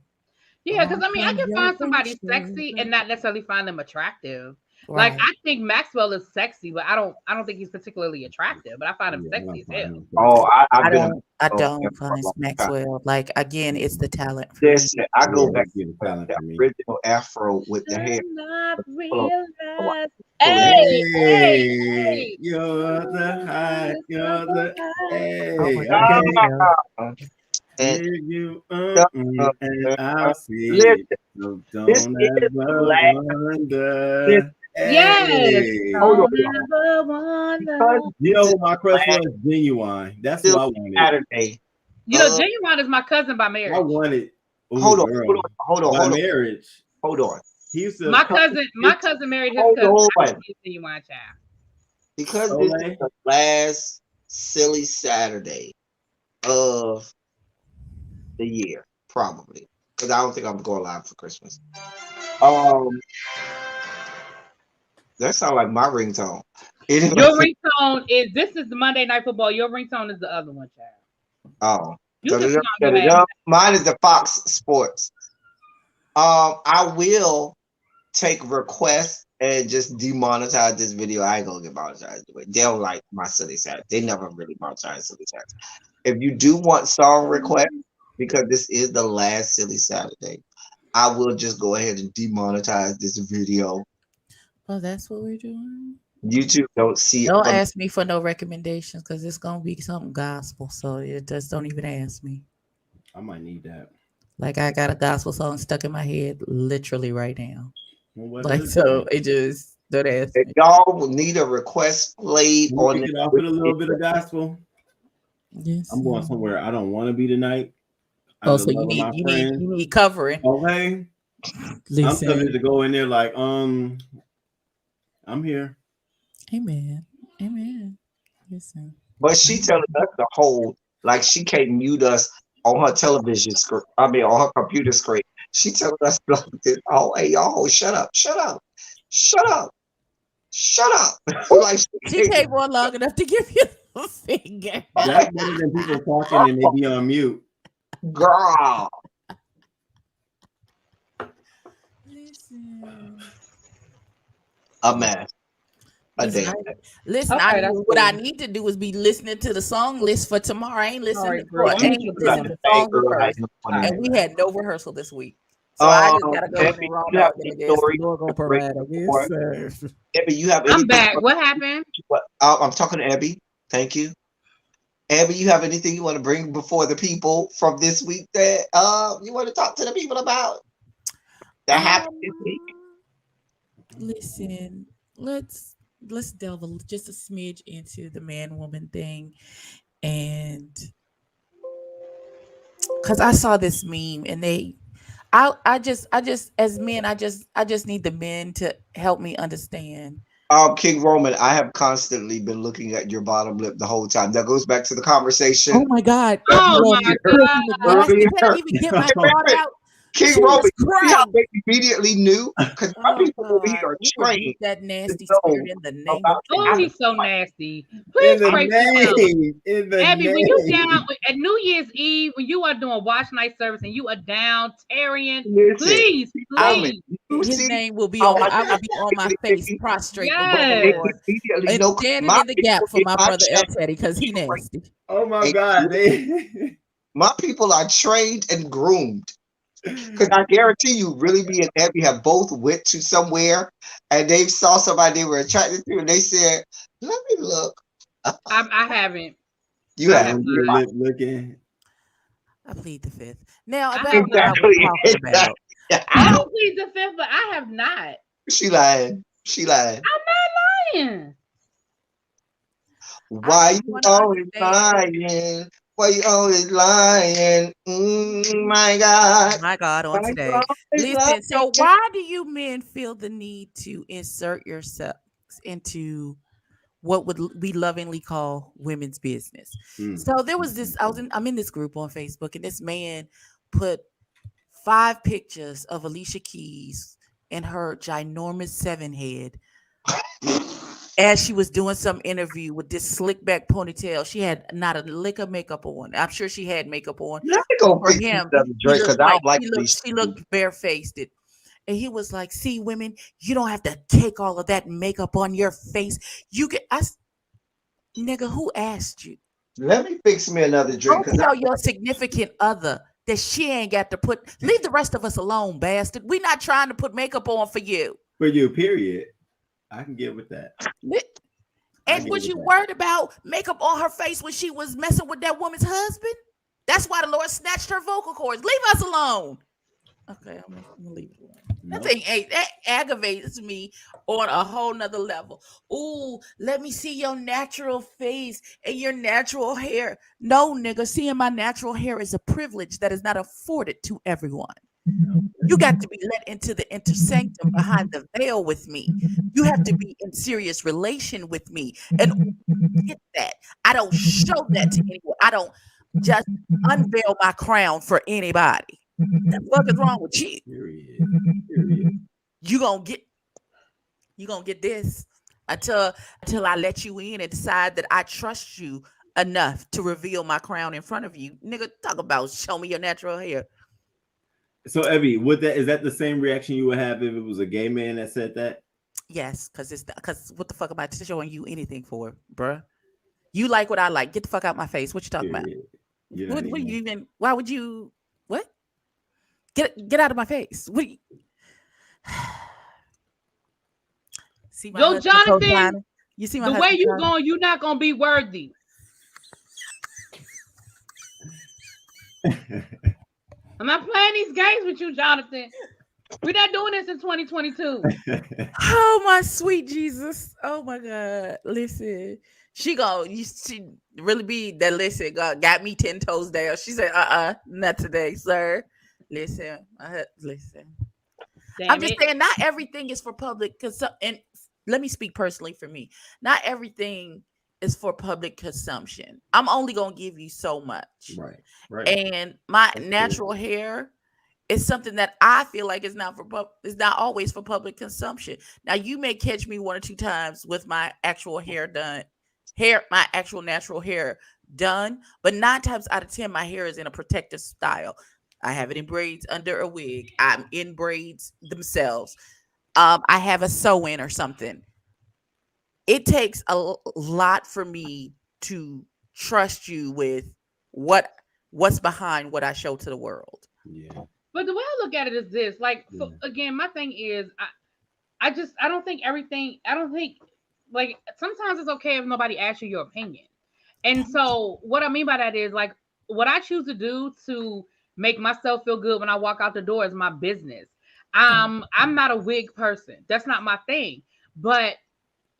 Yeah, because I can find somebody sexy and not necessarily find them attractive. Right. Like I think Maxwell is sexy, but I don't think he's particularly attractive. But I find him sexy as hell. Oh, I don't find Maxwell. Like again, it's the talent. Yes, I go back to the original Afro with the hair. Hey, you're the high, you're the and you and I'll see. So don't ever wonder. Yes. Hold on. You know what my crush was? Genuine. That's what I wanted. Saturday. Genuine is my cousin by marriage. I wanted. Hold on. By marriage. Hold on. He used to. My cousin married his cousin. Genuine child. Because this is the last silly Saturday of the year, probably. Because I don't think I'm going live for Christmas. That sounds like my ringtone. Your ringtone is this is the Monday Night Football. Your ringtone is the other one, child. Mine is the Fox Sports. I will take requests and just demonetize this video. I ain't gonna get monetized. They don't like my silly Saturday. They never really monetize silly Saturday. If you do want song requests, because this is the last silly Saturday, I will just go ahead and demonetize this video. Oh, that's what we're doing. YouTube don't see it. Don't ask me for no recommendations because it's gonna be something gospel. So it just don't even ask me. I might need that. Like I got a gospel song stuck in my head literally right now. Well, like so, it just don't ask me. If y'all need a request played on it off with a little bit of gospel. Yes, I'm going somewhere I don't want to be tonight. Oh, so you need covering. Okay. Listen. I'm starting to go in there like I'm here. Amen. Listen. But she telling us the whole, like she can't mute us on her television screen. I mean, on her computer screen. She telling us like this. Oh, hey, y'all, shut up. Like she can't go long enough to give you the finger. That's better than people talking and they be on mute. Girl. Listen. A mess. Listen, what I need to do is be listening to the song list for tomorrow. I ain't listening to the song first. And we had no rehearsal this week. So I just gotta go and wrong out Abby, you have I'm back. What happened? I'm talking to Abby. Thank you. Abby, you have anything you want to bring before the people from this week that you want to talk to the people about that happened this week? Listen, let's delve just a smidge into the man-woman thing, and because I saw this meme, and I just as men, I just need the men to help me understand. King Roman, I have constantly been looking at your bottom lip the whole time. That goes back to the conversation. Oh my God! Oh my God! I can't even get my thought out. King She was Roby, see how crying. they immediately knew? Because my Oh people over here God, are we trained rebuke that to nasty know spirit in the name of about the Oh, Jesus. he's so nasty. In Please the pray for him. name. In the Abby, when you name. down at New Year's Eve, when you are doing watch night service and you are down tarrying, Listen, please, woman, please. you His see name will be how on my. I I will be on my face, immediately, prostrate before the they Yes. Lord, immediately and know 'cause standing my in the gap people for in my my brother El chat Teddy because he trained nasty. Oh my and God. my people are trained and groomed. Because I guarantee you, really be and Abby have both went to somewhere and they saw somebody they were attracted to and they said, let me look. I haven't. You I have have Good not. lip looking. I plead the fifth. Now I about have what I not. was exactly. talking about. I Exactly. don't plead the fifth, but I have not. She lying. She lying. I'm not lying. I Why just you want to always understand. lying? Why you always lying? My God. My God, on Why you today. always Listen, so lying? why do you men feel the need to insert yourselves into what would we lovingly call women's business? Mm. So there was this, I'm in this group on Facebook, and this man put 5 pictures of Alicia Keys and her ginormous 7 head as she was doing some interview with this slick back ponytail. She had not a lick of makeup on. I'm sure she had makeup on. Let me go For fix this him, other he drink because looked I like don't like these. she looked barefaced. And he was like, "See, women, you don't have to take all of that makeup on your face. You can, nigga, who asked you? Let me fix me another drink Go because tell your significant other that she ain't got to put. Leave the rest of us alone, bastard. We not trying to put makeup on for you." For you, period. I can get with that. I And get was with you that. worried about makeup on her face when she was messing with that woman's husband? That's why the Lord snatched her vocal cords. Leave us alone. Okay, I'm gonna leave it alone. That Nope. thing that aggravates me on a whole nother level. Ooh, let me see your natural face and your natural hair. No, nigga, seeing my natural hair is a privilege that is not afforded to everyone. You got to be let into the inner sanctum behind the veil with me. You have to be in serious relation with me. And get that. I don't show that to anyone. I don't just unveil my crown for anybody. The fuck is wrong with you? Period. Period. You gonna get this until I let you in and decide that I trust you enough to reveal my crown in front of you. Nigga, talk about show me your natural hair. So, Evie, is that the same reaction you would have if it was a gay man that said that? Yes, because what the fuck am I showing you anything for, bruh? You like what I like. Get the fuck out my face. What you talking about? Period. You're What, not what even- you even? Why would you? What? Get out of my face. What? See my Yo, husband Jonathan, co-signing? You see my the way husband you signing? going, you're not gonna be worthy. I'm not playing these games with you, Jonathan. We're not doing this in 2022. Oh my sweet Jesus! Oh my God! Listen, she really be that. Listen, God got me 10 toes down. She said, not today, sir. Listen, listen. I'm Damn just it. saying, not everything is for public and let me speak personally for me. Not everything is for public consumption. I'm only gonna give you so much. Right. Right. And my That's natural hair is something that I feel like is not always for public consumption. Now you may catch me 1 or 2 times with my actual my actual natural hair done, but 9 times out of 10 my hair is in a protective style. I have it in braids under a wig. I'm in braids themselves. I have a sew-in or something. It takes a lot for me to trust you with what's behind what I show to the world. Yeah. But the way I look at it is this: like, again, my thing is, I don't think like sometimes it's okay if nobody asks you your opinion. And so what I mean by that is like what I choose to do to make myself feel good when I walk out the door is my business. I'm not a wig person. That's not my thing. But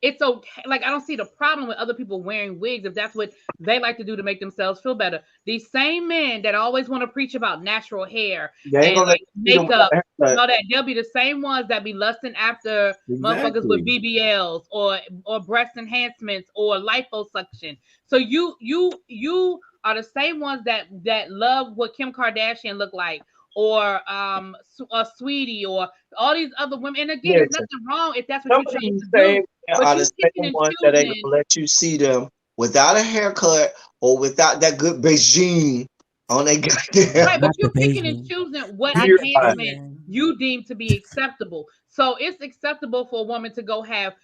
it's okay. Like, I don't see the problem with other people wearing wigs if that's what they like to do to make themselves feel better. These same men that always want to preach about natural hair They ain't and gonna let like you see them makeup without a haircut. and all that, they'll be the same ones that be lusting after motherfuckers with Exactly. BBLs or breast enhancements or liposuction. So you are the same ones that love what Kim Kardashian looked like, or Sweetie or all these other women. And again, there's nothing wrong if that's what you choose to do. Are But the you picking same and ones that ain't choosing. gonna let you see them without a haircut or without that good Beijing on their goddamn. Right, but Not the you're picking and Beijing. choosing what Not You're the enhancement Beijing. you deem to be acceptable. So it's acceptable for a woman to go have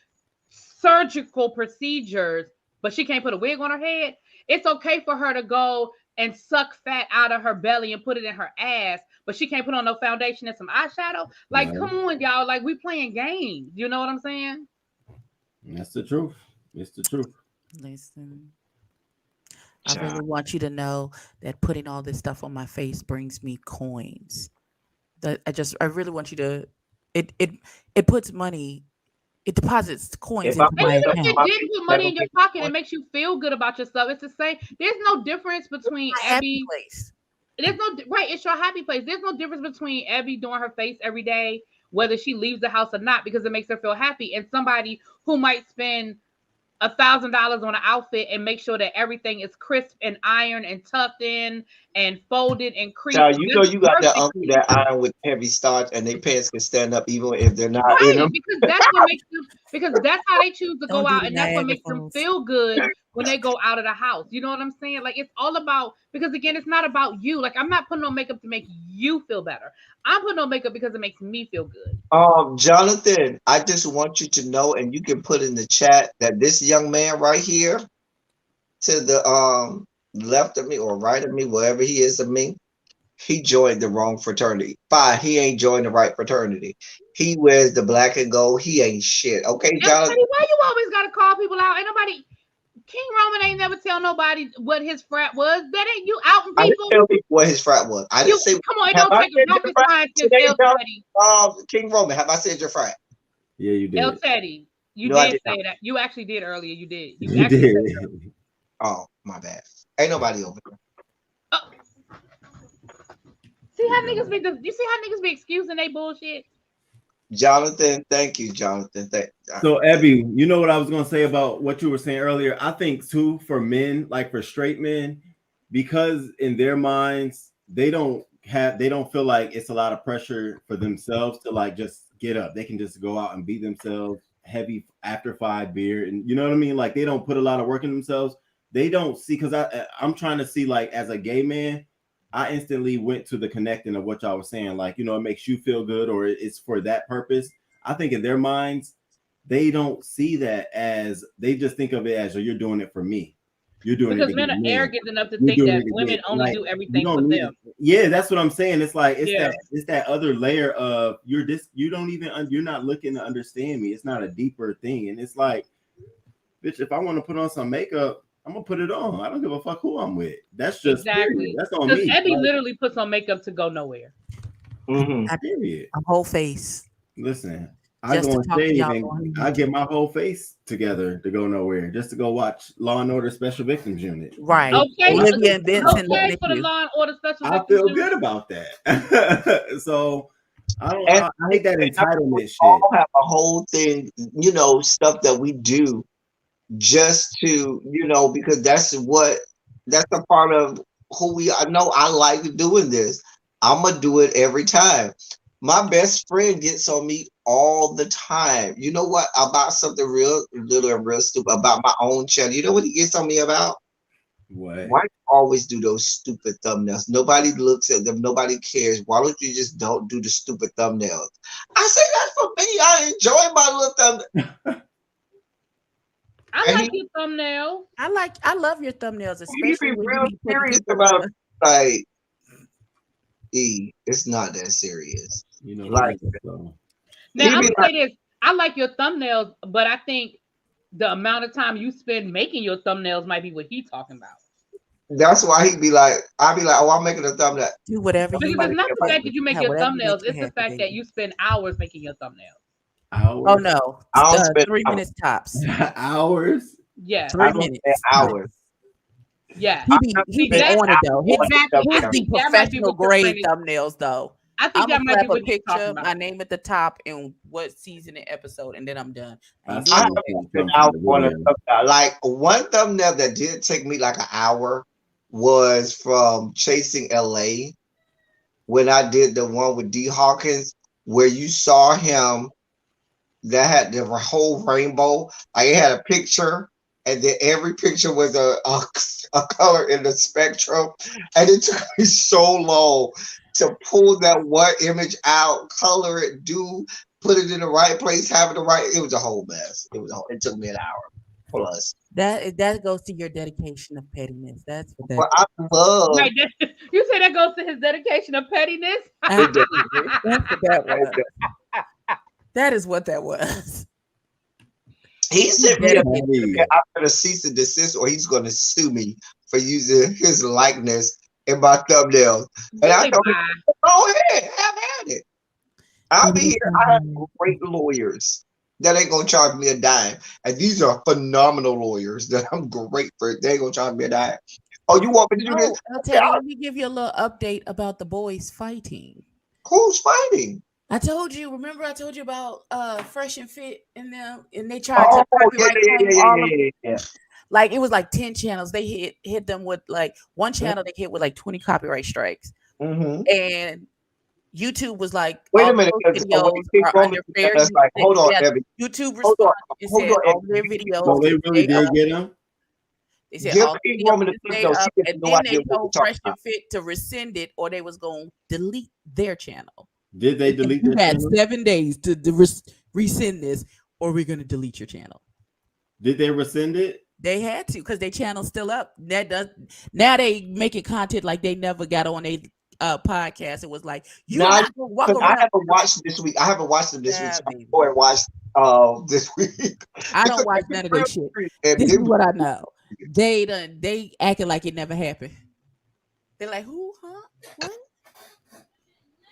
surgical procedures, but she can't put a wig on her head. It's okay for her to go and suck fat out of her belly and put it in her ass, but she can't put on no foundation and some eyeshadow. Like, Right. come on, y'all. Like, we playing games. You know what I'm saying? That's the truth. It's the truth. Listen, I really want you to know that putting all this stuff on my face brings me coins. That I really want you to. It puts money. It deposits coins If I into And my even put if stuff on it my account. did face, put that money in don't your make pocket no and makes you feel good about yourself, it's the same. There's no difference between My happy Abby. place. There's no right. It's your happy place. There's no difference between Abby doing her face every day, whether she leaves the house or not, because it makes her feel happy, and somebody who might spend $1,000 on an outfit and make sure that everything is crisp and ironed and tucked in and folded and creased. Child, you know you got that uncle Perfectly. that iron with heavy starch and they pants can stand up even if they're not in Right, them. because that's what makes them, because that's how they choose to Don't go do out, the and that's what Niagara makes them Falls. feel good when they go out of the house. You know what I'm saying? Like, it's all about, because again, it's not about you. Like, I'm not putting on makeup to make you feel better. I'm putting on makeup because it makes me feel good. Jonathan, I just want you to know, and you can put in the chat that this young man right here to the left of me or right of me, wherever he is of me, he joined the wrong fraternity. Fine, he ain't joined the right fraternity. He wears the black and gold. He ain't shit. Okay, Now, Jonathan. Teddy, why you always gotta call people out? Ain't nobody. King Roman ain't never tell nobody what his frat was. That ain't you outing I didn't people. tell people what his frat was. I You didn't say. come on, it Have don't I take a said your rocket frat scientist, today, L Teddy. King Roman? Have I said your frat? Yeah, you did. L Teddy. You No, I did did say not. that. You actually did earlier. You did. You You actually did. said that. Oh, my bad. Ain't nobody over there. Oh, see how niggas be? You see how niggas be excusing they bullshit? Jonathan, thank you, Jonathan. So, Abby, you know what I was going to say about what you were saying earlier? I think, too, for men, like for straight men, because in their minds, they don't feel like it's a lot of pressure for themselves to like just get up. They can just go out and beat themselves heavy after 5 beer. And you know what I mean? Like they don't put a lot of work in themselves. They don't see, because I'm trying to see, like, as a gay man, I instantly went to the connecting of what y'all were saying. Like, you know, it makes you feel good or it's for that purpose. I think in their minds, they don't see that as, they just think of it as, oh, you're doing it for me. You're doing Because it to men get are me. arrogant enough to You're think doing that it to women get, only like, do you everything don't for need them. Yeah, that's what I'm saying. It's like it's Yeah. that other layer of you're not looking to understand me. It's not a deeper thing. And it's like, bitch, if I want to put on some makeup, I'm gonna put it on. I don't give a fuck who I'm with. That's just Exactly. period. That's on Because me. Abby Like, literally puts on makeup to go nowhere. period. A whole face. Listen, I Just go to and talk to shave y'all. and I get my whole face together to go nowhere just to go watch Law and Order Special Victims Unit. Right. Okay. Olivia and Benson. Okay, for the Law and Order Special I Victims feel Unit. good about that. So And I hate that entitlement we shit. all have a whole thing, you know, stuff that we do just to, you know, because that's a part of who we are. No, I like doing this. I'm gonna do it every time. My best friend gets on me all the time. You know what? About something real little and real stupid about my own channel. You know what he gets on me about? What? Why do you always do those stupid thumbnails? Nobody looks at them. Nobody cares. Why don't you just don't do the stupid thumbnails? I say that for me. I enjoy my little thumbnail. I like your thumbnail. I love your thumbnails, You especially be when real you be putting serious people about on. like, it's not that serious. You know, Like, so. Now I'm be gonna say this. I like your thumbnails, but I think the amount of time you spend making your thumbnails might be what he's talking about. that's why he'd be like, I'd be like, oh, I'm making a thumbnail. Do whatever you Because it's not the Like, fact that you make have your whatever makes thumbnails, you it's the happy, fact that baby. you spend hours making your thumbnails. Hours? Oh no. I don't spend 3 minutes tops. Hours? Yeah. 3 I don't minutes. spend hours. Yeah. He be Exactly. on it though. Exactly. I His think be that might be professional what you're grade saying. thumbnails though. I think I'm that gonna might be slap a what you're talking picture, about. my name at the top, and what season and episode, and then I'm done. I haven't spent hours on a thumbnail. Like one thumbnail that did take me like an hour was from Chasing LA. when I did the one with D Hawkins, where you saw him that had the whole rainbow. I had a picture, and then every picture was a color in the spectrum, and it took me so long to pull that one image out, color it, put it in the right place, have it the right. It was a whole mess. It took me an hour plus. That goes to your dedication of pettiness. That's what that. But I love. Like you say that goes to his dedication of pettiness. That's what that was. That is what that was. He sent me after the cease and desist, or he's going to sue me for using his likeness in my thumbnails. And I told him, go ahead, have at it. I'll be here. I have great lawyers that ain't gonna charge me a dime, and these are phenomenal lawyers that I'm great for. They ain't gonna charge me a dime. Oh, you want me to do this? I'll tell you. Let me give you a little update about the boys fighting. Who's fighting? I told you. Remember, I told you about Fresh and Fit and them, and they tried to Yeah. like it was like 10 channels. They hit them with like one channel. They hit with like 20 copyright strikes, and YouTube was like, wait a minute, videos are under fair use. Like, hold on, Debbie. YouTube responded and said all their videos. Oh, they really did get them. They said all the videos stayed up, and then they told Fresh and Fit to rescind it, or they was going to delete their channel. Did they delete their channel? channel? 7 days to rescind this, or we're going to delete your channel. Did they rescind it? They had to, because their channel's still up. Now they making content like they never got on a podcast. It was like I haven't watched this week. I haven't watched them this week. So I'm going to watch this week. I don't watch none of that shit. This is what I know. They acting like it never happened. They're like, who? Huh?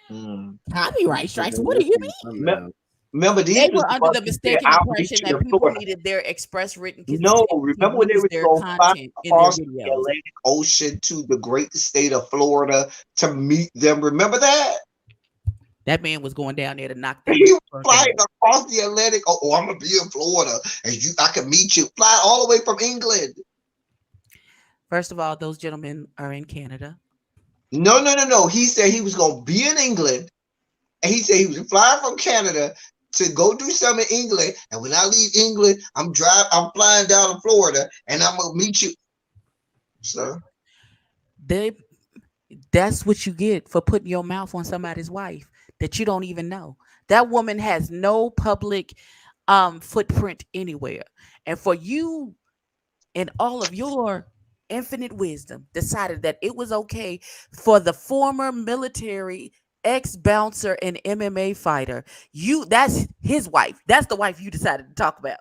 What? Copyright strikes. What do you mean? Remember, they were under the mistaken impression that people needed their express written consent. No, remember when they were going across the Atlantic Ocean to the great state of Florida to meet them? Remember that? That man was going down there to knock them. He was flying across the Atlantic. Oh, I'm gonna be in Florida, and I can meet you. Fly all the way from England. First of all, those gentlemen are in Canada. No. He said he was gonna be in England, and he said he was flying from Canada to go do something in England, and when I leave England, I'm flying down to Florida, and I'm gonna meet you, sir. That's what you get for putting your mouth on somebody's wife that you don't even know. That woman has no public footprint anywhere, and for you, in all of your infinite wisdom, decided that it was okay for the former military ex-bouncer and MMA fighter. That's his wife. That's the wife you decided to talk about.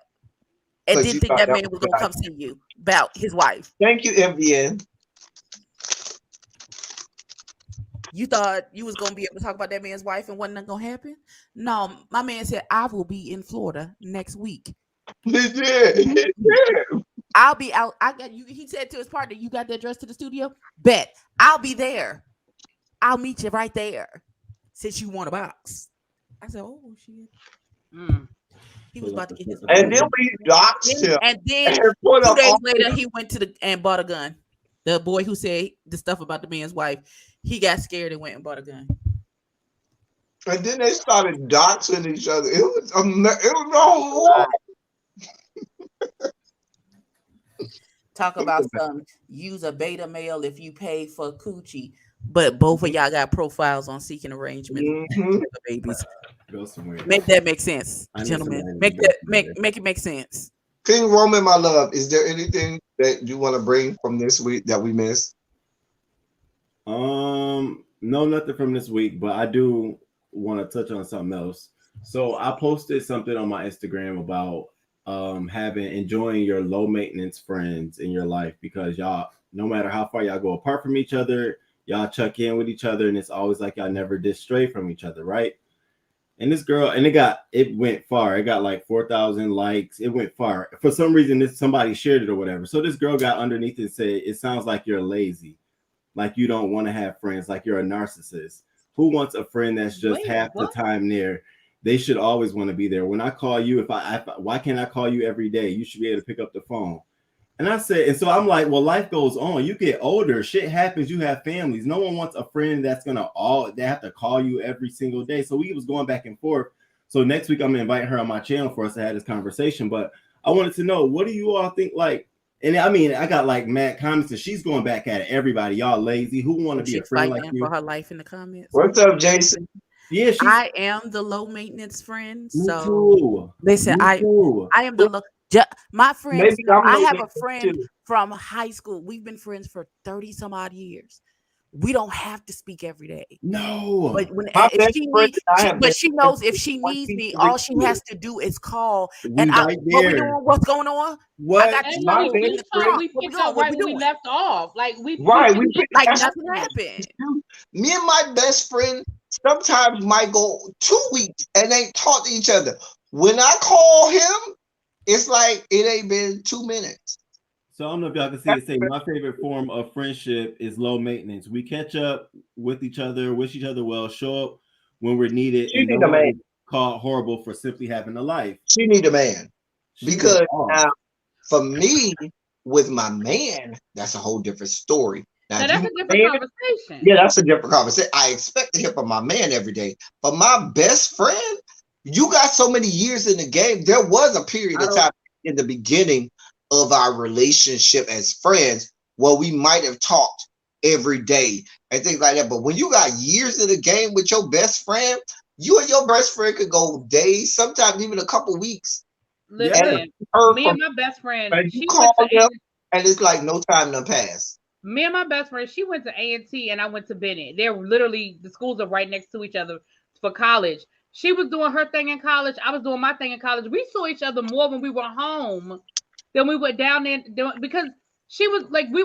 And didn't think that man was going to come see you about his wife. Thank you, MVN. You thought you was going to be able to talk about that man's wife and wasn't going to happen? No, my man said, I will be in Florida next week. He did. I'll be out. I got you. He said to his partner, you got the address to the studio? Bet. I'll be there. I'll meet you right there. Since you want a box. I said, oh, shit. He was about to get his. And then we doxed him. And then 2 days later, he went and bought a gun. The boy who said the stuff about the man's wife, he got scared and went and bought a gun. And then they started doxing each other. It was no. Talk about use a beta male if you pay for coochie. But both of y'all got profiles on Seeking Arrangement. Babies. Go somewhere. Make that make sense, gentlemen. Make it make sense. King Roman, my love, is there anything that you want to bring from this week that we missed? No, nothing from this week, but I do want to touch on something else. So I posted something on my Instagram about enjoying your low maintenance friends in your life, because y'all, no matter how far y'all go apart from each other, y'all check in with each other, and it's always like y'all never did stray from each other, right? And this girl, and it went far. It got like 4,000 likes. It went far. For some reason, somebody shared it or whatever. So this girl got underneath and said, it sounds like you're lazy, like you don't want to have friends, like you're a narcissist. Who wants a friend that's just half the time there? They should always want to be there. When I call you, why can't I call you every day? You should be able to pick up the phone. And I said, and so I'm like, well, life goes on. You get older, shit happens. You have families. No one wants a friend that's gonna they have to call you every single day. So we was going back and forth. So next week I'm gonna invite her on my channel for us to have this conversation. But I wanted to know, what do you all think? Like, and I mean, I got like mad comments, and she's going back at everybody. Y'all lazy. Who want to be a friend like you? For her life in the comments. What's up, Jason? Yeah, I am the low maintenance friend. Me So too. listen, Me too. I am the low. My friends, Maybe I'm I low have a maintenance friend too. from high school. We've been friends for 30 some odd years. We don't have to speak every day. No. But when My if best she friend needs, and I have been she knows if friends she for needs me, 23 all she has to do is call. We And right what we there. doing? What's going on? What? I got And you My we in best the friend- trunk. we What we picked doing? up What right we when we doing? left off. Like we Right, Like that's nothing what happened. me and my best friend sometimes might go 2 weeks and ain't talk to each other. When I call him, it's like it ain't been 2 minutes. So I don't know if y'all can see it. Say my favorite form of friendship is low maintenance. We catch up with each other, wish each other well, show up when we're needed, She and need no a one man. is called horrible for simply having a life. She need a man. She Because went off. now, for me, with my man, that's a whole different story. Now, now if that's you a different man, conversation. yeah, that's a different conversation. I expect to hear from my man every day. But my best friend, you got so many years in the game. There was a period of time in the beginning of our relationship as friends where we might have talked every day and things like that. But when you got years in the game with your best friend, you and your best friend could go days, sometimes even a couple weeks. Listen, Her me from and my best friend, and she you went call to them, and it's like no time done passed. me and my best friend, she went to A&T and I went to Bennett. They're literally, the schools are right next to each other for college. She was doing her thing in college. I was doing my thing in college. We saw each other more when we were home than we were down there because she was like, we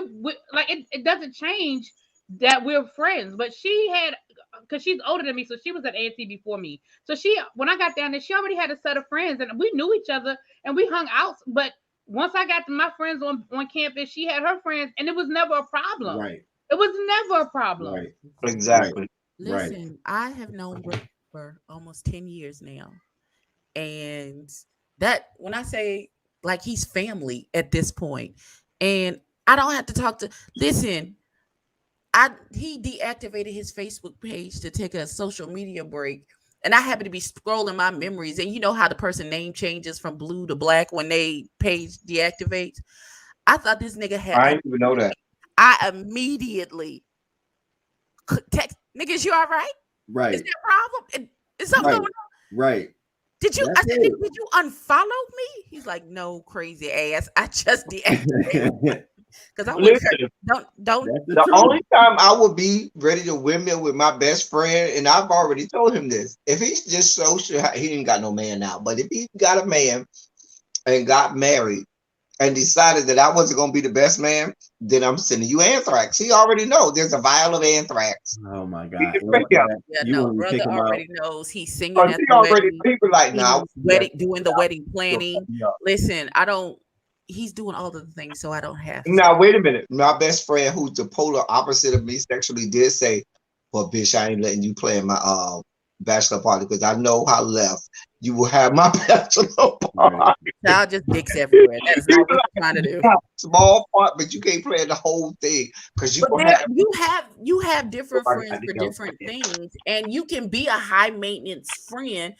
like it doesn't change that we're friends, but she had, because she's older than me, so she was at A&T before me. So when I got down there, she already had a set of friends and we knew each other and we hung out. But once I got to my friends on campus, she had her friends, and it was never a problem. Right. It was never a problem. Right. Exactly. Listen, I have known Brooke for almost 10 years now. And that, when I say like he's family at this point, and I don't have to talk to, listen, he deactivated his Facebook page to take a social media break. And I happen to be scrolling my memories, and you know how the person name changes from blue to black when they page deactivates. I thought this nigga had. I didn't even know that. I immediately text niggas. You all right? Right. Is there a problem? Is something going on? Right. Did you? That's I said, it. did you unfollow me? He's like, no, crazy ass. I just deactivated. Because I wouldn't. Don't. The only time I would be ready to windmill with my best friend, and I've already told him this, if he's just social, he ain't got no man now. But if he got a man and got married and decided that I wasn't going to be the best man, then I'm sending you anthrax. He already know there's a vial of anthrax. Oh my God. Yeah, no, brother already knows he's singing at the wedding. People like now doing the wedding planning. Listen, I don't. He's doing all of the things, so I don't have to. Now, wait a minute. My best friend, who's the polar opposite of me sexually, did say, well, bitch, I ain't letting you play in my bachelor party because I know how left you will have my bachelor party. Child just dicks everywhere. That is not what you're trying to do. Small part, but you can't play the whole thing because you have different friends for different things, and you can be a high maintenance friend.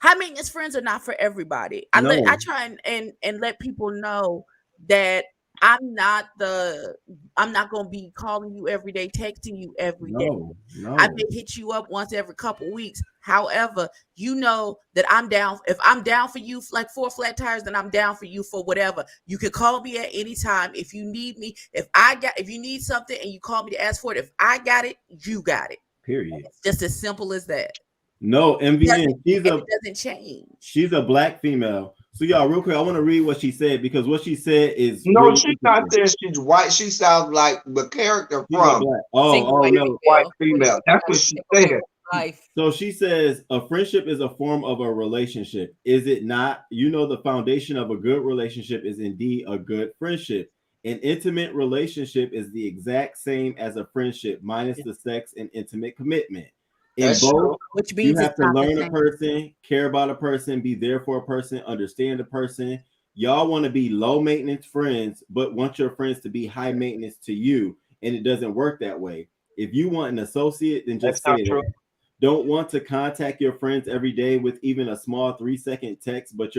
High maintenance friends are not for everybody. I try and let people know that I'm not going to be calling you every day, texting you every day. No. I may hit you up once every couple weeks. However, you know that I'm down. If I'm down for you like 4 flat tires, then I'm down for you for whatever. You can call me at any time if you need me. If you need something and you call me to ask for it, if I got it, you got it. Period. It's just as simple as that. No, MVN. It doesn't change. She's a black female. So y'all, real quick, I want to read what she said because what she said is no, really she's not saying she's white. She sounds like the character from white female. That's what she said. So she says a friendship is a form of a relationship. Is it not? You know, the foundation of a good relationship is indeed a good friendship. An intimate relationship is the exact same as a friendship, minus the sex and intimate commitment. In both, which means you have to learn a person, care about a person, be there for a person, understand a person. Y'all want to be low maintenance friends, but want your friends to be high maintenance to you, and it doesn't work that way. If you want an associate, then just say that. Don't want to contact your friends every day with even a small 3-second text, but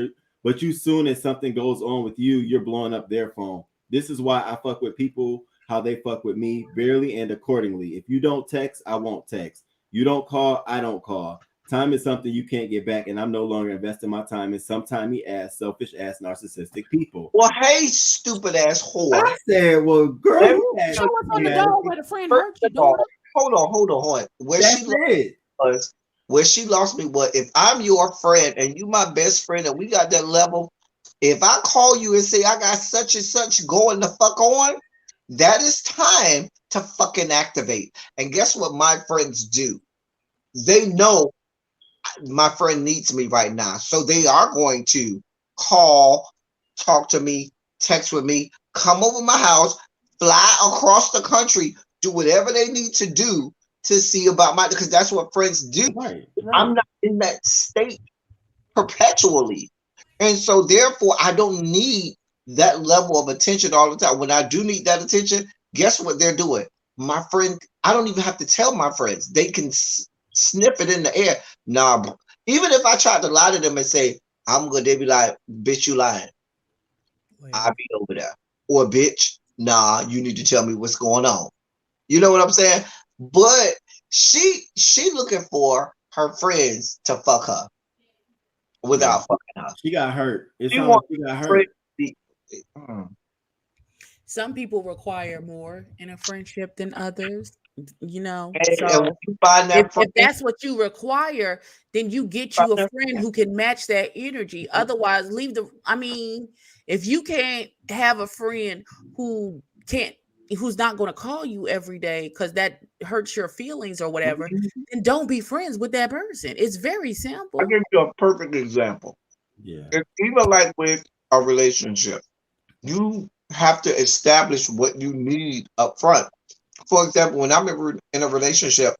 you soon as something goes on with you, you're blowing up their phone. This is why I fuck with people how they fuck with me, barely and accordingly. If you don't text, I won't text. You don't call, I don't call. Time is something you can't get back, and I'm no longer investing my time in some timey ass, selfish ass, narcissistic people. Well, hey, stupid ass whore. I said, well, girl, Show us on the door where the friend hurt you, daughter. Hold on. Where she lost me was, if I'm your friend and you my best friend and we got that level, if I call you and say I got such and such going the fuck on, that is time to fucking activate. And guess what my friends do? They know my friend needs me right now. So they are going to call, talk to me, text with me, come over my house, fly across the country, do whatever they need to do to see about because that's what friends do. Right. I'm not in that state perpetually. And so therefore I don't need that level of attention all the time. When I do need that attention, guess what they're doing? My friend, I don't even have to tell my friends. They can sniff it in the air. Nah, even if I tried to lie to them and say, I'm good, they'd be like, bitch, you lying. I'll be over there. Or bitch, nah, you need to tell me what's going on. You know what I'm saying? But she looking for her friends to fuck her without fucking her. She got hurt. She got hurt. Some people require more in a friendship than others. You know, and so you find that if that's what you require, then you get you a friend who can match that energy. Otherwise, if you can't have a friend who's not going to call you every day because that hurts your feelings or whatever, then don't be friends with that person. It's very simple. I'll give you a perfect example. Yeah. It's even like with a relationship, you have to establish what you need up front. For example, when I'm in a relationship,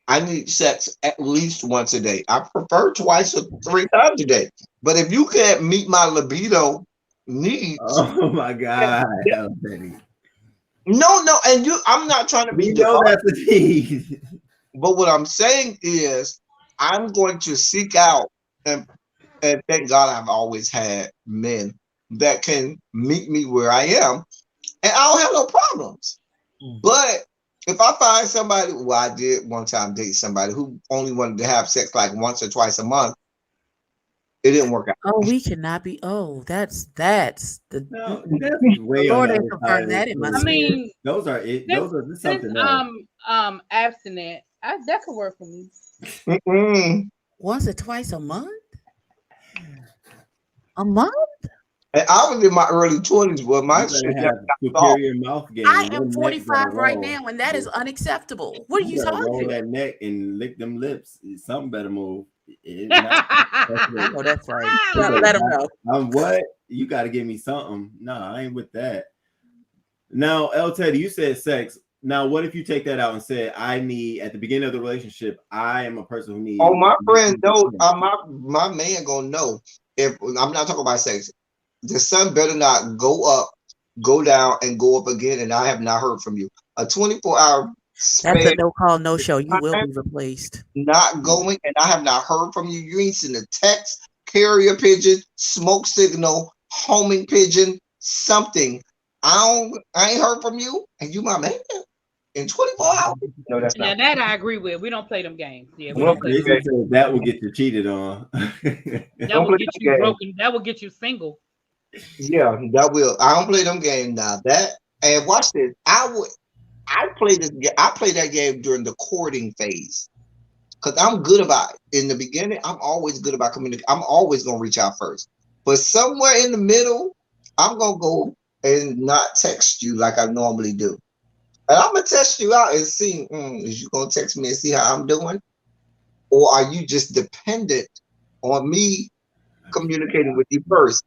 I need sex at least once a day. I prefer 2 or 3 times a day. But if you can't meet my libido needs, oh my God, no, and I'm not trying to be. That's the key. But what I'm saying is, I'm going to seek out and thank God I've always had men that can meet me where I am, and I don't have no problems. But if I find somebody, I did one time date somebody who only wanted to have sex like once or twice a month. It didn't work out. Oh, we cannot be. Oh, that's that's way Lord ain't confirmed that in my spirit. Those are something else. Abstinent. That could work for me. Once or twice a month? A month? And I was in my early 20s, but my shit superior mouth game. I am 45 right now, and that is unacceptable. What are you talking about? Roll that neck and lick them lips. Something better move. Oh, that's right. Let them know. What? You got to give me something. No, I ain't with that. Now, El Teddy, you said sex. Now, what if you take that out and say, I need, at the beginning of the relationship, I am a person who needs. Oh, my friend knows. My man gonna know. If I'm not talking about sex, the sun better not go up, go down, and go up again, and I have not heard from you. A 24-hour. That's a no call, no show. You will be replaced. Not going, and I have not heard from you. You ain't seen a text, carrier pigeon, smoke signal, homing pigeon, something. I ain't heard from you, and you my man in 24 hours. No, that's not. Now that I agree with. We don't play them games. Yeah, that will get you cheated on. That will get you broken. That will get you single. Yeah, that will. I don't play them games now. And watch this. I play that game during the courting phase because I'm good about it. In the beginning, I'm always good about communicating. I'm always gonna reach out first. But somewhere in the middle, I'm gonna go and not text you like I normally do. And I'm gonna test you out and see, is you gonna text me and see how I'm doing? Or are you just dependent on me communicating with you first?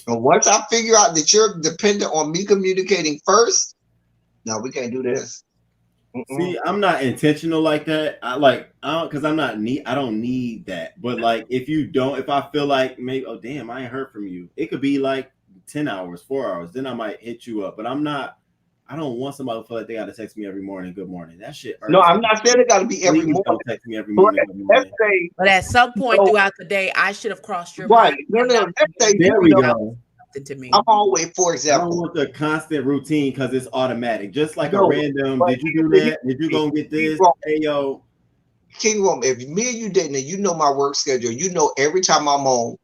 And once I figure out that you're dependent on me communicating first, no, we can't do this. See, I'm not intentional like that. Because I'm not need. I don't need that. But like, if I feel like maybe, oh damn, I ain't heard from you. It could be like 10 hours, 4 hours. Then I might hit you up. But I'm not. I don't want somebody to feel like they got to text me every morning. Good morning. That shit irks. No, I'm not saying it got to be every Please morning. don't text me every morning. Good Let's morning. say, But at some point throughout the day, I should have crossed your right. mind. No, let's say, There we go. To me. I'm always, for I don't example, want the constant routine because it's automatic. Just like a No, random, but did you do that? Did you go and get this? Hey, yo. King Room, if me and you dating, and you know my work schedule, you know every time I'm on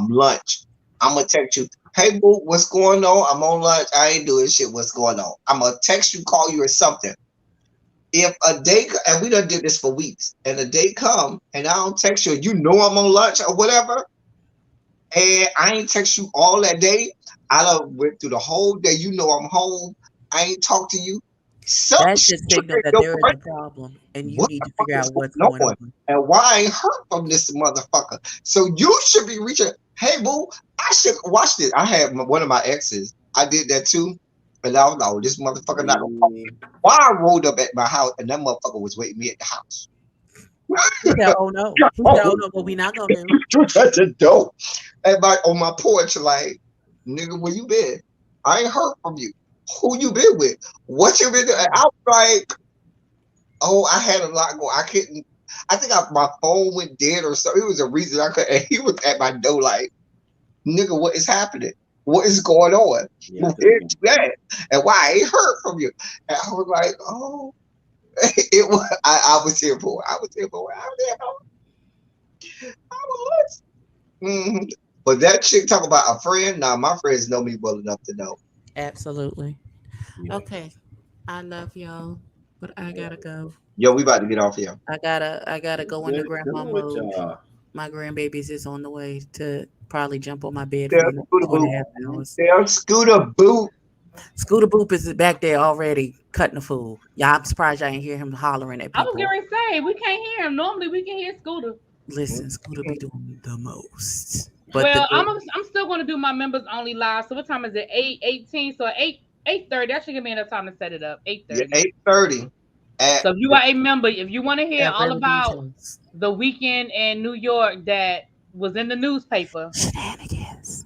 lunch, I'm gonna text you, hey boo, what's going on? I'm on lunch, I ain't doing shit, what's going on? I'm gonna text you, call you, or something. If a day, and we done did this for weeks, and a day come and I don't text you, you know I'm on lunch or whatever, and I ain't text you all that day, I done went through the whole day, you know I'm home, I ain't talk to you. That's just signal that there is a problem, and you need to figure out what's going on. And why I ain't heard from this motherfucker. So you should be reaching. Hey, boo, I should watch this. I had one of my exes. I did that too. And I was like, oh, this motherfucker not gonna call me. Why I rolled up at my house and that motherfucker was waiting me at the house. He said, oh no. He said, oh no, but we not gonna do. That's a dope. And on my porch, like, nigga, where you been? I ain't heard from you. Who you been with? What you been doing? I was like, oh, I had a lot going. I couldn't. I think my phone went dead or something. It was a reason I couldn't. And he was at my door like, nigga, what is happening? What is going on? Yeah, Where's you at? And why I ain't heard from you? And I was like, oh, it was. I was here for it. I was here for it. I was. Mm-hmm. But that chick talk about a friend. Nah, my friends know me well enough to know. Absolutely. Okay. I love y'all, but I gotta go. Yo, we about to get off here. I gotta go into grandma Good with mode. y'all. My grandbabies is on the way to probably jump on my bed Yeah, for Scooter 2.5 Boop. hours. Yeah, Scooter Boop. Scooter Boop is back there already cutting a fool. Yeah, I'm surprised y'all ain't hear him hollering at I was people. going to say, we can't hear him. Normally, we can hear Scooter. Listen, Scooter be doing the most. But Well, I'm still going to do my members only live. So what time is it? 8:18. So 8:30. That should give me enough time to set it up. 8:30. Yeah, 8:30. So if you are a member, if you want to hear Yeah, all very about details. the weekend in New York that was in the newspaper, Shenanigans.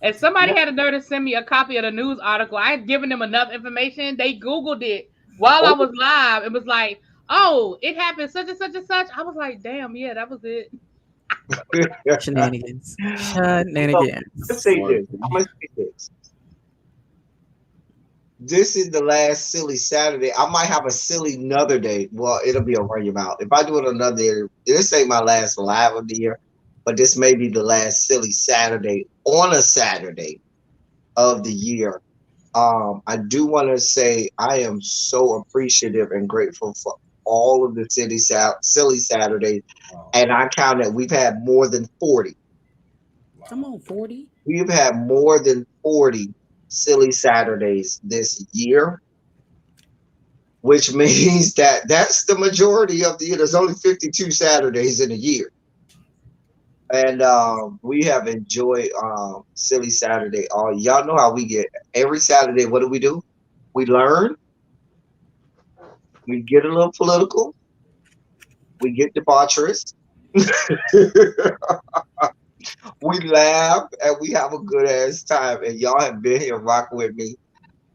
if somebody had a nerve to send me a copy of the news article, I had given them enough information. They Googled it while I was live. It was like, oh, it happened such and such and such. I was like, damn, yeah, that was it. Shenanigans. So, Shenanigans. let's say this. I'm gonna say this. This is the last silly Saturday. I might have a silly another day. Well, it'll be a run you out. If I do it another day, this ain't my last live of the year, but this may be the last silly Saturday on a Saturday of the year. I do want to say I am so appreciative and grateful for all of the silly Saturdays, and I counted. We've had more than 40. Come on, 40. We've had more than 40 silly Saturdays this year, which means that that's the majority of the year. There's only 52 Saturdays in a year. And we have enjoyed Silly Saturday. Y'all know how we get every Saturday. What do? We learn. We get a little political. We get debaucherous. We laugh and we have a good ass time. And y'all have been here rocking with me.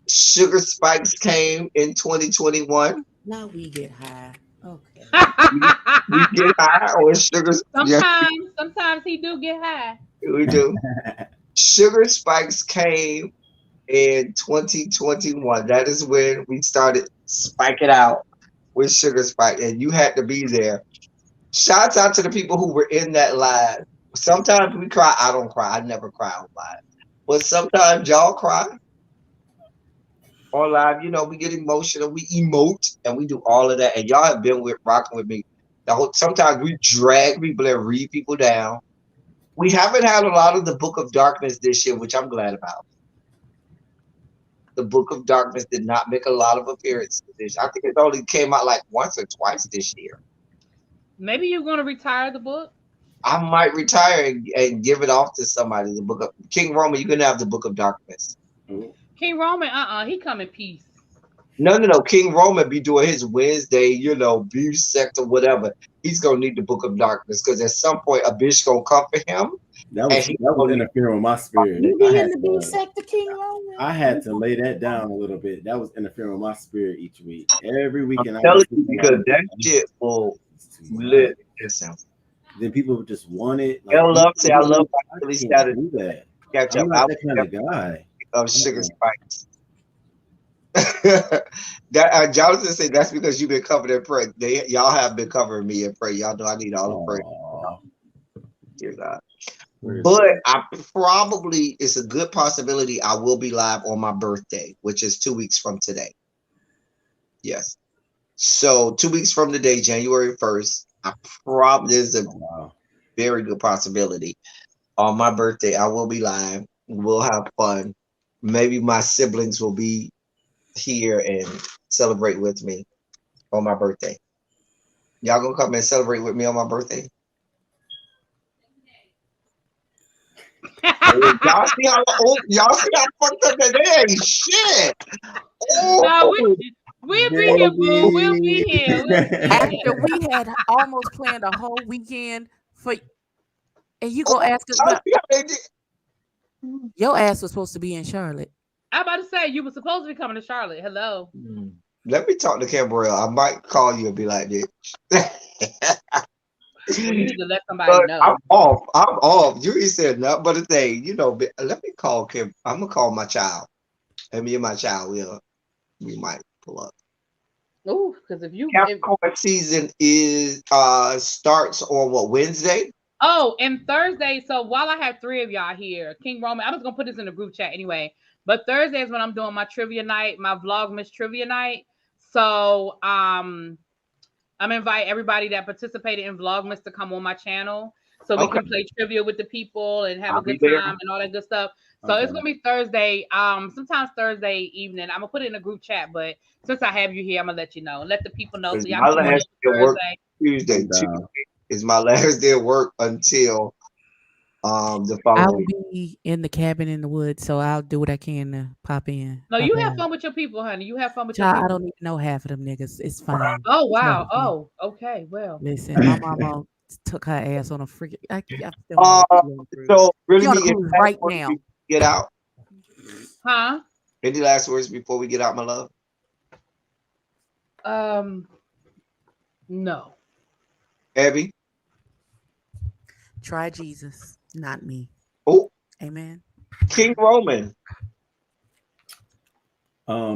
Sugar spikes came in 2021. Now we get high. Okay. We get high or sugars. Sometimes he do get high. We do. Sugar spikes came in 2021. That is when we started spiking out with Sugar Spike, and you had to be there. Shouts out to the people who were in that live. Sometimes we cry. I don't cry. I never cry on live. But sometimes y'all cry on live. You know, we get emotional, we emote, and we do all of that. And y'all have been rocking with me. Sometimes we drag people and read people down. We haven't had a lot of the Book of Darkness this year, which I'm glad about. The Book of Darkness did not make a lot of appearances this year. I think it only came out like once or twice this year. Maybe you're going to retire the book? I might retire and give it off to somebody. The Book of King Roman, you're going to have the Book of Darkness. King Roman, he come in peace. No. King Roman be doing his Wednesday, beef sect or whatever. He's gonna need the Book of Darkness because at some point a bitch gonna come for him, That and was interfering with my spirit. You be in the beef sector, King Roman. I had to lay that down a little bit. That was interfering with my spirit each week. Every weekend, I'm telling you because that shit will lit. Then people would just want it. I love I Philly can't Saturday. do that. Catch I'm up. not that kind of guy. Of sugar spikes. That Jonathan said that's because you've been covered in prayer. Y'all have been covering me in prayer. Y'all know I need all the prayer. Dear God. But it's a good possibility I will be live on my birthday, which is 2 weeks from today. Yes. So 2 weeks from today, January 1st, there's a very good possibility. On my birthday, I will be live. We'll have fun. Maybe my siblings will be here and celebrate with me on my birthday. Y'all gonna come and celebrate with me on my birthday? Y'all see how fucked up that is? Shit. No, we'll be here, boo. We'll be here. After we had almost planned a whole weekend and you go ask us about your ass was supposed to be in Charlotte. I'm about to say you were supposed to be coming to Charlotte. Hello. Let me talk to Camberell. I might call you and be like this. You need to let somebody know. I'm off. You said nothing but a thing. Let me call Kim. I'm gonna call my child. And me and my child we might pull up. Oh, because if Capricorn season is starts on Wednesday? Oh, and Thursday. So while I have 3 of y'all here, King Roman, I was gonna put this in the group chat anyway. But Thursday is when I'm doing my trivia night, my Vlogmas trivia night. So I'm invite everybody that participated in Vlogmas to come on my channel so we can play trivia with the people and have a good time and all that good stuff. So it's gonna be Thursday, sometimes Thursday evening. I'm gonna put it in a group chat, but since I have you here, I'm gonna let you know and let the people know. So y'all my last day of work Tuesday is my last day of work until the following I'll be in the cabin in the woods, so I'll do what I can to pop in. No, you have fun with your people, honey. You have fun with your people. I don't even know half of them niggas. It's fine. Oh wow. Oh, okay. Well, listen, my mama took her ass on a freaking. So really, right now. Get out. Huh? Any last words before we get out, my love? No. Abby? Try Jesus, not me. Oh. Amen. King Roman. How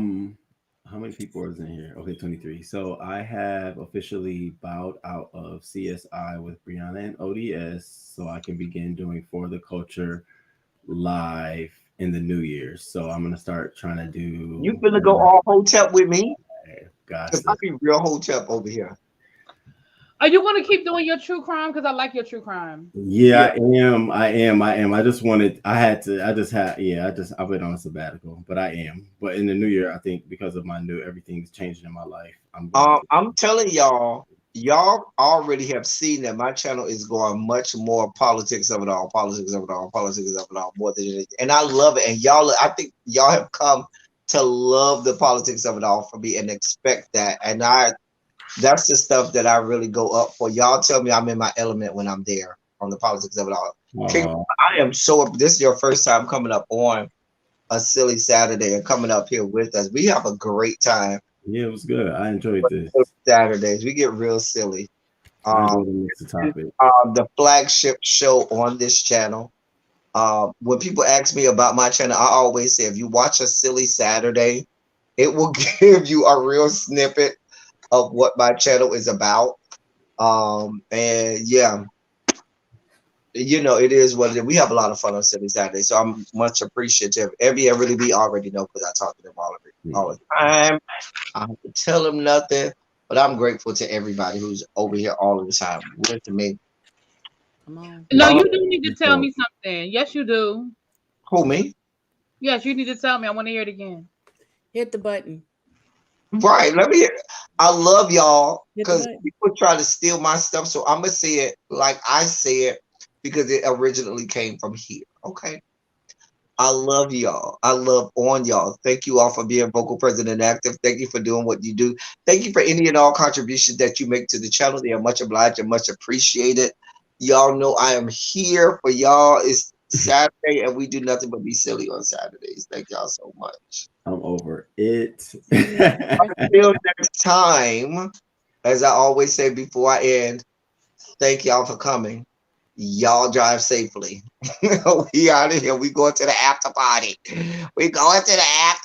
many people is in here? Okay, 23. So I have officially bowed out of CSI with Brianna and ODS, so I can begin doing For the Culture live in the new year. So I'm gonna start trying to do. You finna go all hotep with me? Gosh, I'll be real hotep over here. Are you gonna keep doing your true crime? Because I like your true crime. Yeah, I am. I just wanted. I've been on a sabbatical, but I am. But in the new year, I think because of everything's changing in my life. I'm telling y'all already have seen that my channel is going much more politics of it all more than anything. And I love it. And I think y'all have come to love the politics of it all for me and expect that. And that's the stuff that I really go up for. Y'all tell me I'm in my element when I'm there on the politics of it all. I am this is your first time coming up on a Silly Saturday and coming up here with us. We have a great time. Yeah, it was good. I enjoyed this. Saturdays, we get real silly. The flagship show on this channel. When people ask me about my channel, I always say if you watch a Silly Saturday, it will give you a real snippet of what my channel is about. And yeah, it is what it is. We have a lot of fun on Silly Saturday, so I'm much appreciative. Every be already know because I talk to them all the time. I don't have to tell them nothing, but I'm grateful to everybody who's over here all of the time with me. Come on. No, you do need to tell me something. Yes, you do. Who, me? Yes, you need to tell me. I want to hear it again. Hit the button. Right. I love y'all because people try to steal my stuff. So I'm going to say it like I say it because it originally came from here. Okay. I love y'all. I love on y'all. Thank you all for being vocal, present, and active. Thank you for doing what you do. Thank you for any and all contributions that you make to the channel. They are much obliged and much appreciated. Y'all know I am here for y'all. It's Saturday, and we do nothing but be silly on Saturdays. Thank y'all so much. I'm over it. Until next time, as I always say before I end, thank y'all for coming. Y'all drive safely. We out of here. We going to the after party. We going to the after